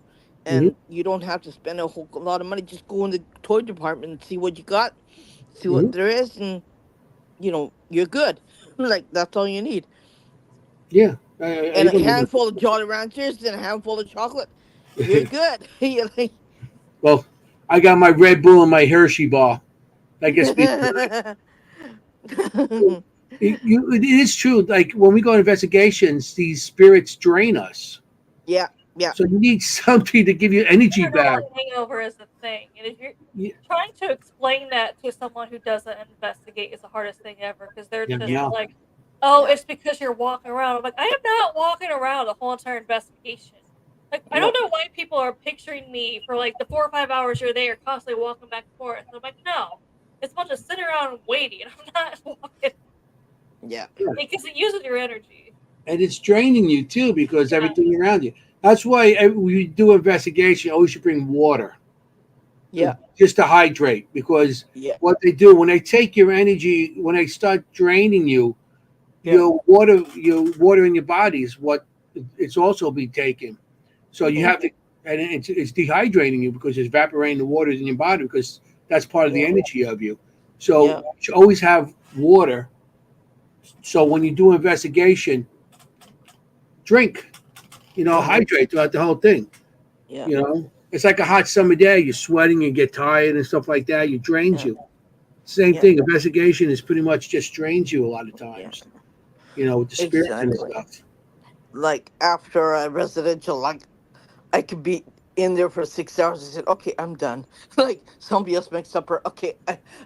Mm-hmm. And you don't have to spend a whole lot of money. Just go in the toy department and see what you got, see Hmm. what there is, and you're good. Like that's all you need. Yeah, I And a don't handful of Jolly Ranchers and a handful of chocolate. You're know. good. You're like, Well, I got my Red Bull and my Hershey bar. That gets me. It is true. Like when we go on investigations, these spirits drain us. yeah, yeah, So you need something to give you energy back. Literal hangover is the thing. And if you're Yeah, trying to explain that to someone who doesn't investigate is the hardest thing ever because they're yeah, just yeah. like, oh, yeah. it's because you're walking around. I'm like, I am not walking around the whole entire investigation. Like, I don't No, know why people are picturing me for like the 4 or 5 hours you're there, constantly walking back and forth. And I'm like, no, it's a bunch of sitting around and waiting. I'm not walking yeah, because it uses your energy. And it's draining you too because Yeah. everything around you. That's why when you do investigation, you always should bring water. Yeah. just to hydrate, because Yeah. what they do when they take your energy, when they start draining you, Yeah. your water in your body is what it's also being taken. So you Hmm. have to, and it's dehydrating you because it's evaporating the waters in your body, because that's part of the Yeah. energy of you. So Yeah. you should always have water. So when you do investigation, drink, Hmm. hydrate throughout the whole thing. Yeah. It's like a hot summer day. You're sweating and get tired and stuff like that. It drains Yeah. you. Same Yeah. thing. Investigation is pretty much just drains you a lot of Yeah. times. With the spirits and Exactly. stuff. Like after a residential, like I could be in there for 6 hours. I said, okay, I'm done. Like somebody else makes supper. Okay,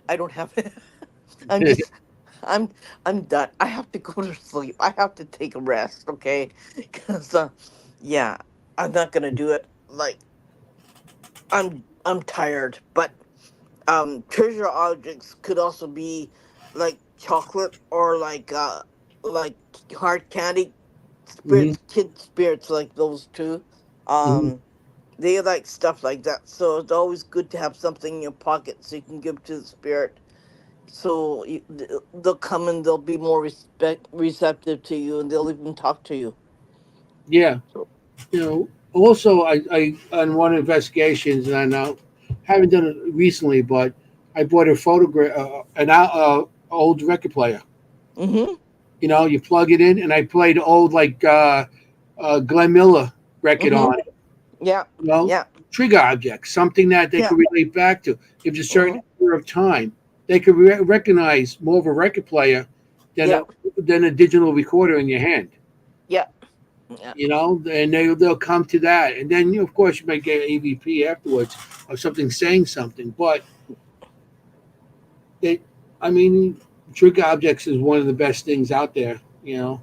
I don't have it. I'm just, I'm, I'm done. I have to go to sleep. I have to take a rest. Okay, because yeah, I'm not gonna do it. Like I'm tired. But treasure objects could also be like chocolate or like hard candy Hmm. spirits, kid spirits, like those two. Hmm. Um, they like stuff like that. So it's always good to have something in your pocket so you can give to the spirit. So they'll come and they'll be more receptive to you, and they'll even talk to you. Yeah. So, Also, I on one investigations, and I now haven't done it recently, but I bought a photograph, old record player. mm-hmm, You plug it in, and I played old like Glenn Miller record mm-hmm, on it. yeah, You know, yeah, trigger objects, something that they yeah, could relate back to. If it's a certain mm-hmm, period of time, they could recognize more of a record player than yeah, a digital recorder in your hand. yeah, yeah, And they'll come to that, and then of course you might get AVP afterwards or something saying something, but it, I mean, trigger objects is one of the best things out there.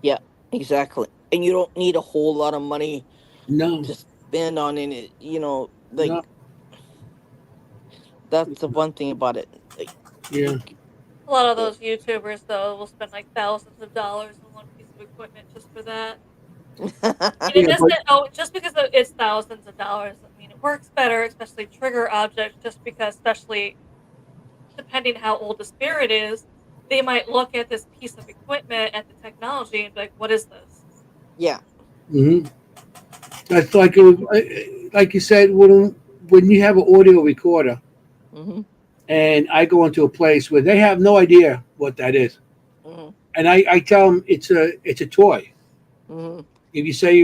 yeah, exactly. And you don't need a whole lot of money No, to spend on it. no, Like that's the one thing about it. Like, yeah, you, A lot of yeah, those YouTubers, though, will spend like thousands of dollars on one piece of equipment just for that. And it yeah, but doesn't, just because it's thousands of dollars, I mean, it works better, especially trigger objects, just because, especially depending how old the spirit is, they might look at this piece of equipment, at the technology, and be like, what is this? yeah, hmm that's like you said, when you have an audio recorder, mm-hmm, and I go into a place where they have no idea what that is, mm-hmm, and I tell them it's a toy. mm-hmm, If you say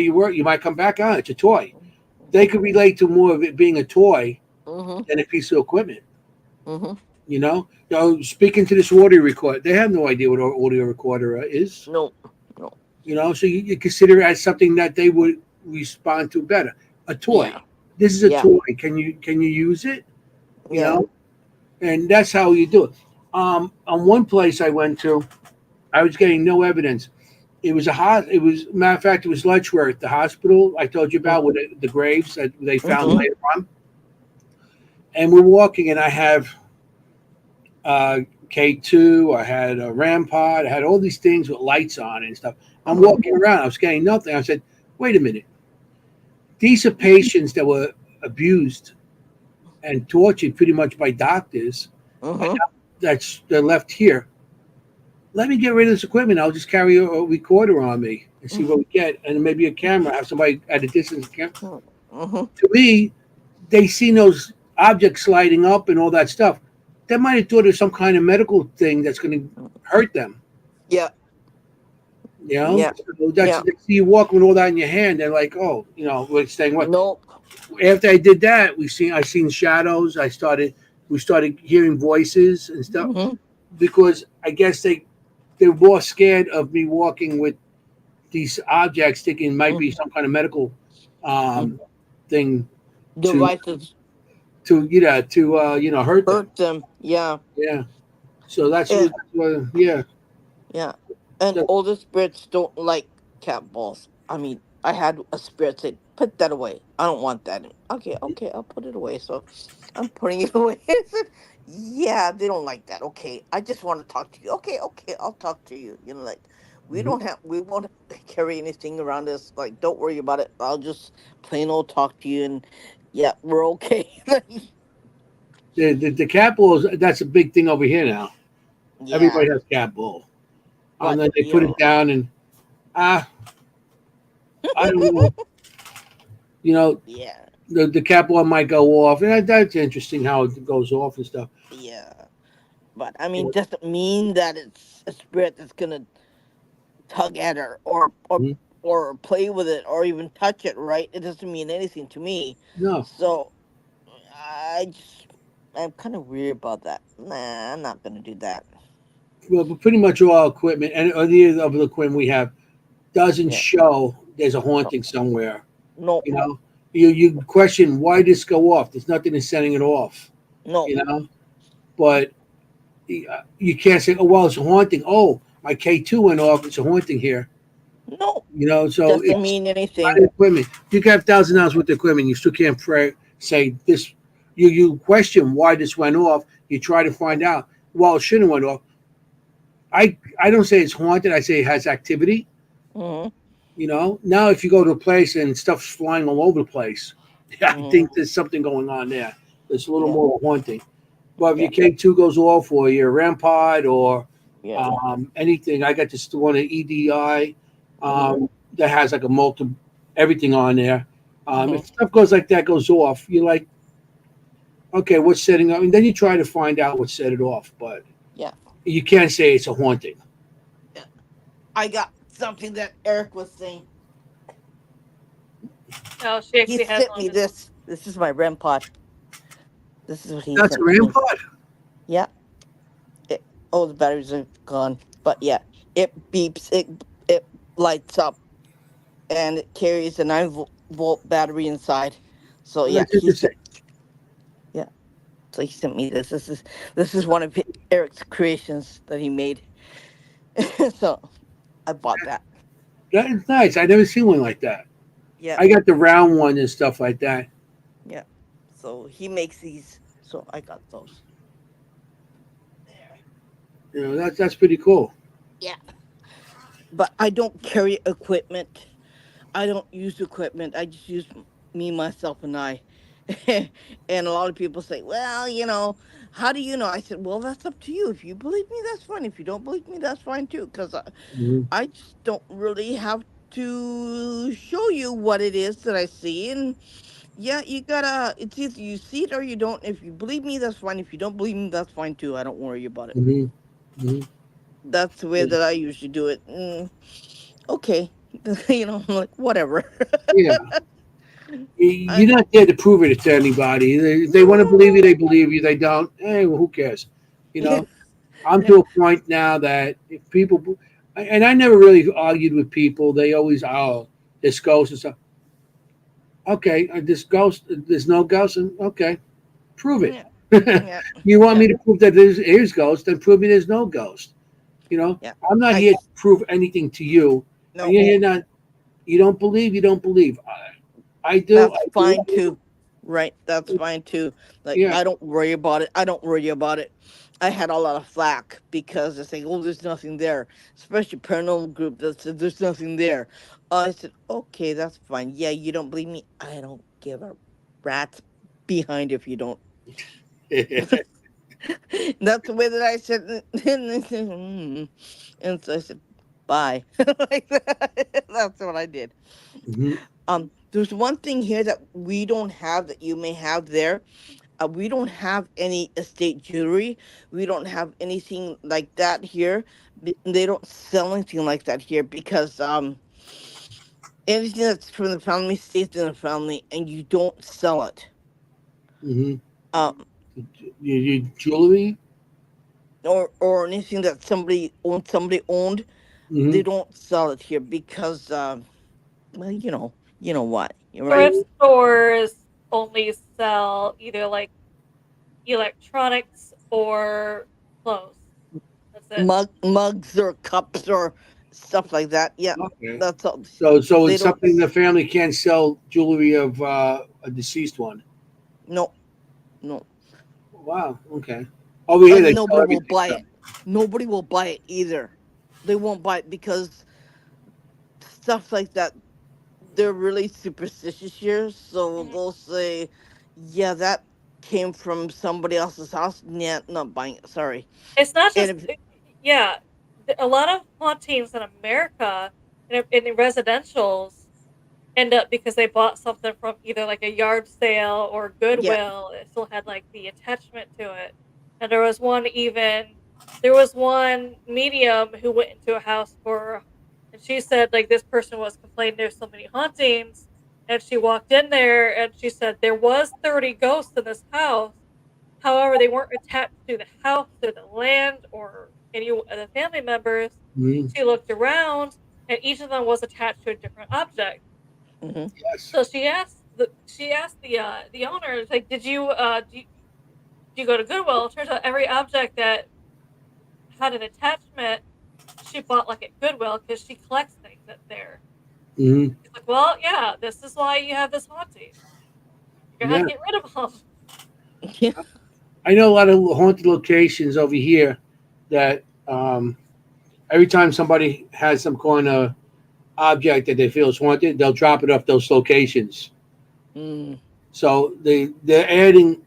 you work, you might come back on. It's a toy. They mm-hmm, could relate to more of it being a toy mm-hmm, than a piece of equipment. mm-hmm. Speaking to this audio recorder, they have no idea what an audio recorder is. No, no, So you consider it as something that they would respond to better. A toy. yeah, This is a yeah, toy. Can you use it? You yeah, know, and that's how you do it. On one place I went to, I was getting no evidence. It was It was, matter of fact, it was Letchworth, the hospital I told you about, with the graves that they found mm-hmm, later on. And we're walking, and I have K2. I had a Rampart. I had all these things with lights on and stuff. I'm mm-hmm, walking around. I was getting nothing. I said, "Wait a minute. These are patients that were abused and tortured pretty much by doctors. And mm-hmm, they're left here. Let me get rid of this equipment. I'll just carry a recorder on me and see what we get, and maybe a camera. Have somebody at a distance. mm-hmm. To me, they see those objects sliding up and all that stuff. They might have thought of some kind of medical thing that's going to hurt them. Yeah, yeah, So that's yeah. they see you walking with all that in your hand. They're like, oh, we're saying what? Nope. After I did that, I seen shadows. We started hearing voices and stuff, Mm-hmm, because I guess they're more scared of me walking with these objects, thinking it might be some kind of medical mm-hmm. um, thing to Devices hurt them. hurt them. Yeah, Yeah. So that's and what yeah. yeah, and So, older spirits don't like cat balls. I mean, I had a spirit say, "Put that away. I don't want that." Okay, okay, I'll put it away. So I'm putting it away. I said, "Yeah, they don't like that. Okay, I just want to talk to you. Okay, okay, I'll talk to you. Like mhm. we won't carry anything around us. Like, don't worry about it. I'll just plain old talk to you, and yeah, we're okay." the cat balls. That's a big thing over here now. Yeah, Everybody has cat ball. And but then they put it down, and ah, I don't know. You know, yeah, the cat ball might go off, and that's interesting how it goes off and stuff. yeah. But I mean, doesn't mean that it's a spirit that's gonna tug at her Mhm. or play with it or even touch it. Right? It doesn't mean anything to me. No, So I just I'm kind of weird about that. Nah, I'm not gonna do that. well, but pretty much all equipment and any of the equipment we have doesn't Yeah. show there's a No. haunting somewhere. No. You know, you question why this go off. There's nothing in setting it off. No. You know, but you can't say, oh well, it's a haunting. Oh, my K2 went off. It's a haunting here. No. You know, so Doesn't it's mean not anything. equipment. You can have $1,000 worth of equipment. You still can't say this. You question why this went off. You try to find out. Well, it shouldn't have went off. I don't say it's haunted. I say it has activity. Mm-hmm. You know. Now, if you go to a place and stuff's flying all over the place, I Mm-hmm. think there's something going on there. There's a little Yeah. more haunting. But if Yeah. your K2 goes off or your rampart or Yeah. anything, I got this one at EDI Mm-hmm. that has like a multi everything on there. Mm-hmm. If stuff goes like that goes off, you're like, okay, what's setting up? And then you try to find out what set it off. But Yeah. you can't say it's a haunting. Yeah. I got something that Eric was saying. No, she He actually has sent one. me this. This is my REM pod. This is what he That's a sent to me. rampart. Yeah. It, oh, the batteries are gone. But yeah, it beeps. It lights up, and it carries a 9 volt battery inside. So Well, yeah, that's interesting. yeah. So he sent me this. This is one of Eric's creations that he made. So I bought that. That's nice. I never seen one like that. Yeah. I got the round one and stuff like that. Yeah. So he makes these. So I got those. There. You know, that's pretty cool. Yeah. But I don't carry equipment. I don't use equipment. I just use me, myself, and I. And a lot of people say, well, how do you know? I said, well, that's up to you. If you believe me, that's fine. If you don't believe me, that's fine too. Because Hmm. I just don't really have to show you what it is that I see. And yeah, it's either you see it or you don't. If you believe me, that's fine. If you don't believe me, that's fine too. I don't worry about it. Hmm. Hmm. That's the way that I usually do it. Okay. I'm like, whatever. Yeah. I, You're not there to prove it to anybody. They want to believe you, no. they believe you. They don't. Hey, well, who cares? You Yeah. know, I'm Yeah. to a point now that if people, and I never really argued with people. They always, oh, this ghost and stuff. Okay, this ghost, there's no ghost, and okay, prove it. Yeah. Yeah. You want Yeah. me to prove that there's ghost, then prove me there's no ghost. You know, Yeah. I'm not I here to prove anything to you, and no. you're here not. You don't believe. You don't believe. I do. That's I do. fine too. Right. That's fine too. Like Yeah. I don't worry about it. I don't worry about it. I had a lot of flack because they say, "Oh, there's nothing there," especially paranormal group that said there's nothing there. I said, "Okay, that's fine. Yeah, you don't believe me. I don't give a rat's behind if you don't." That's the way that I said, and they said, "Mm." And so I said, "Bye." Like that. That's what I did. Mhm. There's one thing here that we don't have that you may have there. We don't have any estate jewelry. We don't have anything like that here. They don't sell anything like that here because anything that's from the family stays in the family, and you don't sell it. Mhm. Um, You jewelry. or anything that somebody owned, they Mhm. don't sell it here because well, you know what, you're right. Thrift stores only sell either like electronics or clothes. That's it. Mugs or cups or stuff like that. Yeah, Okay. that's all. So They it's don't. something the family can't sell jewelry of a deceased one. No, no, Wow. Okay. Over here and they nobody sell will everything. buy So. it. Nobody will buy it either. They won't buy it because stuff like that. They're really superstitious here, so they'll say, "Yeah, that." came from somebody else's house. Yeah, not buying it. Sorry. It's not And just, if, yeah, a lot of hauntings in America, in the residentials, end up because they bought something from either like a yard sale or yeah. Goodwill. It still had like the attachment to it. And there was one medium who went into a house and she said like this person was complaining there's so many hauntings. And she walked in there and she said there was 30 ghosts in this house. However, they weren't attached to the house or the land or any of the family members. Mhm. She looked around and each of them was attached to a different object. Hmm. Yes. So she asked the owner, it's like, do you go to Goodwill? It turns out every object that had an attachment, she bought like at Goodwill because she collects things at there. Hmm. She's like, well, yeah, this is why you have this haunting. You're gonna have Yeah. to get rid of them. Yeah. I know a lot of haunted locations over here that every time somebody has some kind of object that they feel is haunted, they'll drop it off those locations. Mm. So they're adding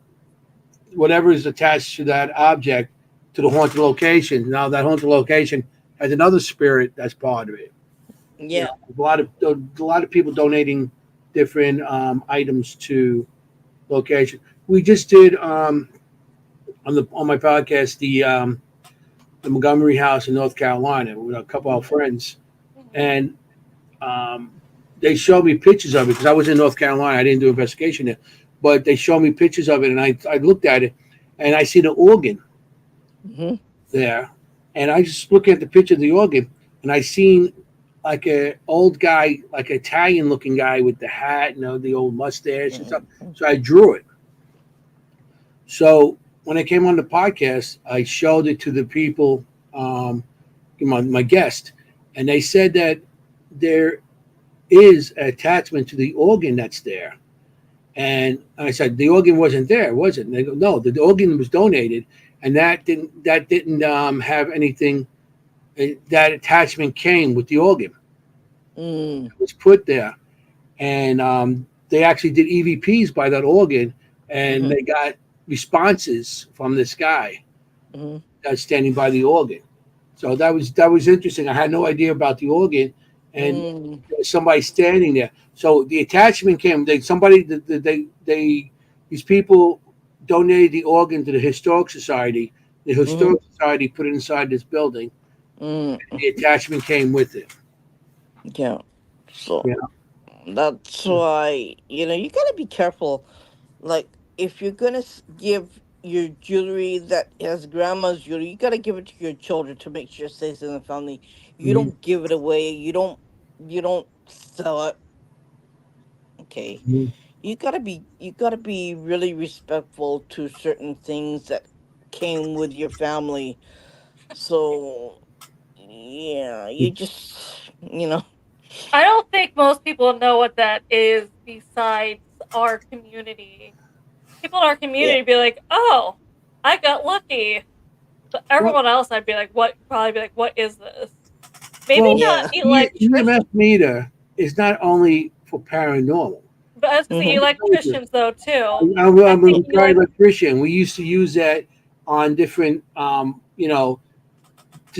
whatever is attached to that object to the haunted location. Now that haunted location has another spirit that's part of it. You Yeah. know, a lot of people donating different items to location. We just did on my podcast the Montgomery House in North Carolina with a couple of friends, Mhm. and um, they showed me pictures of it because I was in North Carolina. I didn't do investigation there, but they showed me pictures of it, and I looked at it, and I see the organ Hmm. there, and I just look at the picture of the organ, and I seen like a old guy, like Italian looking guy with the hat, the old mustache and stuff. Hmm. So I drew it. So when I came on the podcast, I showed it to the people, um, my guest, and they said that there is an attachment to the organ that's there. And I said the organ wasn't there, was it? And they go, no, the organ was donated, and that didn't have anything. That attachment came with the organ. Mm. It was put there, and they actually did EVPs by that organ, and Hmm. they got responses from this guy Hmm. that's standing by the organ. So that was interesting. I had no idea about the organ, and Mm. there was somebody standing there. So the attachment came. These people donated the organ to the historic society. The Hmm. historic society put it inside this building. Mm. The attachment came with it. Yeah. So Yeah. that's why, you gotta be careful. Like, if you're gonna give your jewelry that has grandma's jewelry, you gotta give it to your children to make sure it stays in the family. You Mhm. don't give it away. You don't sell it. Okay. Mhm. You gotta be really respectful to certain things that came with your family. So yeah, you just I don't think most people know what that is besides our community. People in our yeah. community be like, "Oh, I got lucky." But Well, everyone else, I'd be like, "What?" Probably be like, "What is this?" Maybe well, not Yeah. electrician, EMF meter is not only for paranormal. but I was gonna say Hmm. electricians though too. I I'm think a guy electrician. We used to use that on different, to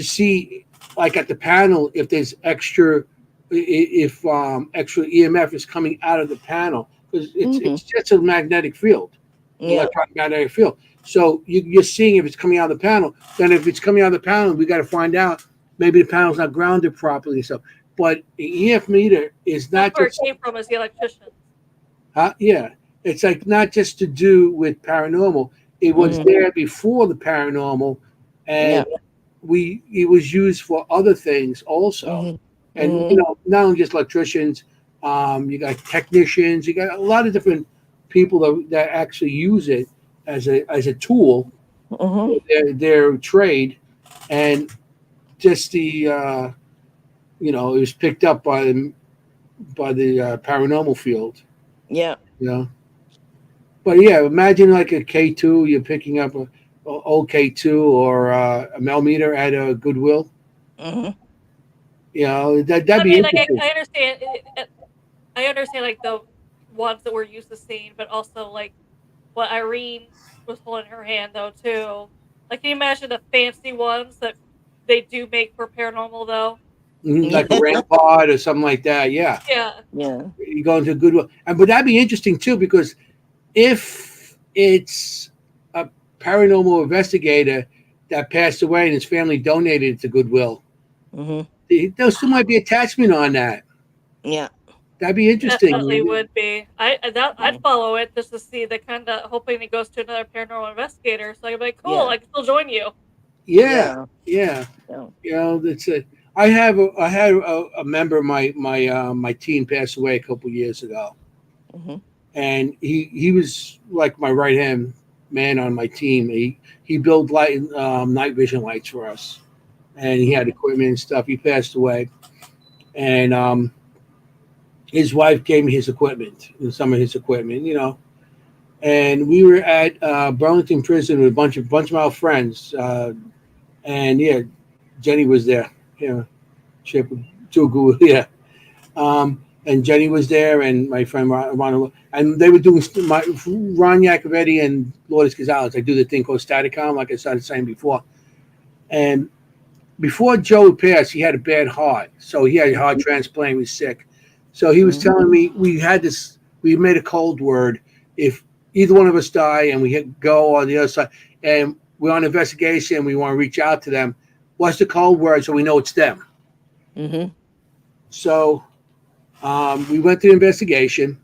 see, like at the panel, if there's if extra EMF is coming out of the panel, because it's Hmm. it's just a magnetic field, Yeah. electromagnetic field. So you're seeing if it's coming out of the panel. Then if it's coming out of the panel, we got to find out maybe the panel's not grounded properly. So, but the EMF meter is that's not where it just, came from, is the electricians. yeah, it's like not just to do with paranormal. It was Hmm. there before the paranormal, and Yeah. it was used for other things also. Hmm. And Hmm. not only just electricians, you got technicians, you got a lot of different people that actually use it as a tool Hmm. for their trade, and just it was picked up by the paranormal field. Yeah. You know, but yeah, imagine like a K2, you're picking up a old K2 or a millimeter at a Goodwill. Hmm. That'd I be mean, like interesting. I understand. I understand like the ones that we're used to seeing, but also like what Irene was holding in her hand, though, too. Like, can you imagine the fancy ones that they do make for paranormal, though? Like a rampart or something like that. Yeah, Yeah. Yeah. you go into Goodwill, and but that'd be interesting too because if it's a paranormal investigator that passed away and his family donated it to Goodwill, Mm-hmm. there still might be attachment on that. Yeah. That'd be Definitely interesting. would be. I'd follow it just to see the kind of hoping it goes to another paranormal investigator. So I'd be like, cool, Yeah. I can still join you. Yeah, Yeah. yeah. Yeah. You know, that's it. I had a member of my team pass away a couple years ago, Mm-hmm. and he was like my right hand man on my team. He built night vision lights for us, and he had equipment and stuff. He passed away, and his wife gave me his equipment and some of his equipment, you know. And we were at Burlington Prison with a bunch of our friends, and yeah, Jenny was there. Yeah, Chip, Tugu, yeah. And Jenny was there, and my friend Ron, and they were doing Ron Yacovetti and Lourdes Gonzalez. I do the thing called Staticom, like I started saying before. And before Joe passed, he had a bad heart, so he had a heart transplant. He was sick, so he was telling me we made a cold word if either one of us die and we go on the other side, and we're on investigation, we want to reach out to them. What's the cold word so we know it's them? Mm-hmm. So we went to the investigation,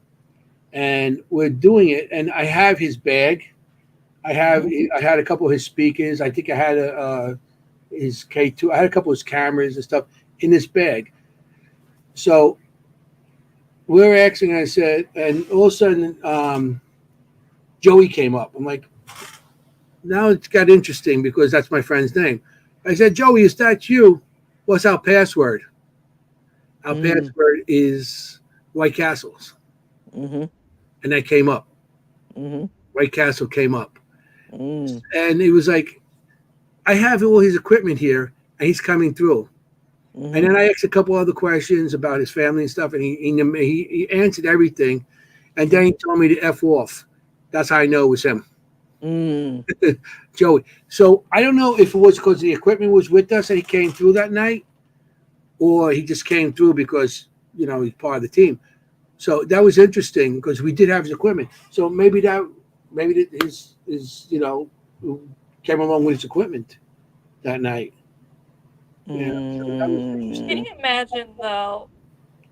and we're doing it. And I have his bag. I had a couple of his speakers. I think I had his K2. I had a couple of his cameras and stuff in this bag. So we're asking. I said, and all of a sudden, Joey came up. I'm like, now it's got interesting because that's my friend's name. I said, Joey, is that you? What's our password? Our password is White Castles. Mm-hmm. And that came up. Mm-hmm. White Castle came up. Mm. And it was like, I have all his equipment here, and he's coming through. Mm-hmm. And then I asked a couple other questions about his family and stuff, and he answered everything. And then he told me to F off. That's how I know it was him. Mm. Joey. So I don't know if it was because the equipment was with us and he came through that night, or he just came through because, you know, he's part of the team. So that was interesting because we did have his equipment. So maybe his you know, came along with his equipment that night. Yeah, so that was interesting. Can you imagine, though,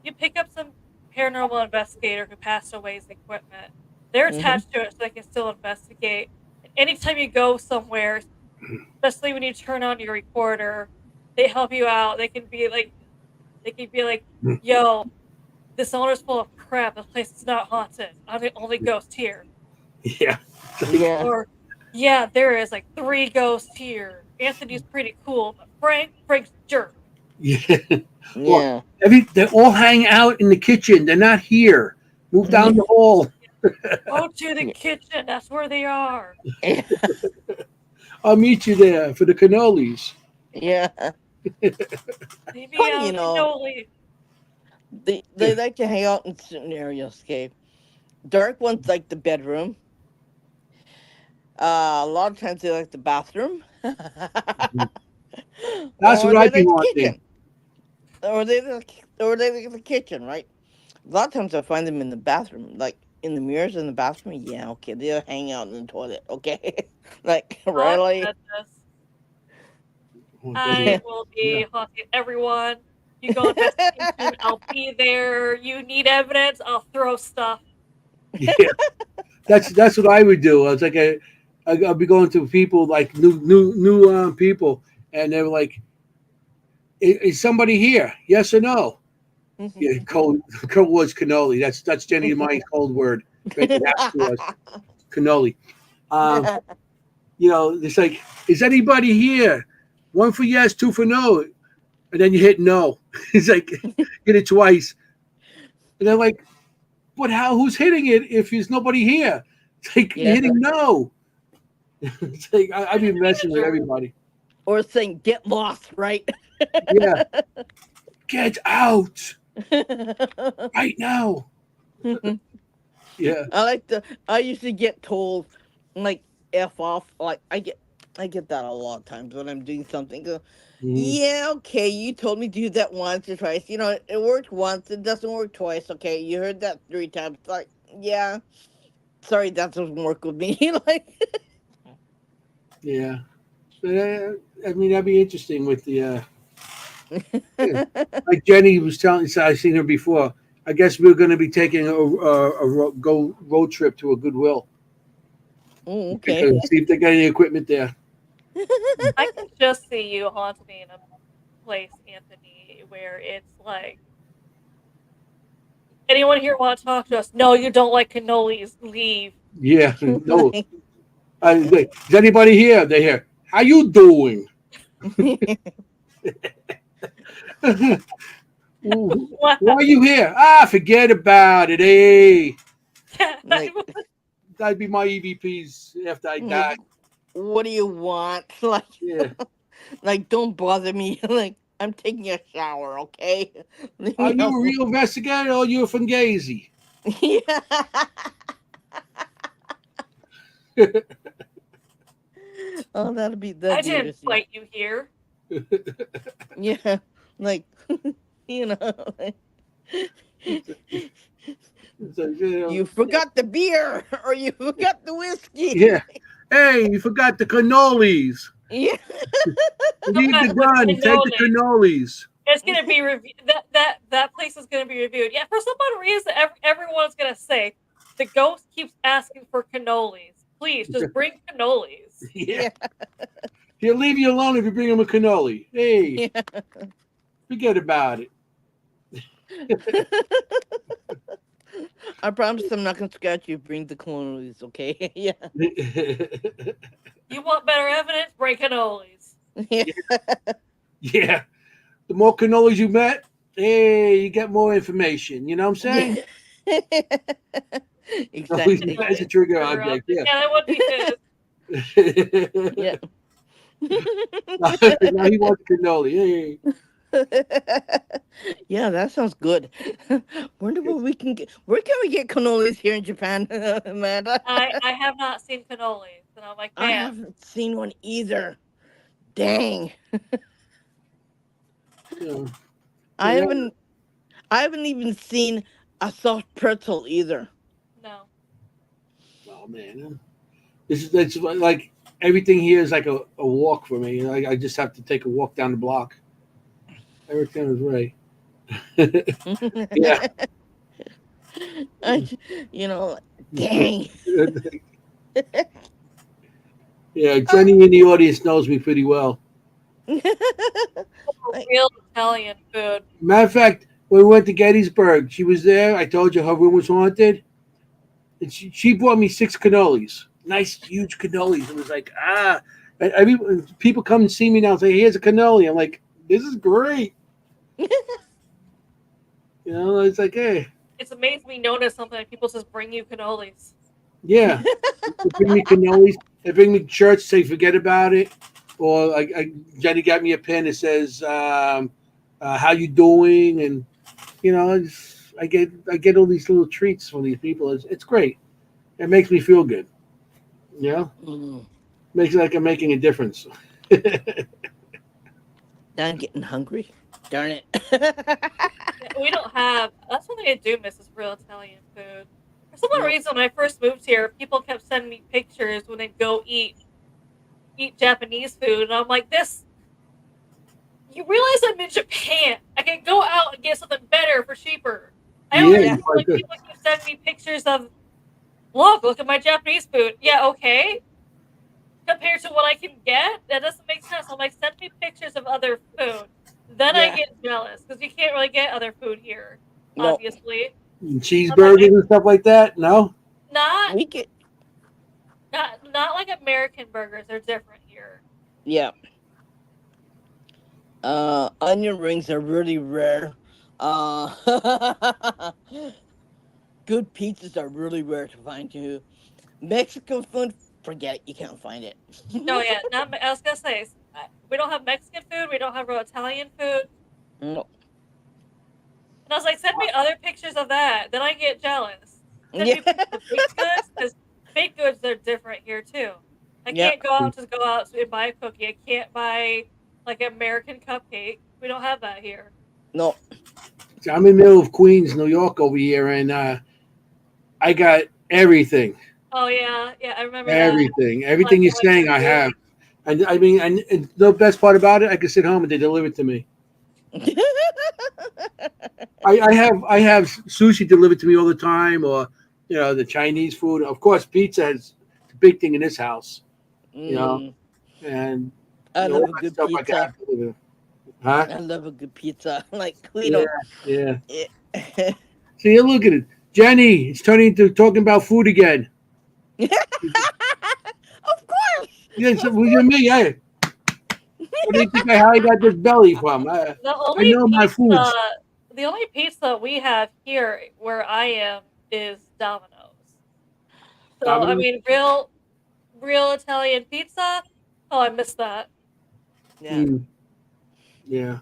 you pick up some paranormal investigator who passed away's equipment. They're attached to it so they can still investigate. And anytime you go somewhere, especially when you turn on your recorder, they help you out. They can be like, yo, this owner's full of crap. The place is not haunted. I'm the only ghost here. Yeah. Yeah. Or, yeah, there is like 3 ghosts here. Anthony's pretty cool, but Frank's a jerk. Yeah. Yeah. Well, they all hang out in the kitchen. They're not here. Move down the hall. Go to the kitchen. That's where they are. I'll meet you there for the cannolis. Yeah. Maybe Funny, you know. cannoli. They like to hang out in certain areas, okay? Dark ones like the bedroom. A lot of times they like the bathroom. That's Or what they I'd be like the wanting. kitchen. Or they like the kitchen, right? A lot of times I find them in the bathroom, like in the mirrors in the bathroom. Yeah, okay, they'll hang out in the toilet, okay? Like Oh, really? goodness. Oh, I will be haunting everyone. You go investigation, I'll be there. You need evidence, I'll throw stuff. Yeah, that's what I would do. I was like, I'll be going to people like new people, and they were like, "Is somebody here? Yes or no?" Yeah, cold was cannoli. That's Jenny and my cold word. Cannoli. You know, it's like, is anybody here? 1 for yes, 2 for no, and then you hit no. It's like hit it twice, and they're like, but who's hitting it if there's nobody here? It's like you're hitting no. It's like I'd be messing with everybody. Or saying get lost, right? Yeah. Get out right now. Yeah. I usually get told, like, F off. Like, I get that a lot of times when I'm doing something. Go, Mhm. yeah, okay, you told me to do that once or twice. It worked once, it doesn't work twice. Okay, you heard that 3 times. Like, yeah, sorry, that doesn't work with me. Like, Yeah. But I mean, that'd be interesting with the. Yeah. Like Jenny was telling, so I've seen her before. I guess we're going to be taking go road trip to a Goodwill. oh, okay. See if they got any equipment there. I can just see you haunting in a place, Anthony, where it's like, anyone here want to talk to us? No, you don't like cannolis. Leave. Yeah. No. Like, Is anybody here? They here. How you doing? Wow. Why are you here? Forget about it. Hey, like, that'd be my EVPs after I like, die. what do you want? Yeah. Like, don't bother me. Like, I'm taking a shower, okay? Leave Are me you a alone. real investigator or you a Fungazi? Yeah. Oh, I that'd be didn't interesting. fight you here. Yeah, like, you know, like, So, you forgot the beer or you forgot the whiskey. yeah. Hey, you forgot the cannolis. Yeah. Leave the What with gun. Take the cannolis? cannolis. It's gonna be reviewed. That place is gonna be reviewed. Yeah, for some odd reason, everyone's gonna say the ghost keeps asking for cannolis. Please, just bring cannolis. Yeah. Yeah. He'll leave you alone if you bring him a cannoli. Hey, Yeah. forget about it. I promise I'm not gonna scratch you. Bring the colonials, okay? Yeah. You want better evidence? Bring cannolis. Yeah. Yeah. The more cannolis you met, hey, you get more information. You know what I'm saying? Yeah. Always Exactly. as a trigger Trigger up. object. Yeah. Yeah, that would be his. Yeah. Now he wants cannoli. Hey. Yeah, that sounds good. Wonder where we can get. Where can we get cannolis here in Japan, Amanda? I have not seen cannolis, and I'm like, I man, haven't seen one either. Dang, Yeah. I Yeah. haven't. I haven't even seen a soft pretzel either. no. Oh man. This is it's like everything here is like a walk for me. I just have to take a walk down the block. Everything is right. Yeah. I, you know, dang. Yeah, Jenny in the audience knows me pretty well. Like, Real Italian food. Matter of fact, when we went to Gettysburg, she was there. I told you her room was haunted. And she brought me 6 cannolis. Nice, huge cannolis. It was like, people come and see me now and say, here's a cannoli. I'm like, this is great. You know, it's like, hey, It's amazing we notice something and people just bring you cannolis. yeah. They bring me cannolis. They bring me shirts, say, forget about it. Or like Jenny got me a pen that says, how you doing? And, you know, I get all these little treats from these people. It's great. It makes me feel good. You know? mm, Makes it like I'm making a difference. now I'm getting hungry. Darn it. Yeah, we don't have. That's one thing I do miss is real Italian food. For some odd Yep. reason, when I first moved here, people kept sending me pictures when they go eat Japanese food, and I'm like, this. You realize I'm in Japan. I can go out and get something better for cheaper. I don't Yeah, Yeah. understand why people keep sending me pictures of. Look at my Japanese food. Yeah, okay. Compared to what I can get, that doesn't make sense. I'm like, send me pictures of other food. Then I Yeah. get jealous because you can't really get other food here, No, obviously. I'm like, cheeseburgers and stuff like that. No, not we get. not like American burgers. They're different here. Yeah. Onion rings are really rare. Uh, good pizzas are really rare to find too. Mexican food, forget it, you can't find it. No, yeah, not. I was gonna say we don't have Mexican food. We don't have real Italian food. No. And I was like, send me other pictures of that. Then I get jealous. Then you pick the baked goods because baked goods are different here too. I Yeah. can't go out and buy a cookie. I can't buy like an American cupcake. We don't have that here. No. So I'm in the middle of Queens, New York over here, and I got everything. Oh yeah, yeah, I remember that. Everything. Like Everything you're like saying, I have. And I mean, and the best part about it, I can sit home and they deliver it to me. I have sushi delivered to me all the time, or the Chinese food. Of course, pizza is the big thing in this house. You know, Mm, and I all love a that good stuff I can pizza. have delivered. Huh? I love a good pizza. Like we Yeah, don't. yeah. Yeah. See, look at it, Jenny. It's turning into talking about food again. Of course. Yeah, so Of what do you mean? Hey, what do you think? How I got this belly from? the I only know my pizza foods. the only pizza we have here where I am is Domino's. So I Domino's. mean real Italian pizza. Oh, I missed that. Yeah. Mm, yeah.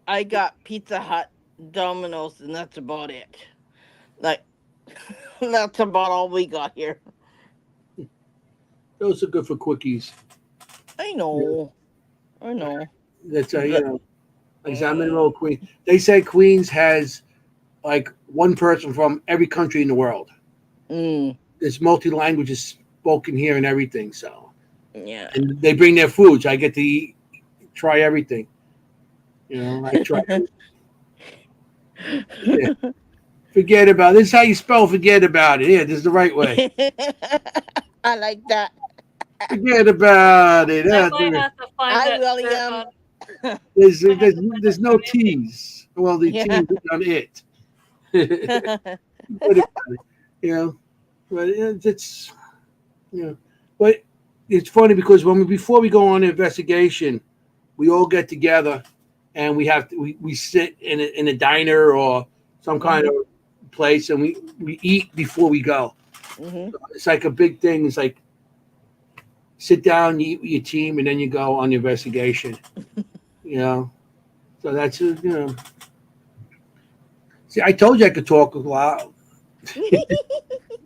I got Pizza Hut, Domino's, and that's about it. Like that's about all we got here. Those are good for quickies. I Yeah. know. I know. That's But like I'm in row Queen. They say Queens has like one person from every country in the world. mm, There's multi languages spoken here and everything. So, yeah. and they bring their food, so I get to try everything. I try. Yeah, forget about it. This is how you spell forget about it. Yeah, this is the right way. I like that. Forget about it. I might have to find I that really shirt am. on There's, might have there's to find that there's no shirt on Etsy. T's. Well, the Yeah. T's on it. Forget about it. But it's but it's funny because before we go on an investigation, we all get together and we sit in a diner or some kind Mhm, of place and we eat before we go. mhm. It's like a big thing. It's like sit down, you eat with your team, and then you go on the investigation. You know, so that's. See, I told you I could talk a lot.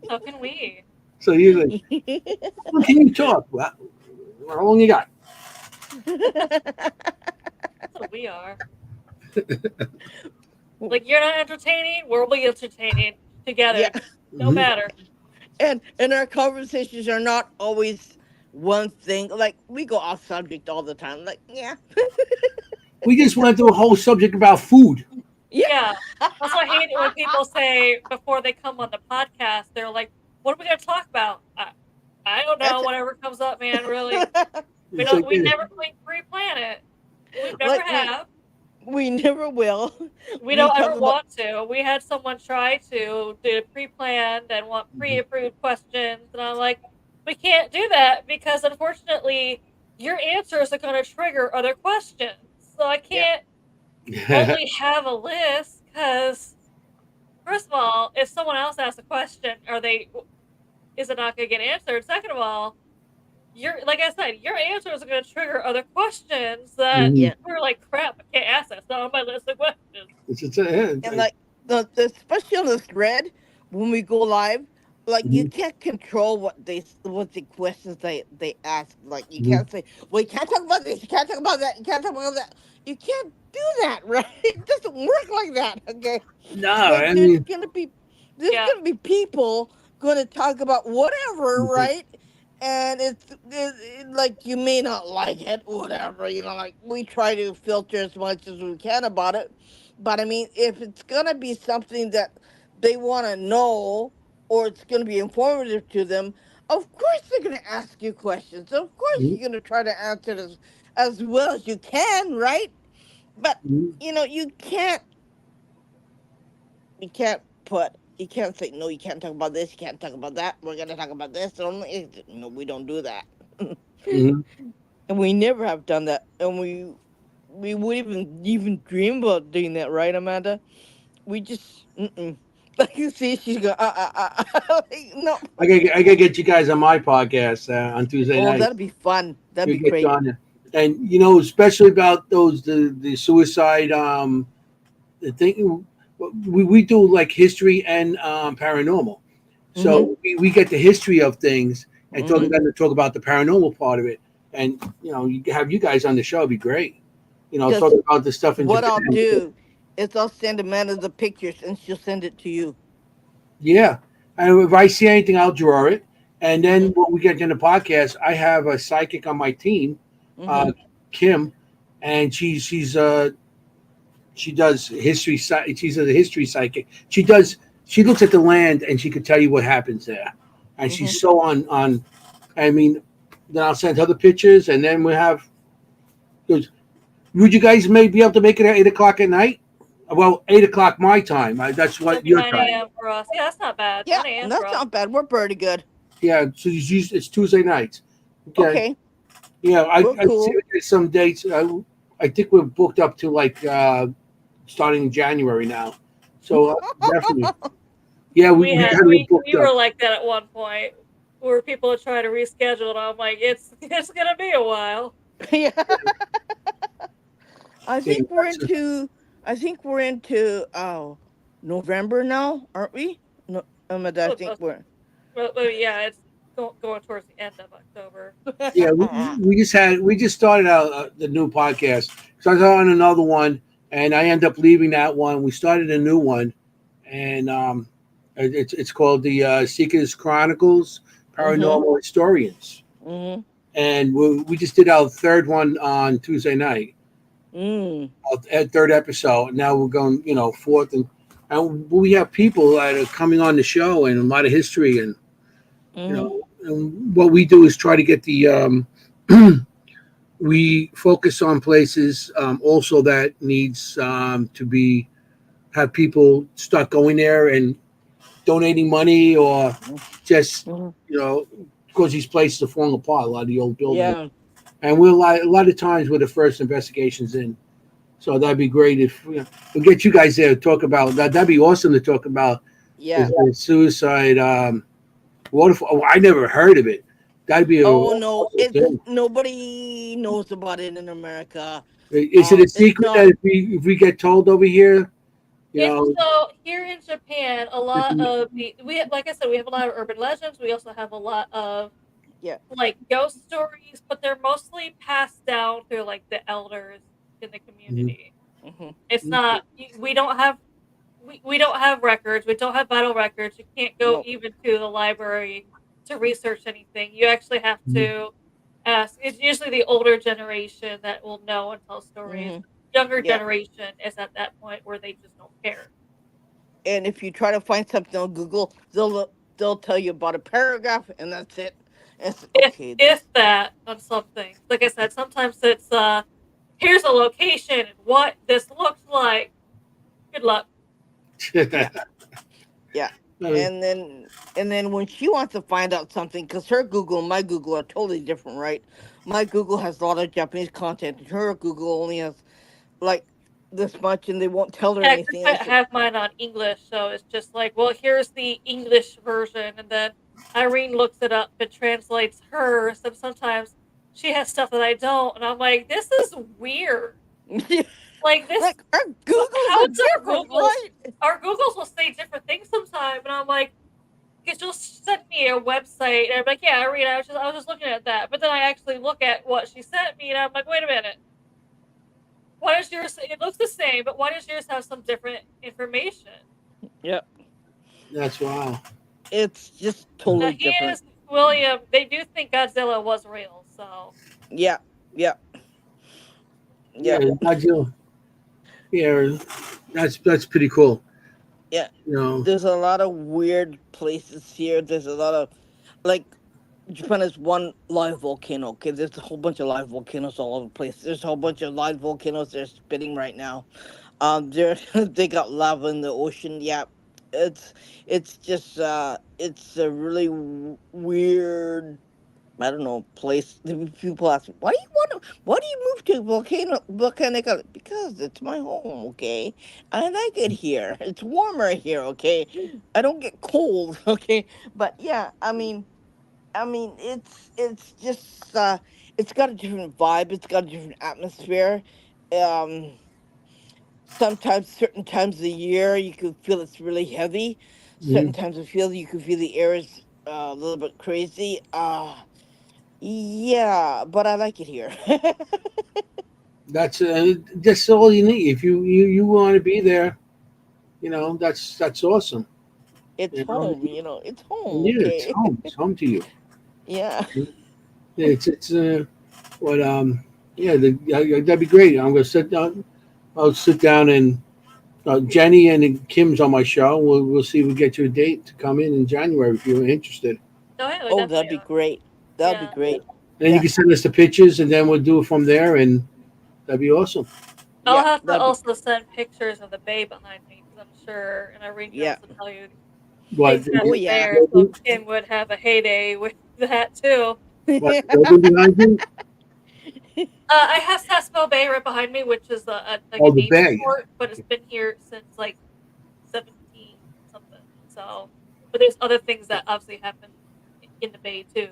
So can we? So you're like, how long can you talk? Well, how long you got? That's what we are. Like you're not entertaining, we'll be entertaining Yeah. together. No Mhm. matter. And our conversations are not always one thing. Like we go off subject all the time. Like, yeah. We just went through a whole subject about food. Yeah. Yeah. Also, I hate it when people say before they come on the podcast, they're like, "What are we gonna talk about?" I don't know. That's Whatever comes up, man. Really, we It's don't. like, We never pre-plan it. We never like have. we never will. We We don't talk ever about want to. We had someone try to do pre-planned and want pre-approved questions, and I'm like, we can't do that because unfortunately, your answers are going to trigger other questions. So I yeah. can't only have a list because first of all, if someone else asks a question, is it not going to get answered? Second of all, like I said, your answers are going to trigger other questions that Mhm. Yeah. we're like, crap, I can't ask that. It's not on my list of questions. And like especially on the thread when we go live, like you Mhm. can't control what the questions they ask. Like you Mhm. can't say, well, you can't talk about this, you can't talk about that, you can't talk about that. You can't do that, right? It doesn't work like that. Okay. No, Like I mean, there's Yeah. gonna be people gonna talk about whatever, right? And like you may not like it, whatever. Like we try to filter as much as we can about it, but I mean, if it's gonna be something that they want to know or it's gonna be informative to them, of course they're gonna ask you questions. Of course Mhm. you're gonna try to answer it as well as you can, right? But Mhm. you can't say no, you can't talk about this, you can't talk about that, we're gonna talk about this only. No, we don't do that. Mhm. And we never have done that, and we wouldn't even dream about doing that, right, Amanda? We just like you see, she's going like, no. I gotta get you guys on my podcast on Tuesday Oh, night. that'd be fun. That'd We be get you great. on there, and especially about the suicide the thing. We do like history and paranormal. Mhm. So we get the history of things and Mhm. then to talk about the paranormal part of it. And you have you guys on the show, it'd be great. Because Talk about the stuff in what I'll Japan. do is I'll send Amanda the pictures and she'll send it to you. Yeah. And if I see anything, I'll draw it. And then Mhm. when we get in the podcast, I have a psychic on my team, uh, Mhm. Kim, and she does history. She's a history psychic. She looks at the land and she could tell you what happens there, and Mhm. she's so on. I mean, then I'll send her the pictures, and then we have. Goes, would you guys may be able to make it at 8 o'clock at night? Well, 8 o'clock my time. That's It'll what be your 9 time. a.m. for us. Yeah, that's not bad. Yeah, 9 a.m. for that's us. not bad. We're pretty good. Yeah, so it's Tuesday nights. Okay. Okay, Yeah, we're I see cool. there's some dates. I think we're booked up to like starting in January now. So definitely. Yeah, we had it booked We up. were like that at one point, where people would try to reschedule, and I'm like, it's gonna be a while. Yeah, I Yeah, think we're into. I think we're into. Oh, November now, aren't we? No, Amanda, I Well, think we're. yeah, it's going towards the end of October. yeah, we just started out the new podcast. So I was on another one, and I end up leaving that one. We started a new one, and it's called the Seekers Chronicles Mhm. Paranormal Historians, Mhm. and we just did our third one on Tuesday night, Mm. our third episode. Now we're going, fourth, and we have people that are coming on the show and a lot of history, and Mhm. and what we do is try to get the we focus on places also that needs to be have people start going there and donating money or just Mhm. you know because these places are falling apart, a lot of the old buildings, Yeah. and we're a lot of times we're the first investigations in. So that'd be great if we'll get you guys there to talk about that. That'd be awesome to talk about is Yeah. the suicide waterfall. Oh, I never heard of it. That'd be a Oh no, awesome it's thing. nobody knows about it in America. Is it a It's secret that not. if we get told over here, you It's know? so here in Japan, a lot of like I said, we have a lot of urban legends. We also have a lot of Yeah. like ghost stories, but they're mostly passed down through like the elders in the Mhm. community. Mhm. It's not we don't have records. We don't have vital records. You can't go Nope. even to the library to research anything. You actually have Mhm. to ask. It's usually the older generation that will know and tell stories. Mhm. Younger Yeah. generation is at that point where they just don't care. And if you try to find something on Google, they'll tell you about a paragraph, and that's it. And it's okay. If that on something. Like I said, sometimes it's here's a location and what this looks like. Good luck. Yeah. Yeah. I mean, And then when she wants to find out something, because her Google and my Google are totally different, right? My Google has a lot of Japanese content, and her Google only has like this much, and they won't tell her Yeah, 'cause anything. I And she, have mine on English, so it's just like, well, here's the English version, and then Irene looks it up and translates hers, and sometimes she has stuff that I don't, and I'm like, this is weird. Like this, like our Googles how are is our different, Googles? right? Our Googles will say different things sometimes, and I'm like, because she'll send me a website, and I'm like, yeah, Irene, I was just looking at that, but then I actually look at what she sent me, and I'm like, wait a minute. Why does yours? It looks the same, but why does yours have some different information? Yep. that's wow. It's just Now totally he different. is William. They do think Godzilla was real, so Yeah. Yep. Yeah, Yep. yeah, that's pretty cool. Yeah. You know, There's a lot of weird places here. There's a lot of like Japan is one live volcano. Okay, there's a whole bunch of live volcanoes all over the place. There's a whole bunch of live volcanoes that are spitting right now. There they got lava in the ocean. Yeah, it's it's a really weird. I don't know place. The people ask me, why do you move to volcanic island? Because it's my home. Okay, I like it here. It's warmer here. Okay, I don't get cold. Okay, but yeah, I mean, it's just it's got a different vibe. It's got a different atmosphere. Um, Sometimes certain times of the year you can feel it's really heavy. certain times of field you can feel the air is a little bit crazy. Yeah, but I like it here. That's all you need. If you want to be there, that's awesome. It's You know, home, it's home, yeah, it's okay? home. It's home to you. Yeah. Yeah, it's what yeah, that'd be great. I'm gonna sit down. I'll sit down and Jenny and Kim's on my show. We'll see if we get you a date to come in January if you're interested. Oh yeah, we Oh, definitely that'd be are. great. That'd be Yeah. great. Then you Yeah. can send us the pictures, and then we'll do it from there, and that'd be awesome. I'll Yeah, have to that'd be also send pictures of the bay behind me because I'm sure in our yeah. regionals will tell you What things Oh happen yeah. there. So Kim would have a heyday with that too. what the building behind you? I have Sassville Bay right behind me, which is like a Oh, the Navy bay. port, but it's been here since like 17 something. So, but there's other things that obviously happen in the bay too.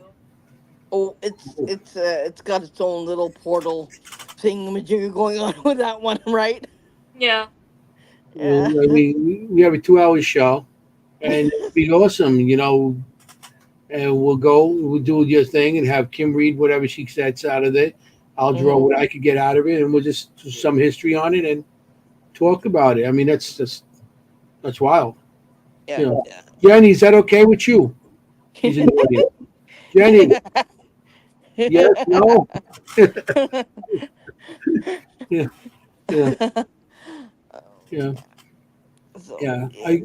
Oh, it's got its own little portal thingamajigger going on with that one, right? Yeah. Yeah. I mean, we have a 2 hour show, and it'd be awesome, and we'll do your thing and have Kim read whatever she sets out of it. I'll draw Mhm. what I could get out of it, and we'll just do some history on it and talk about it. I mean, that's wild. Yeah. You know, Yeah. Jenny, is that okay with you? She's in the audience. Jenny, yes, no, yeah, yeah, Oh, yeah, yeah. So yeah. yeah.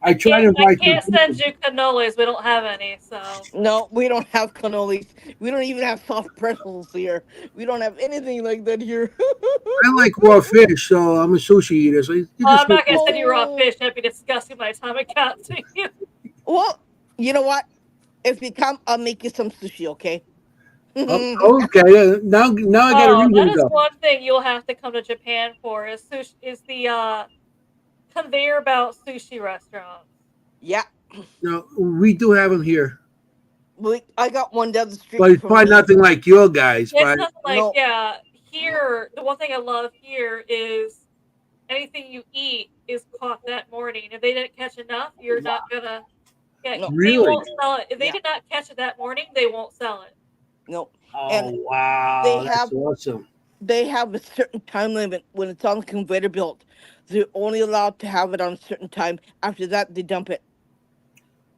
I try to I invite some can't send people. you cannolis. We don't have any, so. No, we don't have cannolis. We don't even have soft pretzels here. We don't have anything like that here. I like raw fish, so I'm a sushi eater. So you Oh, just I'm not gonna send you raw Oh, fish. That'd be disgusting by the time it got to you. well, you know what? If you come, I'll make you some sushi, okay? okay. Now I got a Oh, reason that to is go. one thing you'll have to come to Japan for is sushi, is the conveyor belt sushi restaurants. Yeah. No, we do have them here, I got one down the but street it's from probably me. nothing like your guys. It's But nothing like, No, yeah, here, the one thing I love here is anything you eat is caught that morning. If they didn't catch enough, you're not gonna, yeah, no, they really, won't sell it. If they yeah, did not catch it that morning, they won't sell it. no. oh And they wow, that's have awesome. they have a certain time limit when it's on the conveyor belt. They're only allowed to have it on a certain time. After that, they dump it.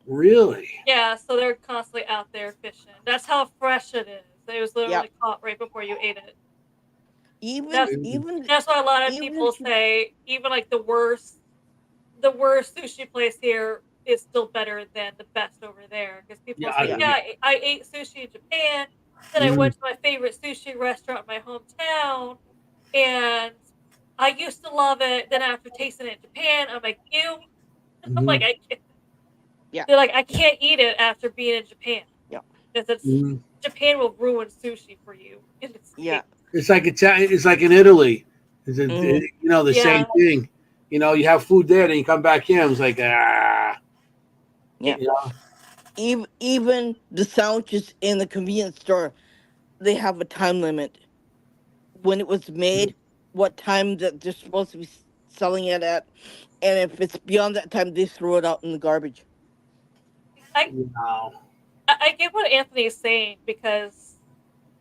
Really? Yeah, so they're constantly out there fishing. That's how fresh it is. It was Yeah. literally caught right before you ate it. Even That's Really? even that's why a lot of even people if you say even like the worst sushi place here is still better than the best over there because people Yeah, will say, yeah. yeah, I ate sushi in Japan, then I mhm, went to my favorite sushi restaurant in my hometown, and I used to love it. Then after tasting it in Japan, I'm like, ew. I'm like, mhm, I can't. Yeah. They're like, I can't eat it after being in Japan Yeah. because it's mhm. Japan will ruin sushi for you in the Yeah. States. It's like Italian. It's like in Italy. Hmm. The same Yeah, thing. You have food there, then you come back here. It's like Yeah. you know. Even the sandwiches in the convenience store, they have a time limit when it was made, what time that they're supposed to be selling it at, and if it's beyond that time, they throw it out in the garbage. I Wow. I get what Anthony's saying because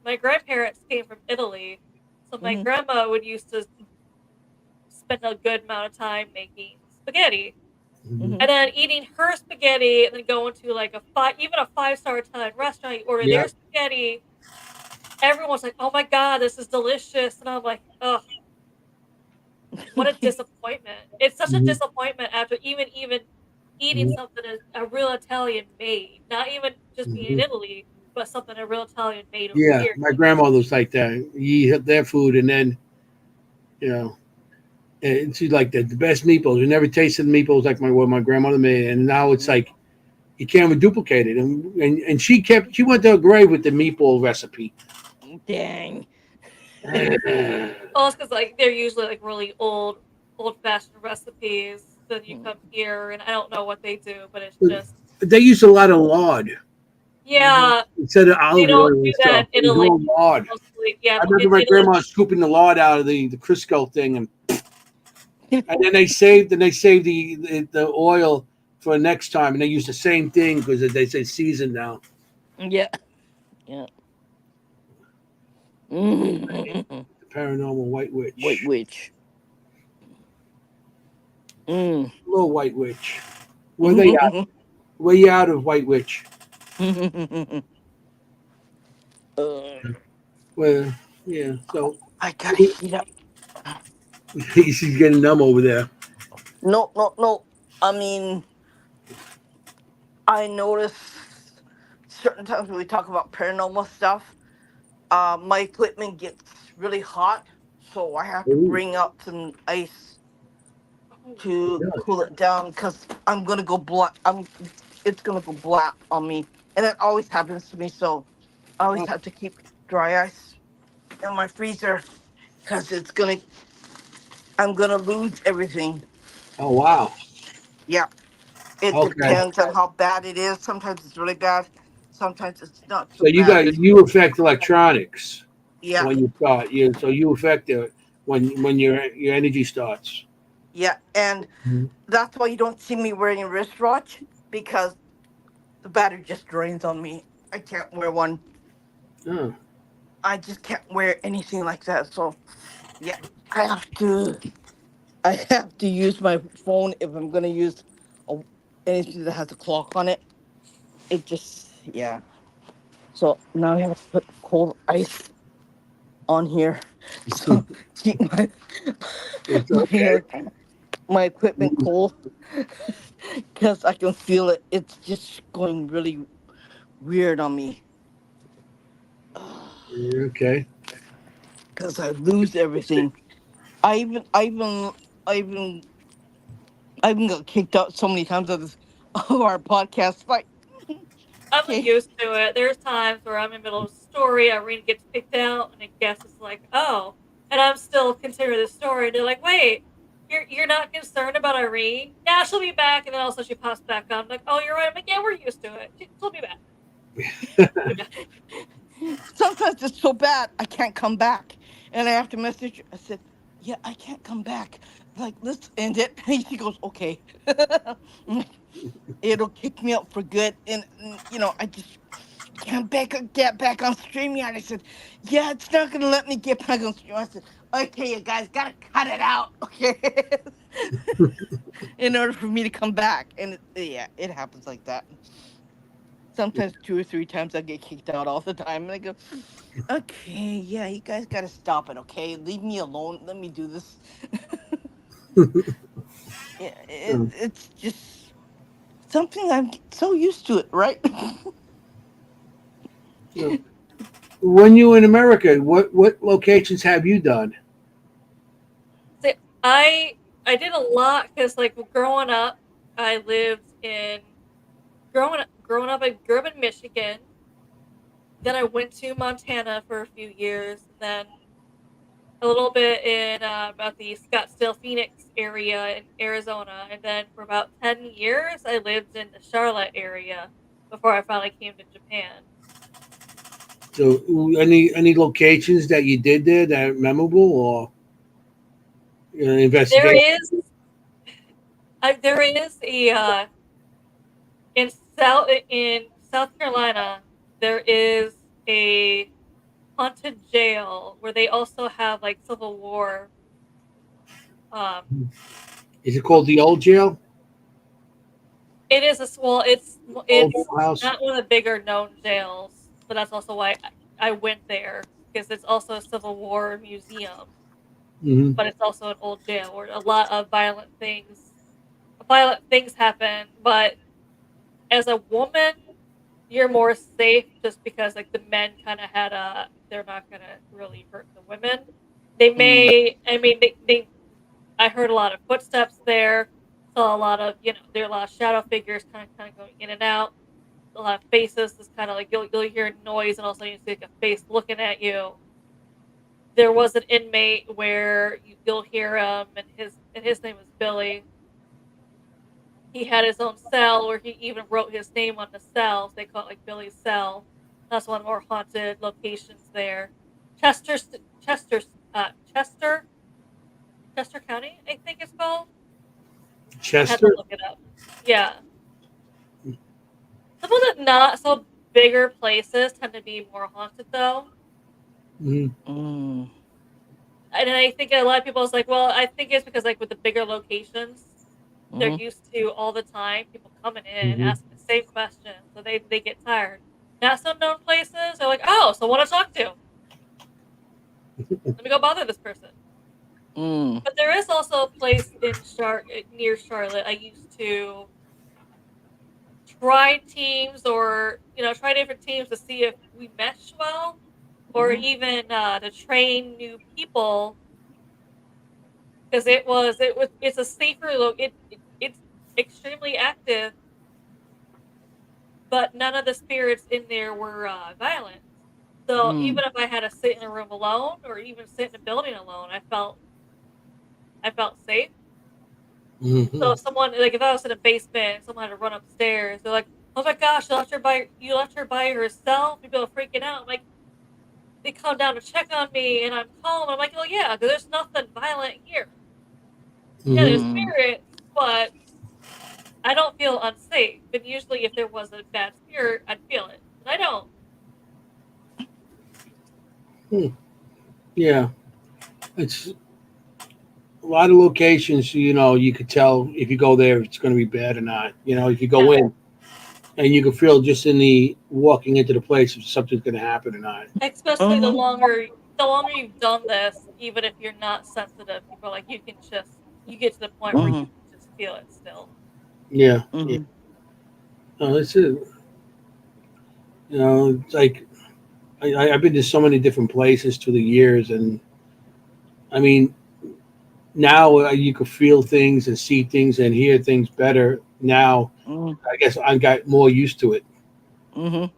my grandparents came from Italy, so my Hmm. grandma would used to spend a good amount of time making spaghetti. Mhm. Hmm. And then eating her spaghetti and then going to like even a 5-star Italian restaurant, you order Yeah. their spaghetti. Everyone's like, "Oh my god, this is delicious," and I'm like, "Ugh, what a disappointment!" It's such a Mhm. disappointment after even eating Mhm. something a real Italian made, not even just being in Mhm. Italy, but something a real Italian made over Yeah, here. my grandmother's like that. You eat their food, and then you know, and she's like the best meatballs. You never tasted meatballs like what my grandmother made, and now it's like you can't even duplicate it. And she went to her grave with the meatball recipe. Dang. Well, it's because like they're usually like really old-fashioned recipes. Then you come here, and I don't know what they do, but it's just They use a lot of lard Hmm. yeah, instead of they olive don't oil do and that stuff. in They use Italy. all lard. Mostly, yeah, I but remember in my Italy, grandma scooping the lard out of the Crisco thing, and then they saved the oil for next time, and they use the same thing because they say season now. Yeah. Yeah. Mm. Paranormal White White Witch. witch. Mm. Little White Witch. Where they out? Where you out of White Witch? uh, Well, yeah. So I gotta heat up. she's getting numb over there. No, no, no. I mean, I notice certain times when we talk about paranormal stuff, my equipment gets really hot, so I have to Ooh, bring out some ice Oh, to really? cool it down because I'm gonna go black. It's gonna go black on me, and it always happens to me. So I always Oh, have to keep dry ice in my freezer because I'm gonna lose everything. oh, wow. Yeah, it Okay. depends on how bad it is. Sometimes it's really bad. Sometimes it's not so So bad. you affect electronics Yeah, when you start. You affect it when your energy starts. yeah, and Mhm. that's why you don't see me wearing a wristwatch because the battery just drains on me. I can't wear one. Oh, I just can't wear anything like that. So yeah, I have to. I have to use my phone if I'm gonna use a, anything that has a clock on it. It just yeah. So now I have to put cold ice on here, so keep it's my okay. my equipment cold because I can feel it. It's just going really weird on me Okay. because I lose everything. I even I even I even I even got kicked out so many times of this of our podcast. Like I'm okay. used to it. There's times where I'm in the middle of a story, Irene gets picked out, and a guest is like, "Oh," and I'm still continuing the story. And they're like, "Wait, you're not concerned about Irene? Yeah, she'll be back." And then all of a sudden she pops back on. I'm like, "Oh, you're right." I'm like, "Yeah, we're used to it. She'll be back." She'll be back. Sometimes it's so bad I can't come back, and I have to message her. I said, "Yeah, I can't come back. Like, let's end it." And she goes, "Okay." It'll kick me out for good, and I just can't get back on StreamYard. I said, "Yeah, it's not gonna let me get back on StreamYard." I said, "Okay, you guys gotta cut it out, okay?" In order for me to come back, and yeah, it happens like that. Sometimes 2 or 3 times I get kicked out all the time, and I go, "Okay, yeah, you guys gotta stop it, okay? Leave me alone. Let me do this." Yeah, it's just something I'm so used to it, right? So, when you were in America, what locations have you done? See, I did a lot because like growing up, I lived in growing up. I grew up in Michigan. Then I went to Montana for a few years, and then a little bit in about the Scottsdale, Phoenix area in Arizona, and then for about 10 years, I lived in the Charlotte area before I finally came to Japan. So any locations that you did there that are memorable or There investigation? is there is a in South Carolina. There is a haunted jail where they also have like Civil War. Um, Is it called the old jail? it is a well, Old it's house? not one of the bigger known jails, but that's also why I went there because it's also a Civil War museum, Hmm. but it's also an old jail where a lot of violent things happen. But as a woman, you're more safe just because like the men kind of had a they're not gonna really hurt the women. They Mm. may, I mean, they I heard a lot of footsteps there. Saw a lot of, there are a lot of shadow figures kind of going in and out. A lot of faces. It's kind of like you'll hear a noise and also you see like a face looking at you. There was an inmate where you'll hear him and his name was Billy. He had his own cell where he even wrote his name on the cell. So they call it like Billy's cell. That's one of the more haunted locations there. Chester, Chester, Chester, Chester County, I think it's called. I had to Chester? look it up. Yeah. Some of the not so bigger places tend to be more haunted, though. Mhm. Mm. And I think a lot of people is like, well, I think it's because like with the bigger locations, they're Mhm. used to all the time people coming in Mhm. asking the same questions, so they get tired. Not some known places, they're like, oh, someone to talk to. Let me go bother this person. Mm. But there is also a place in near Charlotte. I used to try teams, or try different teams to see if we mesh well, or Mhm. even to train new people, because it's a safer look. It's extremely active, but none of the spirits in there were violent. So Mm. even if I had to sit in a room alone, or even sit in a building alone, I felt safe. So Mhm. if someone, like, if I was in a basement and someone had to run upstairs, they're like, "Oh my gosh, you left her by herself." People are freaking out. I'm like, they come down to check on me, and I'm calm. I'm like, "Oh yeah, 'cause there's nothing violent here. Yeah, there's Mhm. Mm. spirits, but I don't feel unsafe. And usually, if there was a bad spirit, I'd feel it, but I don't." Hmm. Yeah, it's a lot of locations. You could tell if you go there if it's going to be bad or not. If you go Yeah, in and you can feel just in the walking into the place if something's going to happen or not. especially the Mhm. longer the longer you've done this, even if you're not sensitive, people are like, you get to the point where you Mhm. can just feel it still. Yeah, yeah. Mhm. No, that's it. It's like I've been to so many different places through the years, and I mean, now you can feel things and see things and hear things better. Now, Mhm. I guess I got more used to it, Mhm.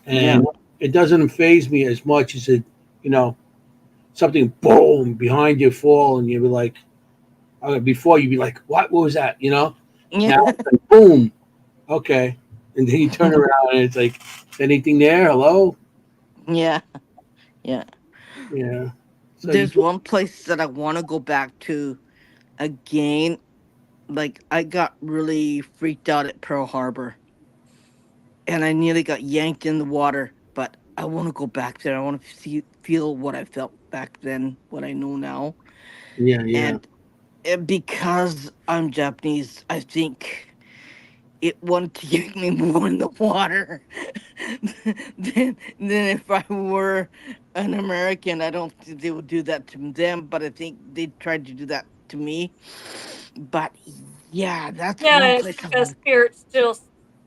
Yeah. and it doesn't phase me as much as you know, something boom behind you fall, and you'd be like, before you'd be like, what was that? Yeah. Now it's like, boom, okay, and then you turn around and it's like, is anything there? Hello, Yeah. Yeah. yeah. So you, There's one place that I want to go back to again. Like, I got really freaked out at Pearl Harbor, and I nearly got yanked in the water. But I want to go back there. I want to feel what I felt back then, what I know now. yeah, yeah. And because I'm Japanese, I think it wanted to yank me more in the water than if I were an American. I don't think they would do that to them, but I think they tried to do that to me. But yeah, that's Yeah, one it's place I because want. spirits still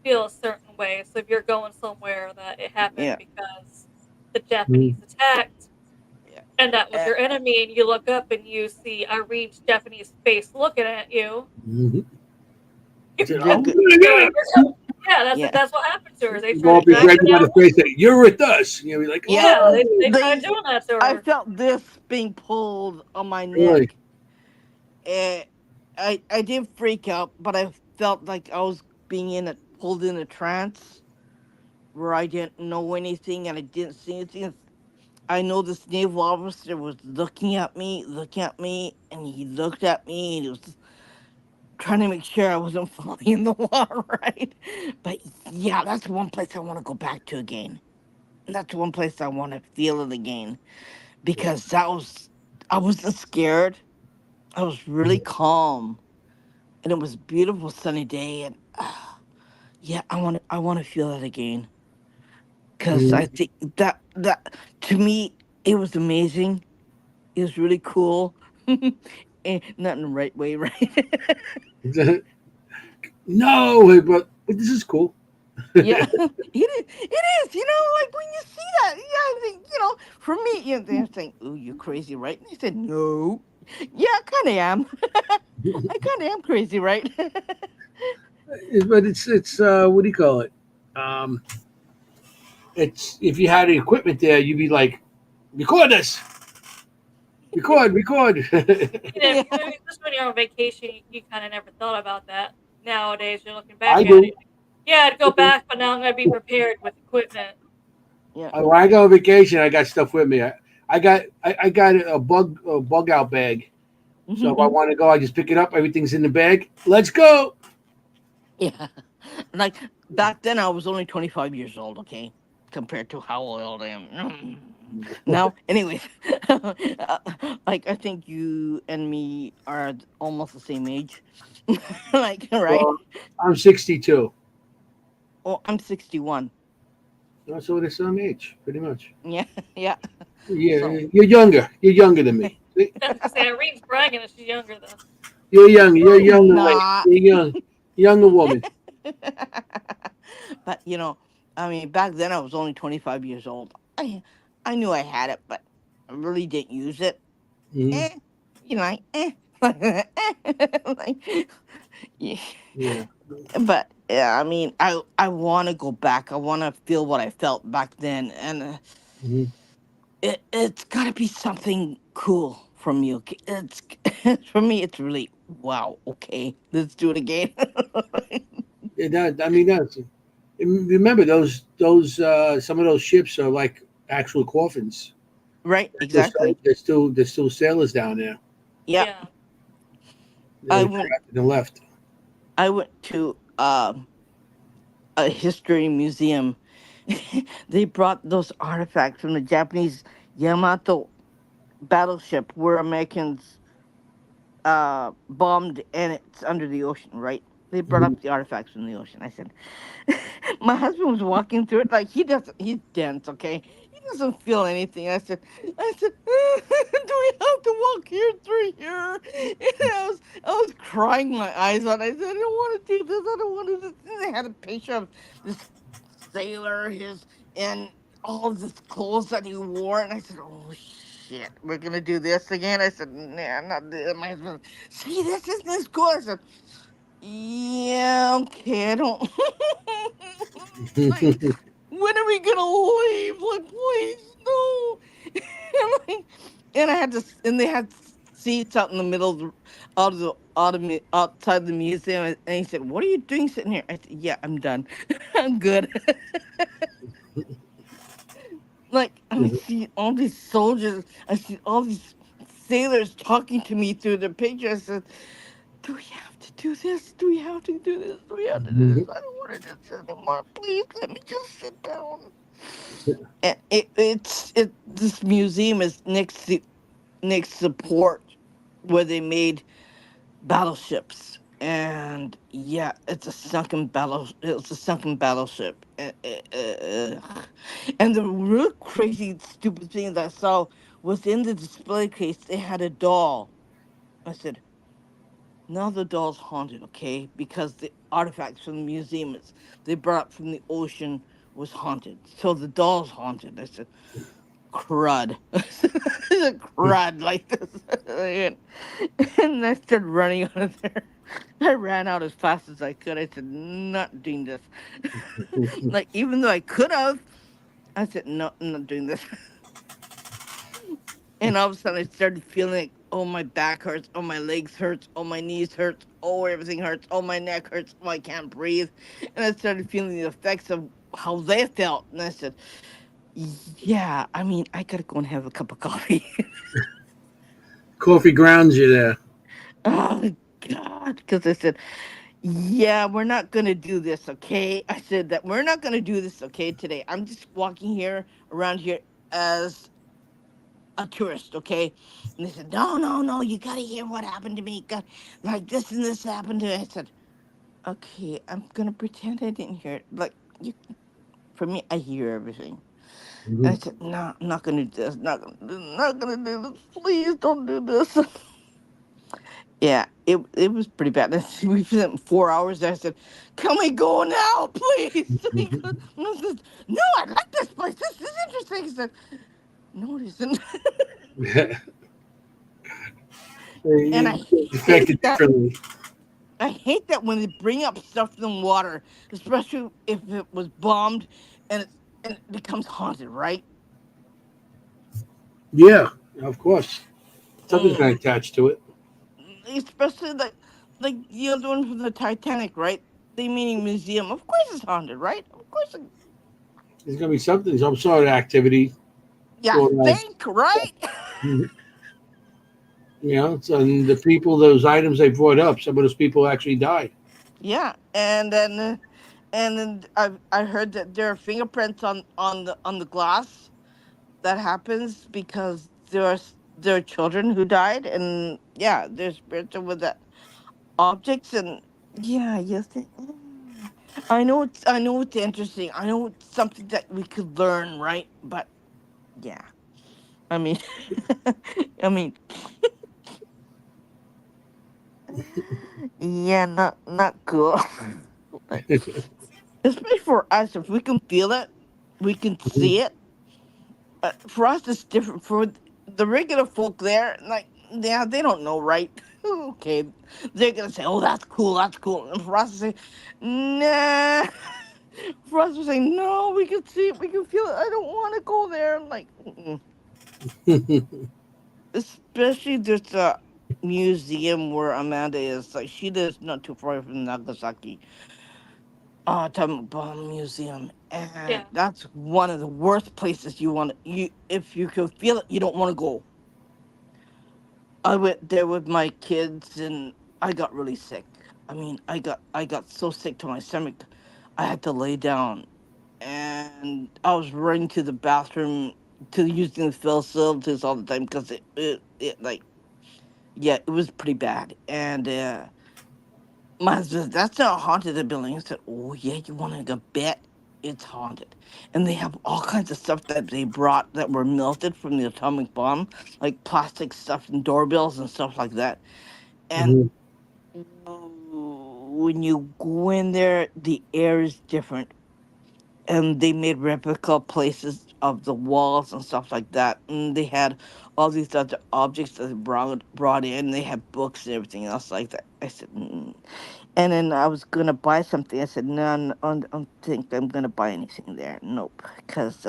feel a certain way. So if you're going somewhere that it happened Yeah, because the Japanese Mm-hmm. attacked, yeah, and that was uh, your enemy, and you look up and you see Irene's Japanese face looking at you, Mm-hmm. you're they're good. like, yeah, that's Yeah, that's what happened to her. They Go tried to up and drag grab her you by down. the face, say, "You're with us." And you'll be like, yeah. Yeah, "Oh, they tried They, doing that to I her. felt this being pulled on my really?" neck. And I did freak out, but I felt like I was being pulled in a trance where I didn't know anything and I didn't see anything. I know this naval officer was looking at me, and he looked at me and he was trying to make sure I wasn't falling in the water, right? But yeah, that's one place I want to go back to again. That's one place I want to feel it again because I wasn't scared. I was really calm, and it was a beautiful sunny day, and yeah, I want to feel that again because I Mhm. think that to me it was amazing. It was really cool. And not in the right way, right? No, but this is cool. Yeah, it is. Like when you see that, yeah, I think, for me, they're saying, "Oh, you're crazy, right?" And I said, "No, yeah, I kind of am. I kind of am crazy, right?" But it's what do you call it? Um, it's if you had the equipment there, you'd be like, record this, record. If, Yeah, just when you're on vacation, you kind of never thought about that. Nowadays, you're looking I back at it. do. Yeah, I'd go back, but now I'm gonna be prepared with equipment. yeah. When I go on vacation, I got stuff with me. I got a bug out bag. So if I want to go, I just pick it up. Everything's in the bag. Let's go. Yeah, like back then I was only 25 years old, okay, compared to how old I am now. Anyways, like I think you and me are almost the same age, like right? Well, I'm 62. Oh, I'm 61. So we're the same age, pretty much. Yeah, yeah. Yeah, So you're younger. You're younger than me. See? I was gonna say Irene's bragging that she's younger though. You're younger. no, You're I'm younger lady. not. You're young. Younger woman. But I mean, back then I was only 25 years old. I knew I had it, but I really didn't use it. Hmm. Eh, like like, yeah. Yeah. But yeah, I mean, I want to go back. I want to feel what I felt back then, and Hmm. it's got to be something cool from you. Okay? It's for me. It's really wow. Okay, let's do it again. Yeah, I mean, that's. Remember those some of those ships are like actual coffins. Right? There's still Exactly. there's still sailors down there. Yeah. Yeah. I They're went. trapped and left. I went to a history museum. They brought those artifacts from the Japanese Yamato battleship where Americans bombed and it's under the ocean, right? They brought Hmm. up the artifacts from the ocean. I said, my husband was walking through it like he's dense, okay? He doesn't feel anything. I said, do we have to walk here through here? And I was crying my eyes out. I said, I don't want to do this. I don't want to do this. And they had a picture of this sailor, his and all of his clothes that he wore, and I said, oh shit, we're gonna do this again. I said, nah, I'm not doing my husband. See, this isn't as cool. I said, yeah, okay, I don't like when are we gonna leave? Like, please, no. and, like, and I had to, and they had seats out in the middle of outside the museum. And he said, "What are you doing sitting here?" I said, "Yeah, I'm done. I'm good." Like I see all these soldiers, I see all these sailors talking to me through the picture. I said, "Do we have to do this? Do we have to do this? Do we have to do this? I don't want to do this anymore. Please let me just sit down." And this museum is next to port where they made battleships. And yeah, it's a sunken battleship. And the real crazy stupid thing that I saw was in the display case they had a doll. I said, now the doll's haunted, okay? Because the artifacts from the museum they brought up from the ocean was haunted. So the doll's haunted. I said, crud. I said, crud like this. And I started running out of there. I ran out as fast as I could. I said, not doing this. Like, even though I could have, I said, no, I'm not doing this. And all of a sudden, I started feeling like, oh, my back hurts, oh, my legs hurts, oh, my knees hurts, oh, everything hurts, oh, my neck hurts, oh, I can't breathe. And I started feeling the effects of how they felt. And I said, yeah, I mean, I gotta go and have a cup of coffee. Coffee grounds you there. Oh, God. Because I said, yeah, we're not gonna do this, okay? I said that we're not gonna do this, okay, today. I'm just walking here around here as a tourist, okay? And they said, no, no, no, you gotta hear what happened to me. God, like this and this happened to me. I said, okay, I'm gonna pretend I didn't hear it. Like you, for me, I hear everything. And I Hmm. said, no, I'm not gonna do this. Not gonna do this. Please don't do this. Yeah, it was pretty bad. We spent 4 hours there. I said, can we go now, please? And I said, no, I like this place. This is interesting. He said, no, it isn't. And I hate Affected that. differently. I hate that when they bring up stuff in water, especially if it was bombed and it becomes haunted, right? Yeah, of course. Something's Mm. going to attach to it. Especially like the other one from the Titanic, right? The meaning museum. Of course it's haunted, right? Of course. There's going to be something, some sort of activity Yeah, going on. think, right? Mhm. So, and the people, those items they brought up, some of those people actually died. Yeah, and then And then I heard that there are fingerprints on the glass. That happens because there are children who died, and yeah, there's spirits with that objects, and yeah, yes. I know it's interesting. I know it's something that we could learn, right? But yeah, I mean, I mean, yeah, not cool. Like, especially for us, if we can feel it, we can see it. For us, it's different. For the regular folk there, like, yeah, they don't know, right? Okay, they're gonna say, "Oh, that's cool, that's cool," and for us to say, "Nah." For us to say, "No, we can see it, we can feel it. I don't want to go there." Like, mm-mm. Especially there's a museum where Amanda is. Like, she lives not too far from Nagasaki Atomic Bomb Museum, and Yeah. that's one of the worst places you if you can feel it, you don't want to go. I went there with my kids, and I got really sick. I mean, I got so sick to my stomach, I had to lay down, and I was running to the bathroom to using the facilities all the time because it like, yeah, it was pretty bad. And my husband said, "That's not a haunted building." I said, "Oh yeah, you want to go bet it's haunted?" And they have all kinds of stuff that they brought that were melted from the atomic bomb, like plastic stuff and doorbells and stuff like that. And Mhm. when you go in there, the air is different. And they made replica places of the walls and stuff like that. And they had all these other objects that they brought in. They had books and everything else like that. I said, mm. And then I was gonna buy something. I said, no, I don't think I'm gonna buy anything there. Nope, because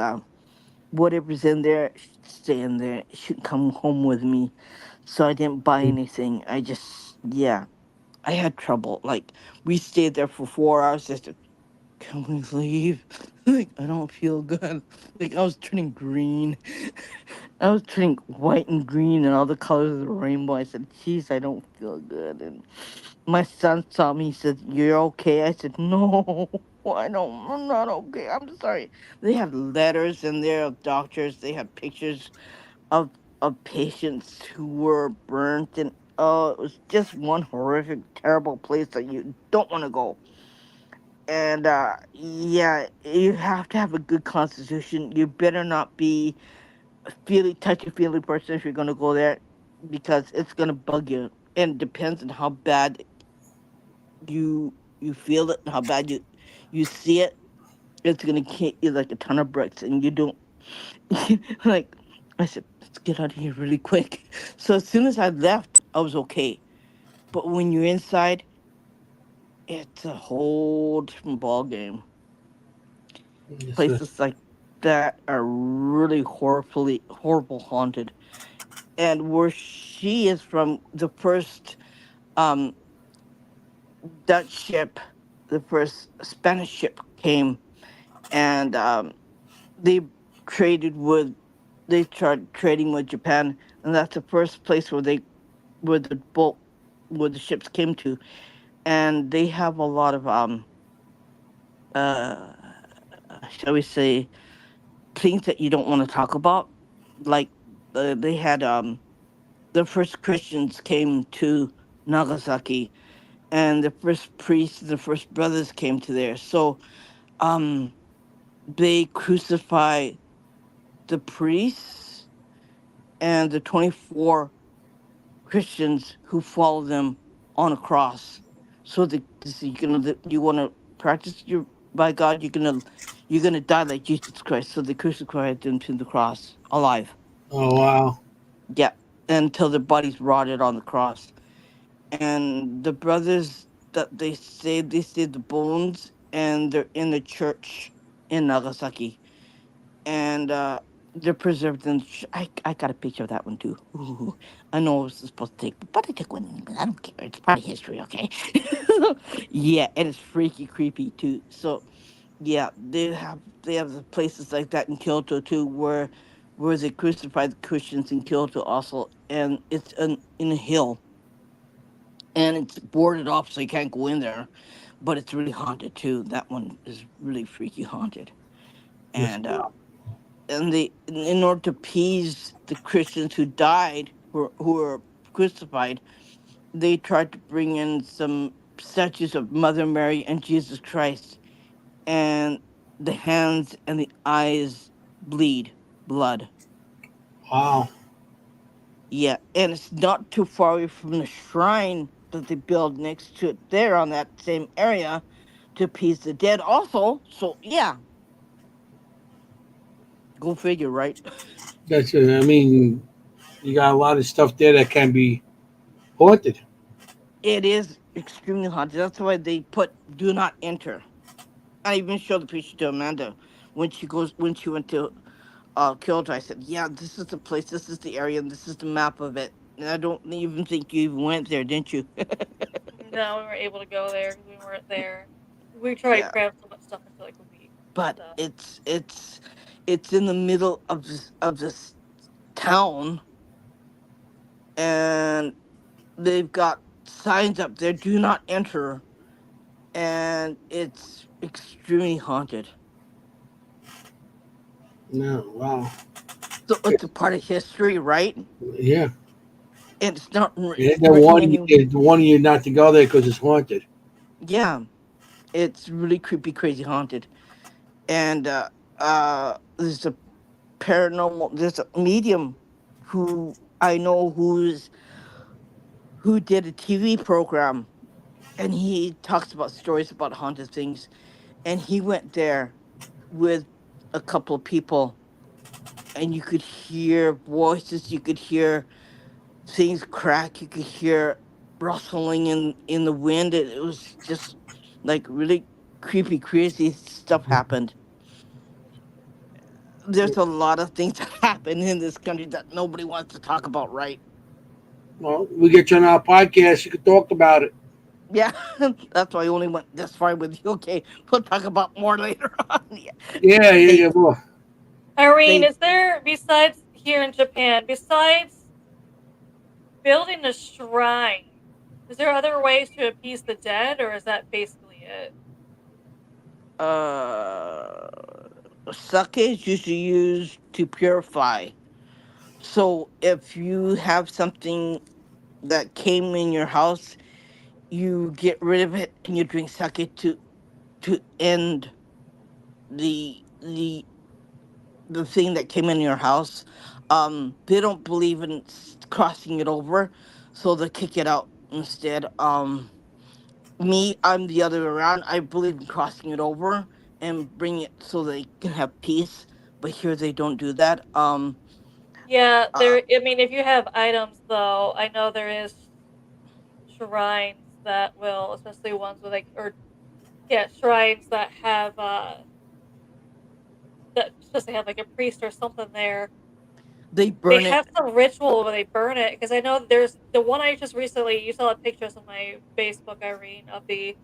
whatever's in there should stay in there. It should come home with me. So I didn't buy anything. I just, yeah, I had trouble. Like, we stayed there for 4 hours. I said, "Can we leave?" Like, I don't feel good. Like, I was turning green. I was turning white and green and all the colors of the rainbow. I said, "Geez, I don't feel good." And my son saw me. He said, "You're okay?" I said, "No, I don't. I'm not okay. I'm sorry." They have letters in there of doctors. They have pictures of patients who were burnt, and oh, it was just one horrific, terrible place that you don't want to go. And yeah, you have to have a good constitution. You better not be a touchy feely person if you're gonna go there, because it's gonna bug you. And it depends on how bad you feel it and how bad you see it. It's gonna hit you like a ton of bricks, and you don't like. I said, "Let's get out of here really quick." So as soon as I left, I was okay. But when you're inside, it's a whole different ball game. Yes, sir. Places like that are really horrible haunted. And where she is from, the first um Dutch ship, the first Spanish ship came, and they traded with they tried trading with Japan, and that's the first place where the boat where the ships came to. And they have a lot of uh shall we say, things that you don't want to talk about. Like, they had the first Christians came to Nagasaki, and the first priests, the first brothers came to there. So um they crucified the priests and the 24 Christians who follow them on a cross. So you want to practice your by God, you're gonna die like Jesus Christ. So they crucified them to the cross alive. Oh wow. Yeah, until their bodies rotted on the cross. And the brothers that they saved the bones, and they're in the church in Nagasaki, and they're preserved in. I got a picture of that one too. Ooh, I know I was supposed to take, but I took one. But I don't care. It's part of history, okay? Yeah, and it's freaky, creepy too. So yeah, they have the places like that in Kyoto too, where they crucified the Christians in Kyoto also, and it's in a hill, and it's boarded off, so you can't go in there. but it's really haunted too. That one is really freaky haunted. Yes. And they, in order to appease the Christians who died, who were crucified, they tried to bring in some statues of Mother Mary and Jesus Christ, and the hands and the eyes bleed blood. Wow. Yeah, and it's not too far away from the shrine that they build next to it there on that same area to appease the dead also. So yeah, go figure, right? That's. I mean, you got a lot of stuff there that can be haunted. It is extremely haunted. That's why they put "do not enter." I even showed the picture to Amanda when she went to Kyoto. I said, "Yeah, this is the place. This is the area, and this is the map of it." And I don't even think you even went there, didn't you? No, we weren't able to go there because we weren't there. We tried to Yeah, cram so much stuff into like a week. but So it's in the middle of this town, and they've got signs up there, "Do not enter," and it's extremely haunted. No. Wow. So it's a part of history, right? Yeah. And it's not And they warn you not to go there because it's haunted. Yeah, it's really creepy, crazy haunted. And there's a there's a medium who I know who did a TV program, and he talks about stories about haunted things, and he went there with a couple of people, and you could hear voices, you could hear things crack, you could hear rustling in the wind. It was just like really creepy, crazy stuff happened. There's a lot of things that happen in this country that nobody wants to talk about, right? Well, we get you on our podcast. You can talk about it. Yeah, that's why I only went this far with you. Okay, we'll talk about more later on. Yeah. Yeah. Yeah. They Yeah. Well, Irene, they is there besides here in Japan, besides building a shrine, is there other ways to appease the dead, or is that basically it? uh sake is usually used to purify. So if you have something that came in your house, you get rid of it and you drink sake to end the the the thing that came in your house. They don't believe in crossing it over, so they kick it out instead. Me, I'm the other way around. I believe in crossing it over and bring it so they can have peace. But here they don't do that. Yeah, Uh, there. I mean, if you have items, though, I know there is shrines that will, especially ones with like, or yeah, shrines that have that just have like a priest or something there. they They burn have it. some ritual where they burn it because I know there's the one I just recently. You saw the pictures on my Facebook, Irene, of the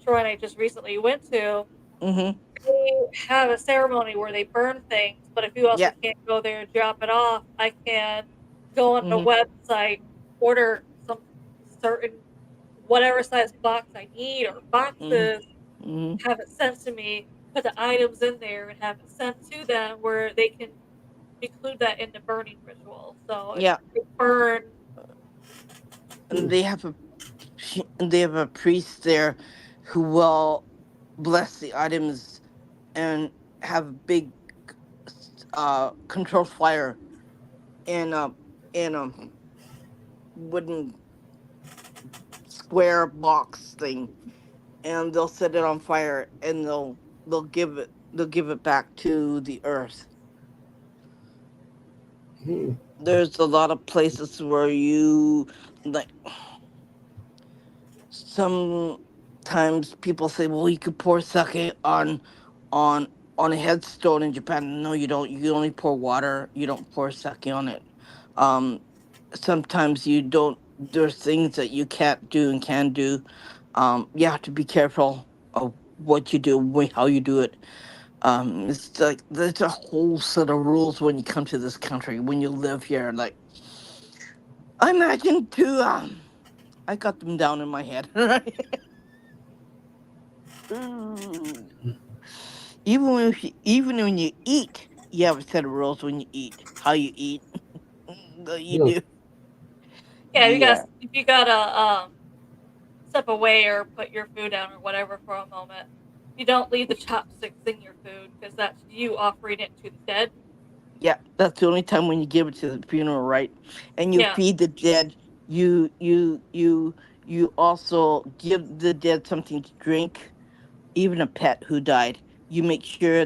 shrine I just recently went to. Mm-hmm. They have a ceremony where they burn things, but if you also Yeah. can't go there and drop it off, I can go on the Mm-hmm. website, order some certain whatever size box I need or boxes, Mm-hmm. have it sent to me, put the items in there, and have it sent to them where they can include that in the burning ritual. So it's Yeah. they burn. And they have a priest there who will bless the items and have a big controlled fire in a wooden square box thing, and they'll set it on fire, and they'll give it back to the earth. hmm. There's a lot of places where you like sometimes people say, well, you could pour sake on on a headstone in Japan. No, you don't. You only pour water. You don't pour sake on it. Um, sometimes you don't. There's things that you can't do and can do. You have to be careful of what you do, how you do it. It's like there's a whole set of rules when you come to this country, when you live here. Like I imagine too. I got them down in my head. Right? Ooh. Even when you eat, you have a set of rules when you eat. How you eat, you Really? do. Yeah, Yeah, if you gotta step away or put your food down or whatever for a moment, you don't leave the chopsticks in your food because that's you offering it to the dead. yeah. That's the only time when you give it to the funeral, right? And you Yeah, feed the dead. You also give the dead something to drink. Even a pet who died, you make sure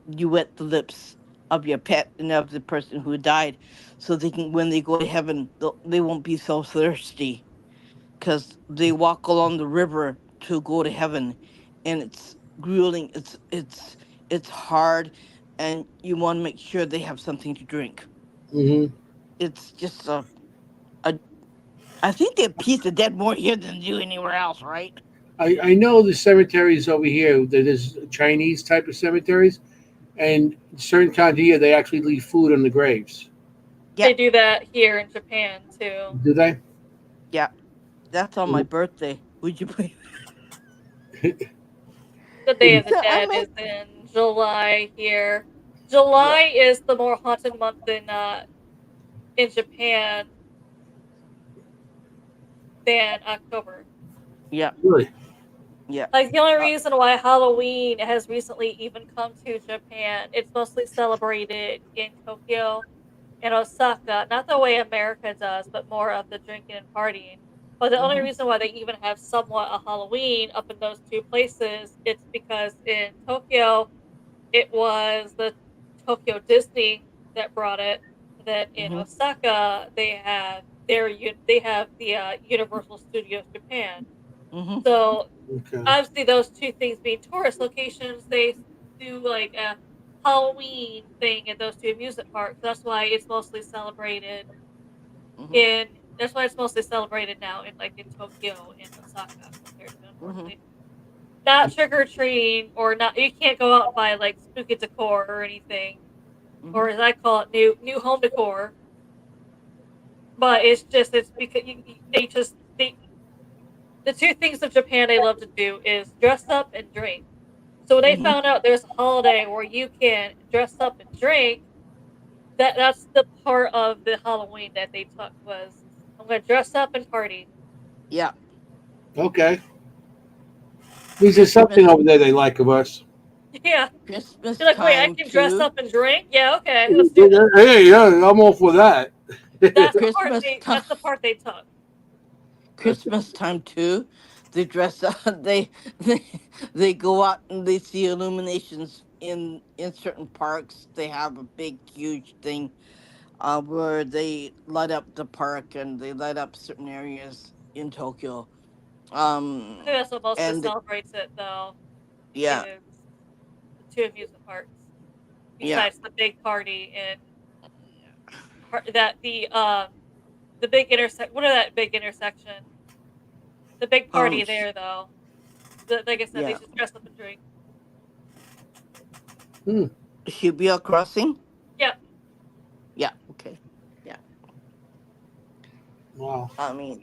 you wet the lips of your pet and of the person who died, so they can, when they go to heaven, they won't be so thirsty, because they walk along the river to go to heaven, and it's grueling. It's hard, and you want to make sure they have something to drink. Hmm. It's just a I think they appease the dead more here than they do anywhere else, right? I know the cemeteries over here. There's Chinese type of cemeteries, and certain times of year they actually leave food on the graves. Yeah, they do that here in Japan too. Do they? yeah. That's on my birthday. Would you believe? The Day of the So I Dead meant, is in July here. yeah, July is the more haunted month in Japan than October. yeah, Really? yeah. Like the only Uh, reason why Halloween has recently even come to Japan, it's mostly celebrated in Tokyo and Osaka, not the way America does, but more of the drinking and partying. But the only mhm, reason why they even have somewhat a Halloween up in those two places, it's because in Tokyo it was the Tokyo Disney that brought it. Then in mhm, Osaka they have the Universal Studios Japan. mhm, So Okay. obviously those two things being tourist locations, they do like a Halloween thing at those two amusement parks. That's why it's mostly celebrated mhm, in. That's why it's mostly celebrated now in Tokyo and Osaka compared to mhm, unfortunately not trick or treating or not. You can't go out and buy like spooky decor or anything, mhm, or as I call it, new home decor. But it's because they just the two things of Japan they love to do is dress up and drink. So when they mhm. found out there's a holiday where you can dress up and drink, that's the part of the Halloween that they took was I'm gonna dress up and party. Yeah. Okay. Means there's something Christmas, over there they like of us. Yeah. Christmas You're like, wait, I time can dress too. up and drink? Yeah, okay, let's do this. Hey, yeah, I'm all for that. Christmas time. That's the part they took. Christmas time too. They dress up. They they go out and they see illuminations in certain parks. They have a big, huge thing where they light up the park and they light up certain areas in Tokyo. I think that's what mostly And celebrates it though, yeah, is the two amusement parks. yeah. Besides the big party and that the big intersect what are that big intersection? The big Um, party sh- there though. Like I said, they yeah. just dress up and drink. Hmm. Shibuya Crossing. Yeah. Yeah. Okay. Yeah. Wow. I mean,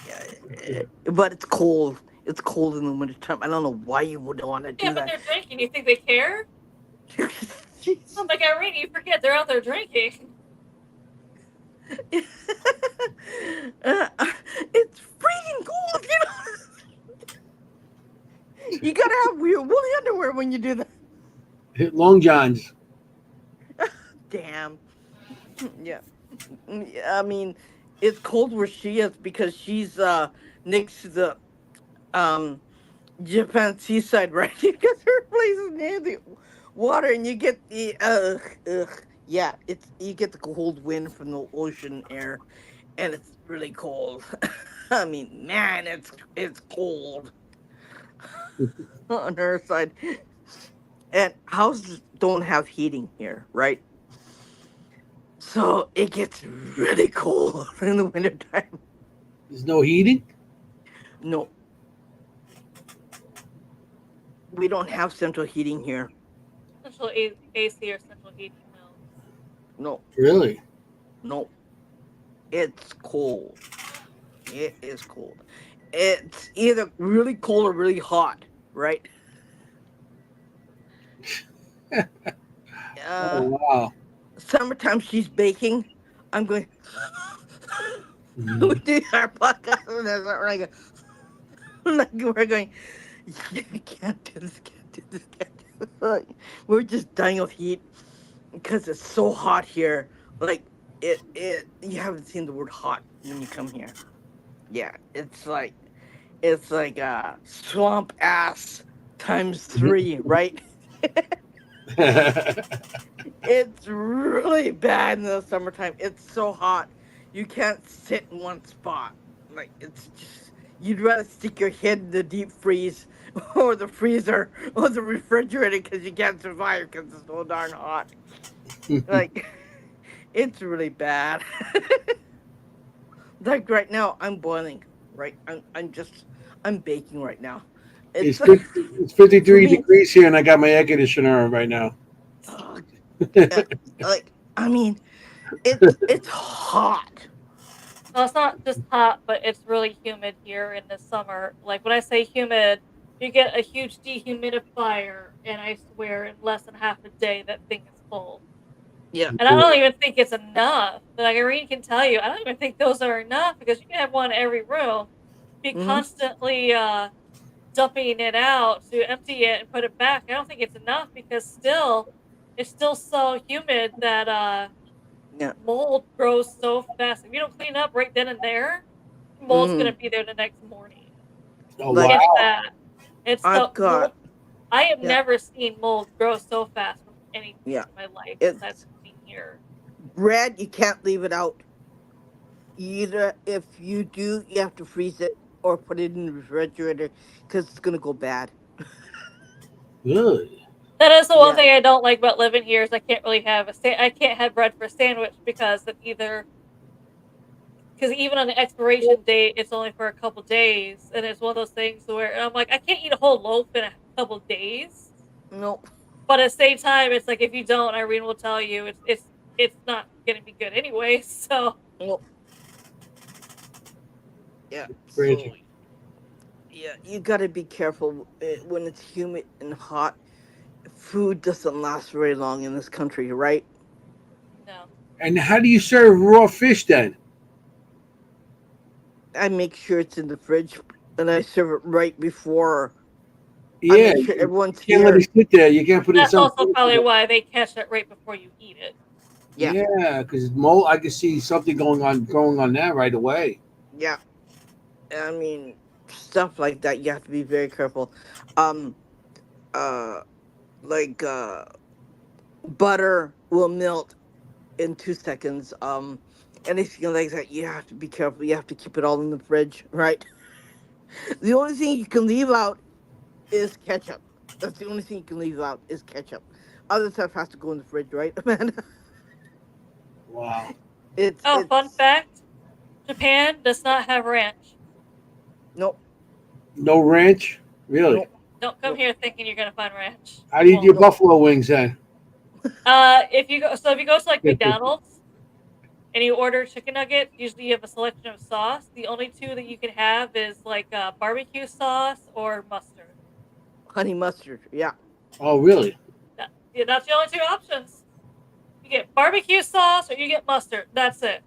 yeah. But it's cold. It's cold in the wintertime. I don't know why you would want to Yeah, do but that. they're drinking. You think they care? Jeez. Oh my god, Rainy, you forget they're out there drinking. Uh, it's freezing cold. You gotta have woolly underwear when you do that. Long Johns. Damn. Yeah. Yeah, I mean, it's cold where she is because she's next to the um Japan seaside, right? Because her place is near the water, and you get the yeah, it's you get the cold wind from the ocean air, and it's really cold. I mean, man, it's cold on her side, and houses don't have heating here, right? So it gets really cold in the wintertime. There's no heating. No, we don't have central heating here. Central AC or central heating, no. No, Really? no, it's cold. It is cold. It's either really cold or really hot, right? Oh Uh, wow. Summertime, she's baking. I'm going. We Mhm. do our podcast, and that's what we're like, like we're going. You can't do this. Can't do this. Can't do this. Like, we're just dying of heat because it's so hot here. Like it. You haven't seen the word hot when you come here. Yeah, it's like swamp ass times three, right? It's really bad in the summertime. It's so hot. You can't sit in one spot. Like it's just you'd rather stick your head in the deep freeze or the freezer or the refrigerator because you can't survive because it's so darn hot. Like it's really bad. Like right now, I'm boiling. Right, I'm baking right now. It's It's 50, it's for 53 me. degrees here, and I got my air conditioner on right now. Uh, yeah, like I mean, it's hot. Well, it's not just hot, but it's really humid here in the summer. Like when I say humid, you get a huge dehumidifier, and I swear in less than half a day that thing is full. Yeah. And I don't even think it's enough. Like Irene can tell you, I don't even think those are enough because you can have one in every room. Be Mm-hmm. constantly dumping it out to empty it and put it back. I don't think it's enough because still, it's still so humid that Yeah. mold grows so fast. If you don't clean up right then and there, mold's Mm-hmm. gonna be there the next morning. Oh Like It's wow. bad. It's I've so got mold. I have yeah, never seen mold grow so fast from anything yeah. in my life besides It's being here. bread. You can't leave it out. Either if you do, you have to freeze it or put it in the refrigerator because it's gonna go bad. Good. That is the one Yeah. thing I don't like about living here is I can't really have I can't have bread for a sandwich because even on the expiration date it's only for a couple days and it's one of those things where I'm like I can't eat a whole loaf in a couple days. No. But at the same time, it's like if you don't, Irene will tell you it's not gonna be good anyway. So No. Yeah. So Crazy. yeah, you gotta be careful when it's humid and hot. Food doesn't last very long in this country, right? no, And how do you serve raw fish then? I make sure it's in the fridge and I serve it right before. I Yeah, make sure you everyone's can't let here. it sit there. You can't put it in that's some. also probably why they catch it right before you eat it. Yeah. Yeah, because mold. I can see something going on there right away. Yeah. I mean, stuff like that. You have to be very careful. Um. Uh. Like butter will melt in 2 seconds. Anything like that, you have to be careful. You have to keep it all in the fridge, right? The only thing you can leave out is ketchup. That's the only thing you can leave out is ketchup. Other stuff has to go in the fridge, right, Amanda? Wow. Oh, fun It's fact: Japan does not have ranch. nope, No ranch, really? nope, Don't come nope. here thinking you're gonna find ranch. How do You you do won't. your No. buffalo wings then? If you go to like McDonald's and you order chicken nuggets, usually you have a selection of sauce. The only two that you can have is like barbecue sauce or mustard. Honey mustard, yeah. Oh, really? Yeah, that's the only two options. You get barbecue sauce or you get mustard. That's it.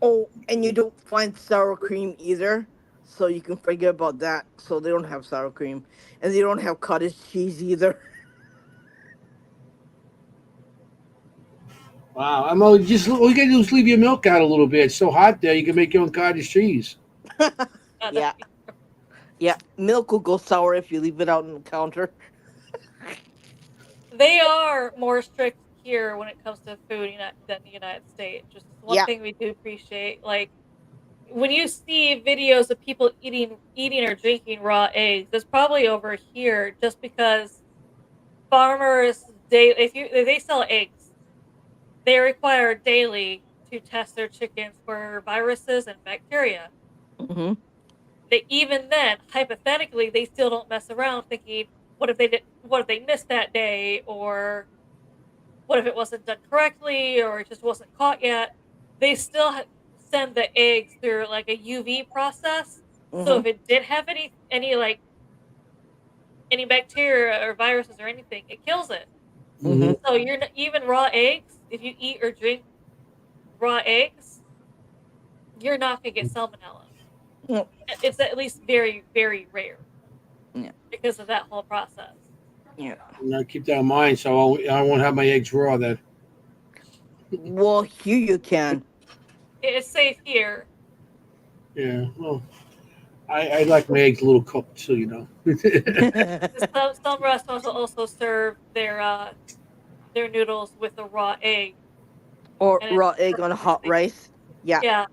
Oh, and you don't find sour cream either, so you can forget about that. So they don't have sour cream, and they don't have cottage cheese either. Wow. I'm just all you gotta do is leave your milk out a little bit. It's so hot there, you can make your own cottage cheese. Yeah, That'd be yeah. Milk will go sour if you leave it out on the counter. They are more strict here when it comes to food than the United States. Just one Yeah. thing we do appreciate. Like when you see videos of people eating or drinking raw eggs, it's probably over here just because farmers if they sell eggs, they require daily to test their chickens for viruses and bacteria. Hmm. They even then, hypothetically, they still don't mess around thinking, what if they missed that day or what if it wasn't done correctly or it just wasn't caught yet? They still send the eggs through like a UV process. So Hmm. if it did have any like any bacteria or viruses or anything. It kills it. Mhm. So even raw eggs, if you eat or drink raw eggs, you're not gonna get salmonella. Yeah. It's at least very, very rare Yeah. because of that whole process. Yeah. And I keep that in mind, so I won't have my eggs raw then. Well, here you can. It's safe here. Yeah. Well, I like my eggs a little cooked, so you know. 'Cause some restaurants will also serve their noodles with a raw egg, Or and it's raw egg on perfectly hot safe. rice. Yeah. Yeah,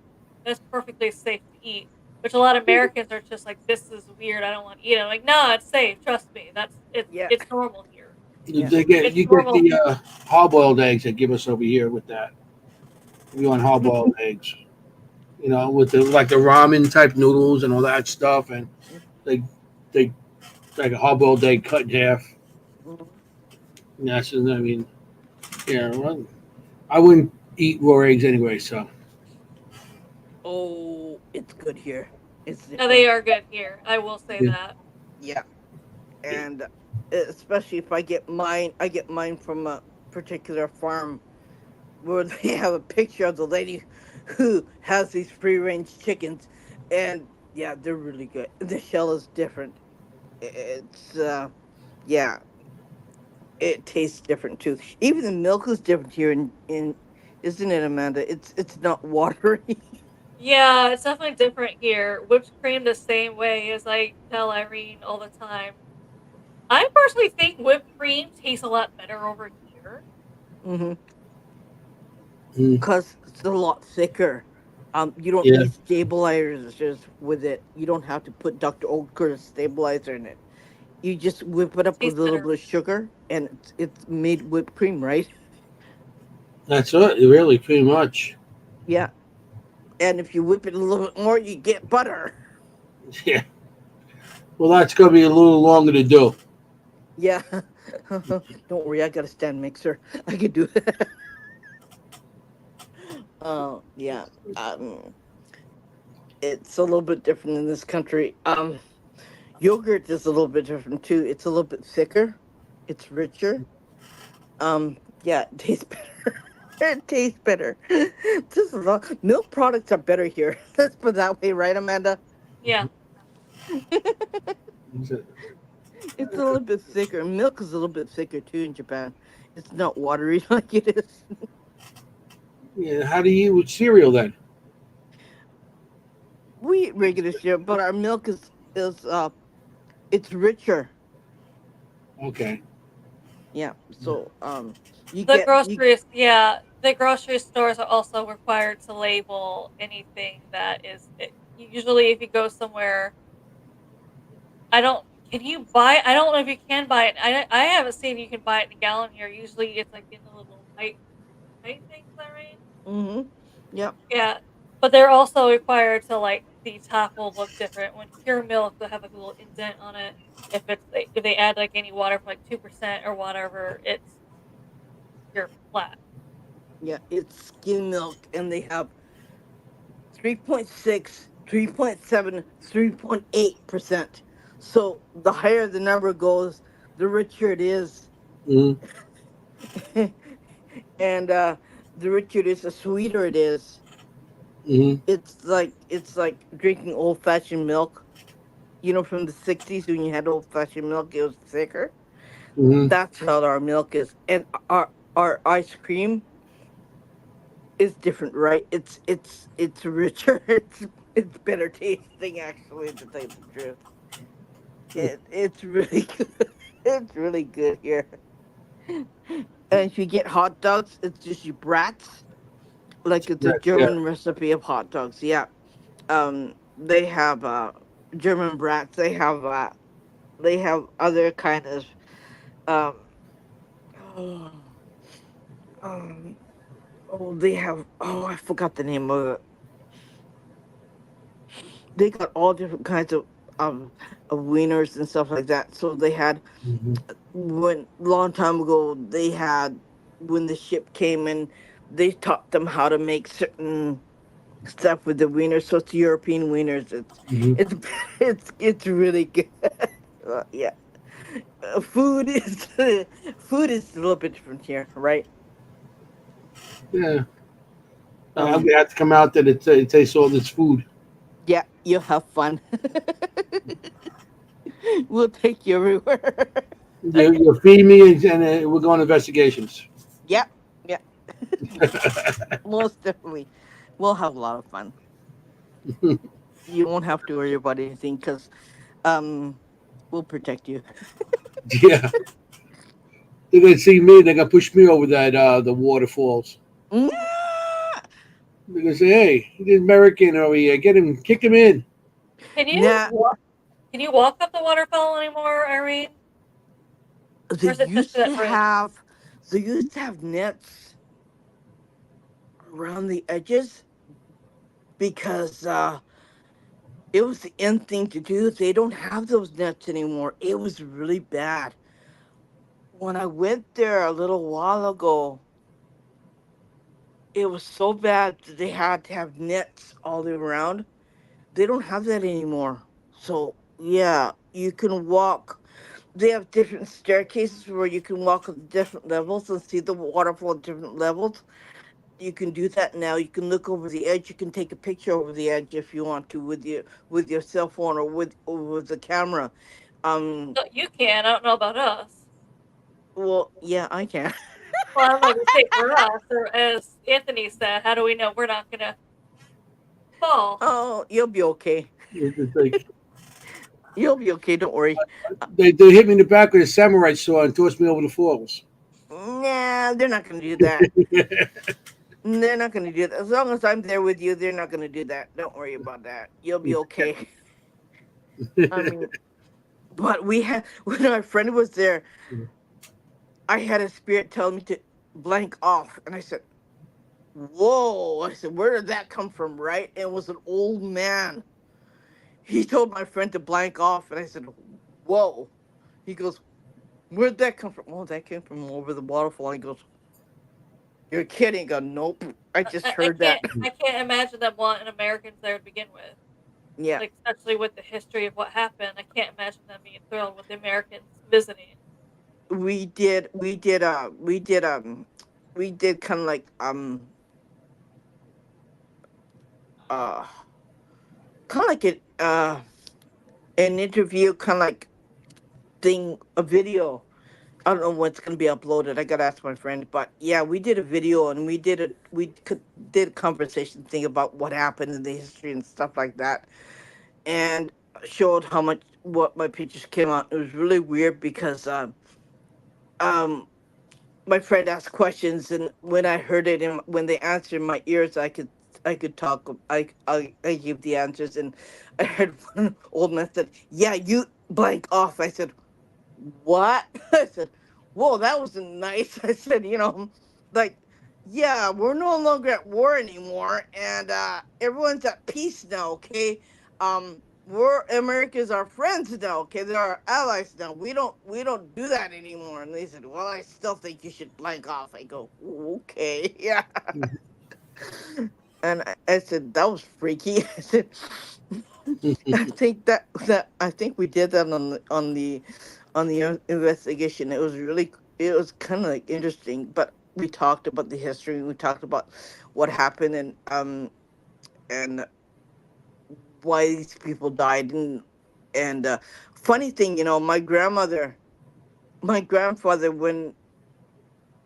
that's perfectly safe to eat. Which a lot of Americans are just like, this is weird. I don't want to eat it. I'm like, no, it's safe. Trust me. Yeah. It's normal here. Yeah. It's You get normal. the hard boiled eggs they give us over here with that. We want hard boiled eggs. You know, with the like the ramen type noodles and all that stuff, and they they like a hard boiled egg cut in half. Mhm. Yes, and I mean, yeah, well, I wouldn't eat raw eggs anyway. So Oh, it's good here. It's Yeah, they different. are good here. I will say yeah, that. Yeah. And especially if I get mine from a particular farm where they have a picture of the lady who has these free range chickens, and yeah, they're really good. The shell is different. It's yeah, it tastes different too. Even the milk is different here in isn't it, Amanda? It's not watery. Yeah, it's definitely different here. Whipped cream the same way as I tell Irene all the time. I personally think whipped cream tastes a lot better over here. Hmm. mm, Because it's a lot thicker. You don't yeah, need stabilizers with it. You don't have to put Dr. Oetker stabilizer in it. You just whip it up with Tastes a little better. bit of sugar, and it's made whipped cream, right? that's it. Really, pretty much. Yeah. And if you whip it a little bit more, you get butter. Yeah. Well, that's gonna be a little longer to do. Yeah. Don't worry, I got a stand mixer. I could do it. Yeah. Um, it's a little bit different in this country. Yogurt is a little bit different too. It's a little bit thicker. It's richer. Yeah, it tastes better. It tastes better. Just a lot. Milk products are better here. Let's put it that way, right, Amanda? Yeah. It's a little bit thicker. Milk is a little bit thicker too in Japan. It's not watery like it is. Yeah. How do you eat with cereal then? We eat regular cereal, but our milk is it's richer. Okay. Yeah. So you The get you groceries, yeah, the grocery stores are also required to label anything that is usually if you go somewhere, I don't can you buy I don't know if you can buy it. I haven't seen you can buy it in a gallon here. Usually it's like in the little white things, is that right? mm-hmm. Yep. Yeah. But they're also required to like the top will look different. When pure milk they'll have like a little indent on it. If they add like any water for like 2% or whatever, it's pure flat. Yeah, it's skim milk and they have 3.6, 3.7, 3.8%. So the higher the number goes, the richer it is. Mm, And the richer it is, the sweeter it is. mm, It's like drinking old fashioned milk. You know, from the 60s when you had old fashioned milk, it was thicker. mm. That's how our milk is. And our ice cream is different, right? It's richer. It's better tasting actually, to tell you the truth. It's really good. It's really good here. And if you get hot dogs, it's just your brats. Like it's a That's, yeah. German recipe of hot dogs. Yeah. They have German brats. They have other kind of um oh, um they have I forgot the name of it. They got all different kinds um of wieners and stuff like that. So they had Mhm. when long time ago they had when the ship came in, they taught them how to make certain stuff with the wieners. So it's European wieners. Mhm. It's it's really good. Yeah, food is food is a little bit different here, right? Yeah. I'm Um, gonna have to come out there to taste all this food. yeah, you'll have fun. We'll take you everywhere. You feed me, and we're going investigations. Yep, yeah, most definitely. We'll have a lot of fun. You won't have to worry about anything because um, we'll protect you. Yeah, they're gonna see me. They're gonna push me over that the waterfalls. Nah, They're gonna say, "Hey, he's American over here. Get him, kick him in." Can you nah. walk? Can you walk up the waterfall anymore, Irene? They Or is it just used to that bridge? have they used to have nets around the edges because it was the end thing to do. They don't have those nets anymore. It was really bad. When I went there a little while ago, it was so bad that they had to have nets all the way around. They don't have that anymore. So yeah, you can walk. They have different staircases where you can walk at different levels and see the waterfall at different levels. You can do that now. You can look over the edge. You can take a picture over the edge if you want to with your cell phone or with the camera. Um, No, you can. I don't know about us. well, yeah, I can. Well, I'm about to say for us, or as Anthony said, how do we know we're not gonna fall? Oh, you'll be okay. It's like You'll be okay. Don't worry. Uh, they hit me in the back with a samurai sword and tossed me over the falls. Nah, they're not gonna do that. They're not gonna do that. As long as I'm there with you, they're not gonna do that. Don't worry about that. You'll be okay. I mean, but we had when our friend was there, I had a spirit tell me to blank off, and I said, "Whoa!" I said, "Where did that come from?" Right? It was an old man. He told my friend to blank off, and I said, "Whoa!" He goes, "Where'd that come from?" Oh, that came from over the waterfall. He goes, "You're kidding?" I go, "Nope. I just I heard that." can't. I can't imagine them wanting Americans there to begin with. Yeah, Like especially with the history of what happened, I can't imagine them being thrilled with the Americans visiting. we did kind of like uh kind of like an interview, kind of like thing, a video. I don't know when it's gonna be uploaded. I gotta ask my friend, but yeah, we did a video and did a conversation thing about what happened in the history and stuff like that, and showed how much what my pictures came out. It was really weird because um my friend asked questions, and when I heard it and when they answered in my ears, I could talk. I gave the answers, and I heard one old man said, "Yeah, you blank off." I said, "What?" I said, "Whoa, that wasn't nice." I said, like, yeah, we're no longer at war anymore, and everyone's at peace now. Okay, we're America's our friends now. Okay, they're our allies now. We don't do that anymore. And they said, "Well, I still think you should blank off." I go, "Okay, yeah." And I said, "That was freaky." I said, I think we did that on the investigation. It was kind of like interesting, but we talked about the history. We talked about what happened, and why these people died, and funny thing, my grandfather,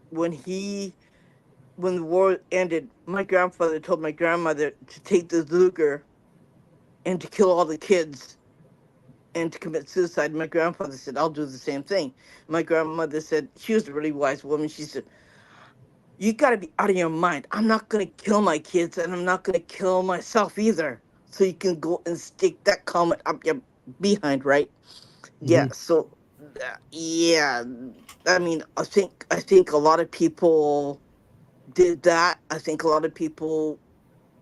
when he when the war ended, my grandfather told my grandmother to take the Luger and to kill all the kids and to commit suicide. My grandfather said, "I'll do the same thing." My grandmother said, she was a really wise woman. She said, "You got to be out of your mind. I'm not going to kill my kids, and I'm not going to kill myself either. So you can go and stick that comment up your behind, right?" Yeah. Mhm. So, yeah. I mean, I think a lot of people did that. I think a lot of people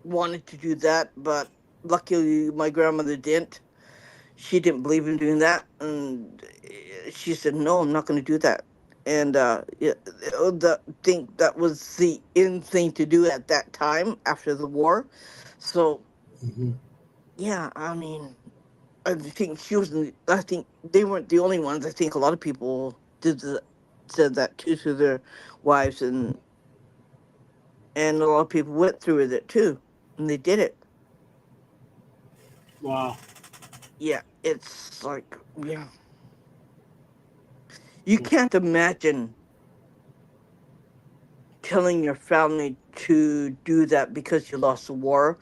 wanted to do that, but luckily my grandmother didn't. She didn't believe in doing that, and she said, "No, I'm not going to do that." And yeah, the think that was the in thing to do at that time after the war. So Mhm. yeah, I mean, I think she was. I think they weren't the only ones. I think a lot of people said that too to their wives, and a lot of people went through with it too, and they did it. Wow. Yeah, it's like, yeah, you can't imagine telling your family to do that because you lost the war.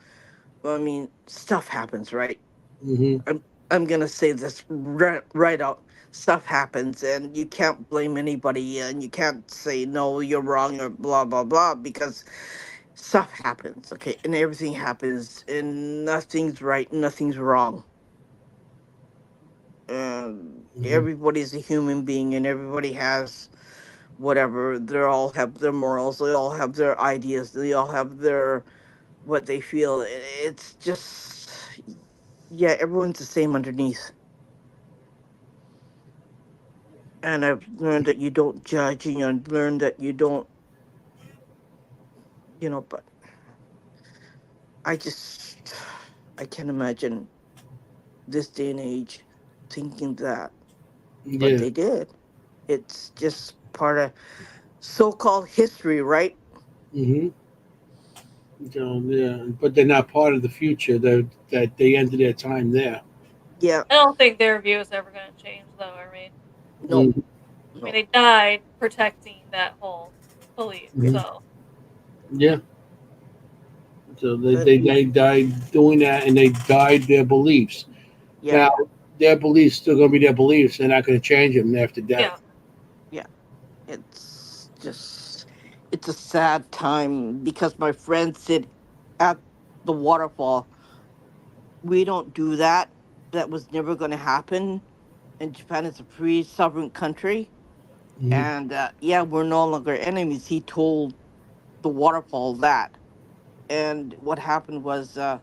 I mean, stuff happens, right? Mm-hmm. I'm gonna say this right out. Stuff happens, and you can't blame anybody, and you can't say no, you're wrong, or blah blah blah, because stuff happens, okay, and everything happens, and nothing's right, nothing's wrong, and Mm-hmm. everybody's a human being, and everybody has whatever. They all have their morals. They all have their ideas. They all have their what they feel. It's just, yeah, everyone's the same underneath. And I've learned that you don't judge, and I've learned that you don't, but I just, I can't imagine this day and age thinking that, but Yeah. they did. It's just part of so-called history, right? Mm-hmm. So, yeah, but they're not part of the future. That they ended their time there. Yeah, I don't think their view is ever going to change, though. no, Mm-hmm. I mean, no. they died protecting that whole belief. Yeah, Mm-hmm. So Yeah. So but they died doing that, and they died their beliefs. yeah, Now, their beliefs still going to be their beliefs. They're not going to change them after yeah, death. yeah. It's just, it's a sad time because my friend said at the waterfall, we don't do that. That was never going to happen. And Japan is a free sovereign country. Mm-hmm. And yeah, we're no longer enemies. He told the waterfall that. And what happened was, I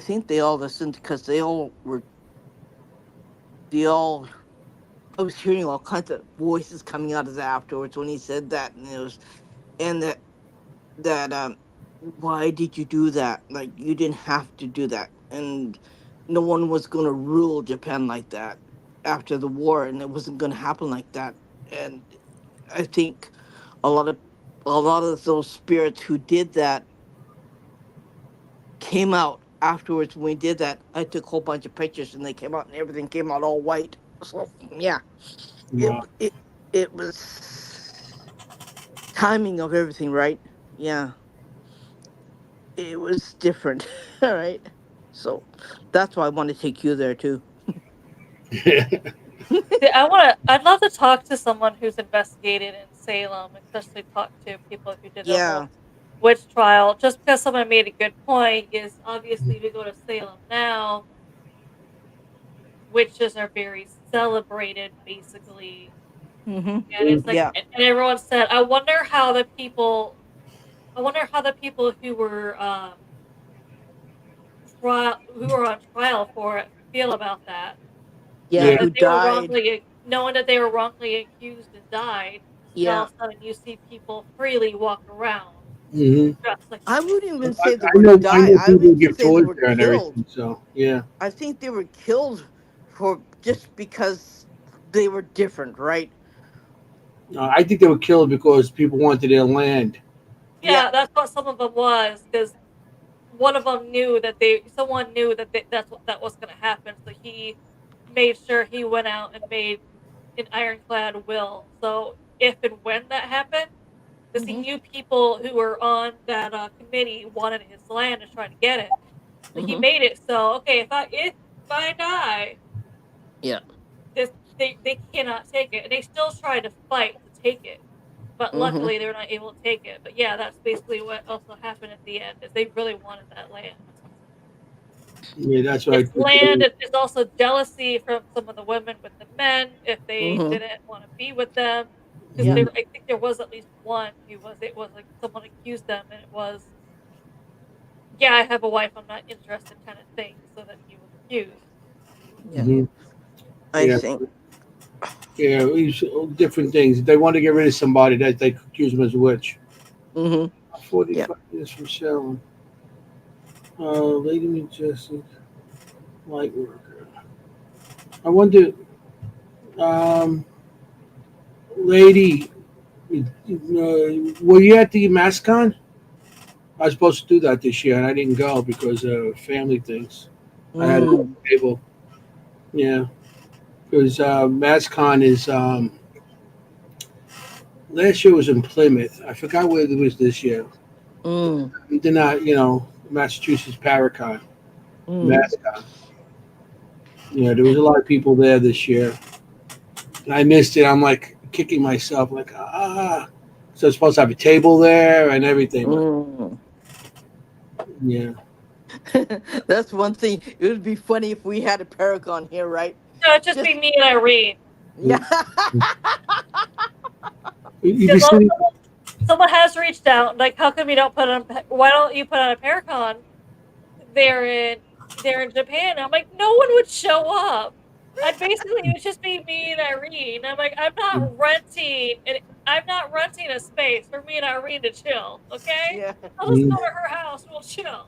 think they all listened because they all, I was hearing all kinds of voices coming out of that afterwards when he said that. And it was, and that why did you do that? Like, you didn't have to do that, and no one was going to rule Japan like that after the war, and it wasn't going to happen like that. And I think a lot of a lot of those spirits who did that came out afterwards. When we did that, I took a whole bunch of pictures, and they came out, and everything came out all white. So yeah, it Wow. it it was timing of everything, right? Yeah, it was different. All right. So that's why I want to take you there too. see, I'd love to talk to someone who's investigated in Salem, especially talk to people who did the whole Yeah. witch trial. Just because someone made a good point is obviously we go to Salem now, witches are very celebrated, basically. Mm-hmm. And it's like, Yeah. and everyone said, I wonder how the people who were on trial for it feel about that. Yeah. Yeah. Knowing Who that they were died? wrongly accused and died, and all Yeah. of a sudden you see people freely walk around Mm-hmm. dressed like I witches. wouldn't I, even say they I were know. I die. know I people who would give say they tours were there and killed. everything. So yeah. I think they were killed for just because they were different, right? I think they were killed because people wanted their land. Yeah. Yeah, that's what some of them was, because someone knew that was going to happen, so he made sure he went out and made an ironclad will. So if and when that happened, because he Mm-hmm. knew people who were on that committee wanted his land to try to get it. So he Mm-hmm. made it so, okay, if I die, Yeah. this they cannot take it, and they still try to fight to take it. But Mm-hmm. luckily, they were not able to take it. But yeah, that's basically what also happened at the end. Is they really wanted that land. Yeah, that's what I It's think. land. It's also jealousy from some of the women with the men if they Mm-hmm. didn't want to be with them. Because Yeah. Mm-hmm. I think there was at least one who was it was like someone accused them, and it was, yeah, I have a wife, I'm not interested, kind of thing. So that he was accused. Yeah. Mm-hmm. I Yeah. think. Yeah. Different things. If they want to get rid of somebody, that they accuse them as a witch. Mm-hmm. Yeah. 45 minutes from Salem. Lady Majestic, light worker. I wonder, um, lady, were you at the MassCon? I was supposed to do that this year, and I didn't go because of family things. I had a Mm. table. Yeah, because MassCon is last year was in Plymouth. I forgot where it was this year. Mm. They're not, Massachusetts Paracon, Mm. MassCon. Yeah, there was a lot of people there this year. And I missed it. I'm like kicking myself, like So I'm supposed to have a table there and everything, but Mm. yeah. That's one thing. It would be funny if we had a paragon here, right? No, it'd just be Just me and Irene. yeah. You'd be Because sitting. someone has reached out, like, how come you don't put on? Why don't you put on a Paracon? They're in they're in Japan. I'm like, no one would show up. I'd basically it would just be me and Irene. I'm like, I'm not renting a space for me and Irene to chill. Okay, Yeah. I'll just go Mhm. to her house and we'll chill.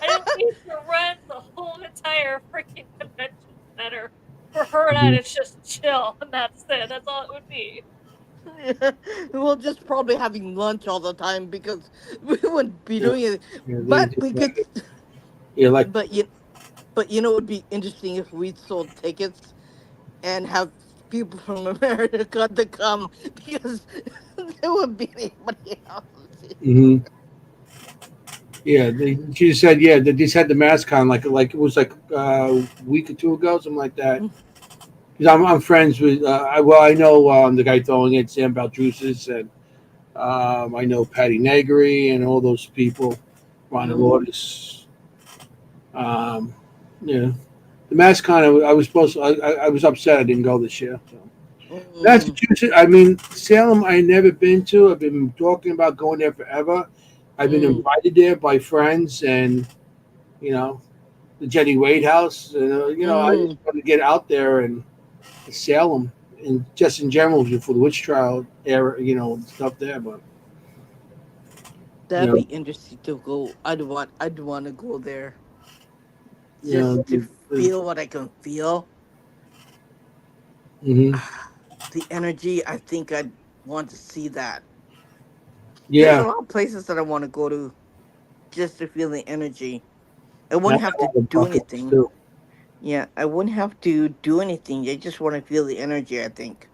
I didn't need to rent the whole entire freaking convention center for her and I Mhm. to just chill, and that's it. That's all it would be. Yeah. We'll just probably having lunch all the time because we wouldn't be Yeah, doing it. yeah, But we could. yeah, like But you know, it would be interesting if we sold tickets and have people from America to come because there wouldn't be anybody else. hmm yeah. She said, yeah, they just had the mask on, like it was like a week or two ago, something like that. Mm. 'Cause I'm friends with, I know the guy throwing it, Sam Baltrusis, and I know Patty Negri and all those people, Ron Mm. Lourdes. Um, yeah, the mask con. I was supposed to. I was upset I didn't go this year. So. Mm. Massachusetts. I mean, Salem. I never been to. I've been talking about going there forever. I've been Mm. invited there by friends, and you know, the Jenny Wade House. I just Mm. want to get out there and Salem, and just in general for the witch trial era. Stuff there. But you That'd be know, interesting to go. I'd want to go there you know, just to feel what I can feel. hmm The energy. I think I'd want to see that. There's a yeah. lot of places that I want to go to just to feel the energy. I I wouldn't got have all to the do bucket list anything. too. Yeah, I wouldn't have to do anything. I just want to feel the energy, I think.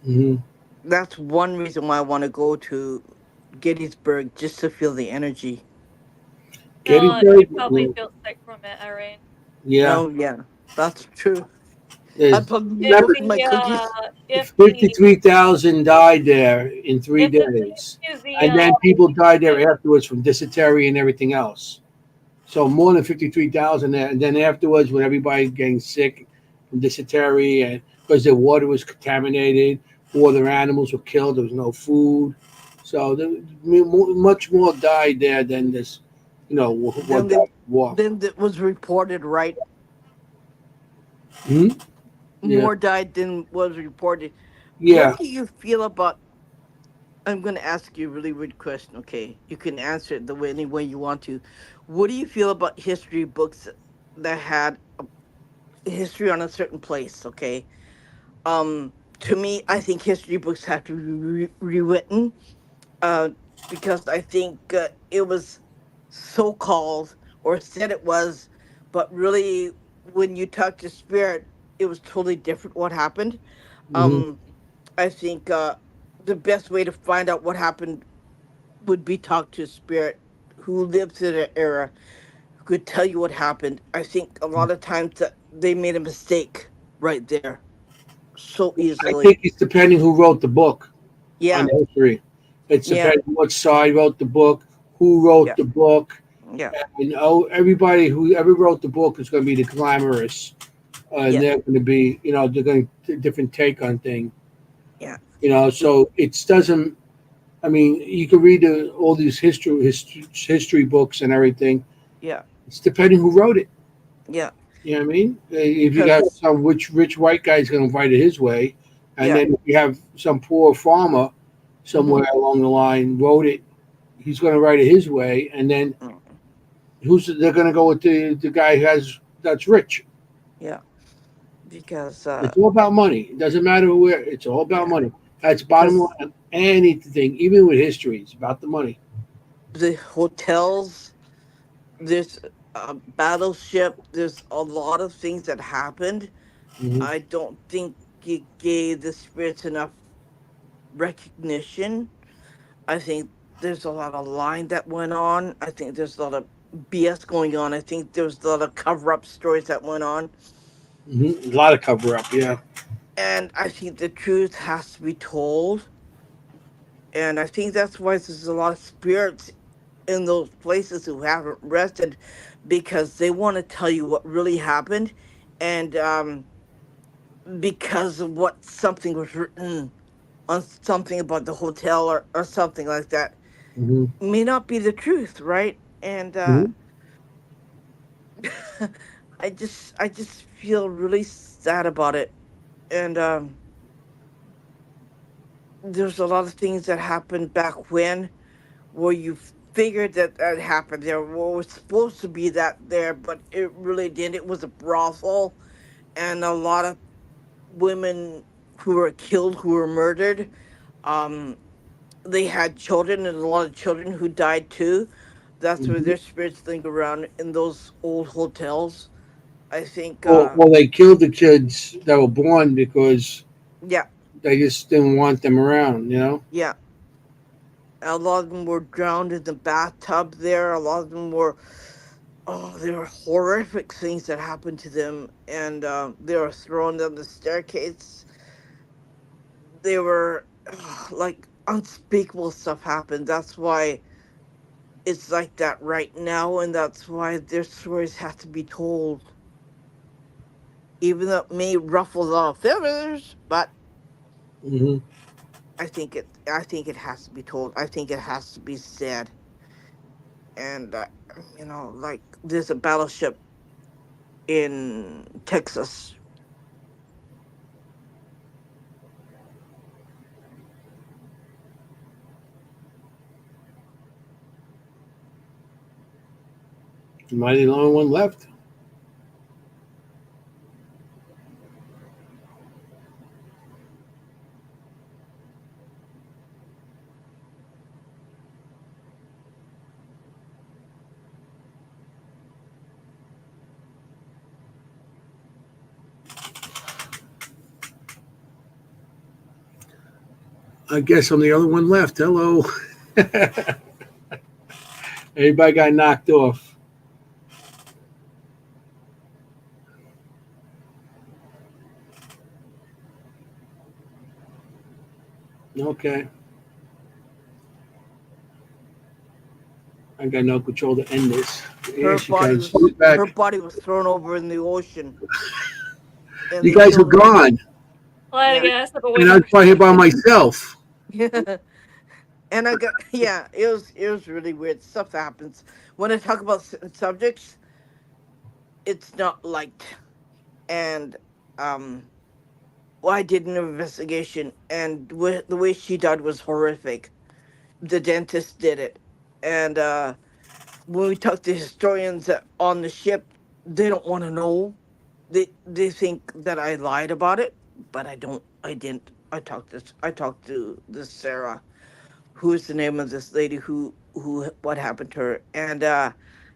hmm That's one reason why I want to go to Gettysburg, just to feel the energy. No, Gettysburg. you'd probably feel sick from it, Irene. Yeah. Oh, yeah, that's true. I'd There's probably be If remember cooking my the cookies. if the 53,000 died there in three if the days, and then museum people died there afterwards from dysentery and everything else. So more than 53,000 there, and then afterwards, when everybody getting sick from dysentery and because their water was contaminated, or their animals were killed, there was no food. So much more died there than this, what Then they, died in war. then it was reported, right? Hmm. Yeah, More died than was reported. What yeah. do you feel about? I'm going to ask you a really weird question. Okay, you can answer it the way any way you want to. What do you feel about history books that had history on a certain place? Okay, to me, I think history books have to be rewritten. Uh, because I think it was so called or said it was, but really, when you talk to spirit, it was totally different. What happened? Hmm. Um, I think the best way to find out what happened would be talk to a spirit who lived through the era, who could tell you what happened. I think a lot of times that they made a mistake right there so I think easily. it's depending who wrote the book on Yeah, history. It's yeah, depending what side wrote the book, who wrote yeah, the book. yeah, Everybody who ever wrote the book is going to be the glamorous, and yeah, they're going to be, they're going to different take on thing. yeah, So it doesn't. I mean, you can read all these history books and everything. yeah, It's depending who wrote it. yeah. You know what I mean? If you got Because some rich white guy's going to write it his way, and yeah, then if you have some poor farmer hmm somewhere along the line wrote it, he's going to write it his way, and then they're going to go with the guy that's rich. yeah. because It's all about money. It doesn't matter where. It's all about yeah, money. That's bottom because line. On anything, even with history, it's about the money. the hotels, there's a battleship, there's a lot of things that happened. Hmm. I don't think it gave the spirits enough recognition. I think there's a lot of lying that went on. I think there's a lot of BS going on. I think there's a lot of cover up stories that went on. Hmm. A lot of cover up. Yeah. And I think the truth has to be told. And I think that's why there's a lot of spirits in those places who haven't rested, because they want to tell you what really happened. And because of what something was written on something about the hotel, or something like that, Hmm. may not be the truth, right? And Hmm. I just feel really sad about it. And there's a lot of things that happened back when, where you figured that that happened there, what was supposed to be that there, but it really didn't. It was a brothel, and a lot of women who were killed, who were murdered. um they had children, and a lot of children who died too. That's where Hmm. their spirits linger around in those old hotels, I think. Well, they killed the kids that were born because Yeah, they just didn't want them around. You know. yeah, a lot of them were drowned in the bathtub there. A lot of them were, oh, there were horrific things that happened to them. And they were thrown down the staircase. They were, like, unspeakable stuff happened. That's why it's like that right now, and that's why their stories have to be told, even though it may ruffle a lot of feathers. But Hmm. I think it has to be told. I think it has to be said. And like, there's a battleship in Texas. Am I the only one left? I guess I'm the only one left. Hello. Everybody got knocked off. Okay. I got no control to end this. Yeah, Her she body kind of was sit her back. body was thrown over in the ocean, and You they guys were killed her. gone, Well, I Yeah, guess I've been and waiting I was for probably here somebody by to. myself. yeah. And I got, yeah. It was really weird stuff that happens when I talk about subjects. It's not liked. And um, well, I did an investigation, and the way she died was horrific. The dentist did it, and when we talk to historians on the ship, they don't want to know. They think that I lied about it, but I don't. I didn't. I talked to this Sarah, who is the name of this lady who what happened to her. And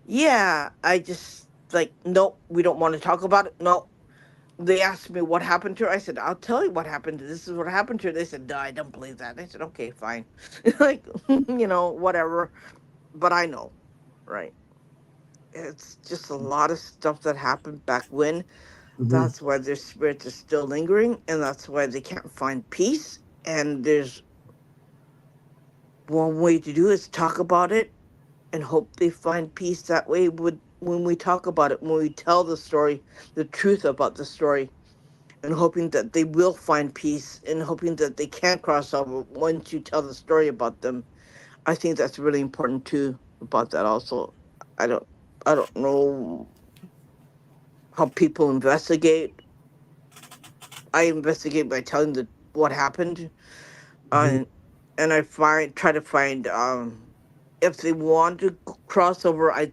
yeah, I just, like, nope, we don't want to talk about it. No. They asked me what happened to her. I said, I'll tell you what happened. This is what happened to her. They said, no, I don't believe that. I said, okay, fine. Like, whatever. But I know, right? It's just a lot of stuff that happened back when. Hmm. That's why their spirits are still lingering, and that's why they can't find peace. And there's one way to do is talk about it, and hope they find peace that way. When we talk about it, when we tell the story, the truth about the story, and hoping that they will find peace, and hoping that they can cross over once you tell the story about them. I think that's really important too, about that also. I don't I don't know how people investigate. I investigate by telling the what happened. Hmm. uh, and I try to find, if they want to cross over, I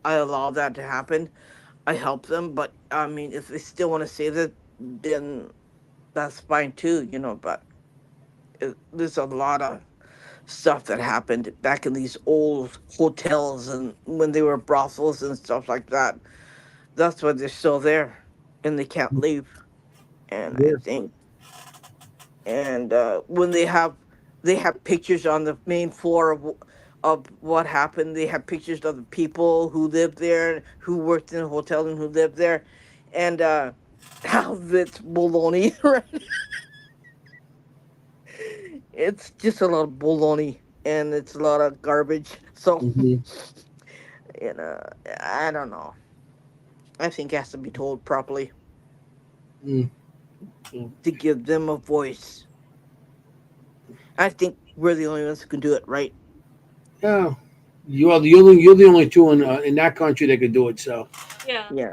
allow that to happen. I help them. But I mean, if they still want to say that, then that's fine too, But there's a lot of stuff that happened back in these old hotels and when they were brothels and stuff like that. That's why they're still there and they can't leave. And I Yeah. think, and when they have pictures on the main floor of what happened. They have pictures of the people who lived there, who worked in the hotel, and who lived there, and how that's baloney. Right? It's just a lot of baloney, and it's a lot of garbage. So, Hmm. you know, I don't know. I think it has to be told properly Mm. to give them a voice. I think we're the only ones who can do it, right? Yeah. You're the only two in that country that could do it. So Yeah. Yeah.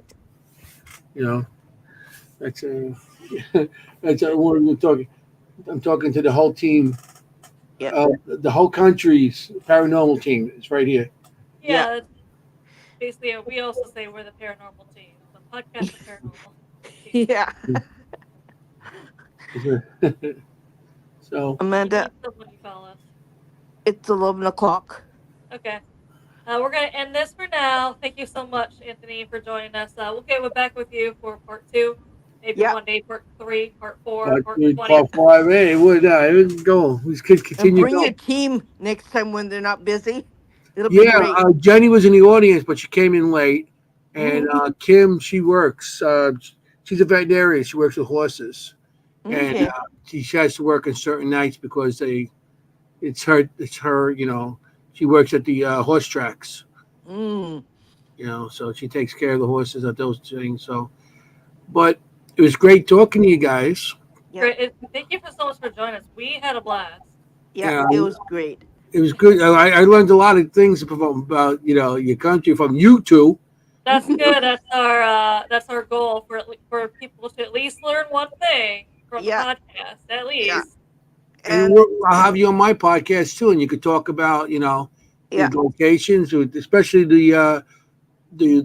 you know that's that's what we're talking. I'm talking to the whole team, Yeah. the whole country's paranormal team. It's right here. Yeah. Yeah, that's basically it. We also say we're the paranormal team. The podcast of paranormal team. Yeah. So We Amanda, need someone to call us. it's 11 o'clock. Okay. We're going to end this for now. Thank you so much, Anthony, for joining us. We'll get back with you for part 2. Maybe Yeah. one day, part 3, part 4, part 20. part five. Hey, it would go. These kids And continue bring going. your team next time when they're not busy. It'll be Yeah, great. Jenny was in the audience, but she came in late. And Hmm. Kim, she works. She's a veterinarian. She works with horses, and Okay. she has to work on certain nights because it's her. It's her. She works at the horse tracks. Mm. So she takes care of the horses at those things. So, but it was great talking to you guys. Yeah. Great. Thank you so much for joining us. We had a blast. Yeah. Yeah, It was great. it was good. I learned a lot of things about your country from you two. That's good. That's our goal for people to at least learn one thing from the Yeah. podcast, at Yeah. least. And And I'll have you on my podcast too, and you could talk about the yeah. locations, especially the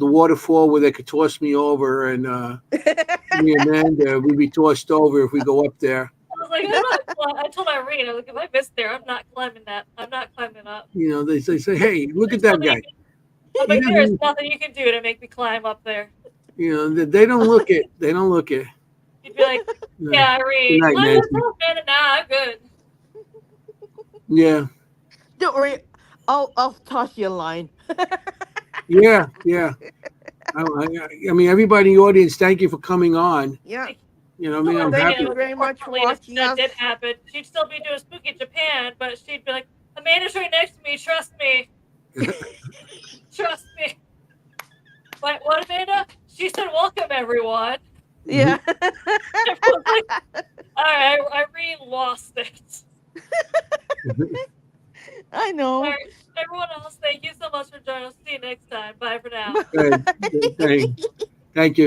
waterfall where they could toss me over, and me and Amanda we'd be tossed over if we go up there. I was like, I'm not. I told Irene, I was like, if I miss there, I'm not climbing that. I'm not climbing up. They say, hey, look at There's that nothing. guy. I'm He like, there is doesn't, nothing you can do to make me climb up there. they don't look it. They don't look it. You'd be like, Yeah. yeah, Good Irene, night, climb up, Nancy. man. Nah, I'm good. Yeah, Don't worry. I'll toss you a line. yeah. I mean, everybody in the audience, thank you for coming on. Yeah. Like, I tell mean, I'm Irene, Thank happy. you very much for unfortunately, if watching that us. did happen, she'd still be doing Spooky Japan, but she'd be like, Amanda's right next to me. Trust me. Trust me. Wait, what, Amanda? She said, welcome, everyone. Yeah. Everyone's like, all right, Irene lost it. I All know. right, everyone else, thank you so much for joining us. See you next time. Bye for now. Good. Thank you.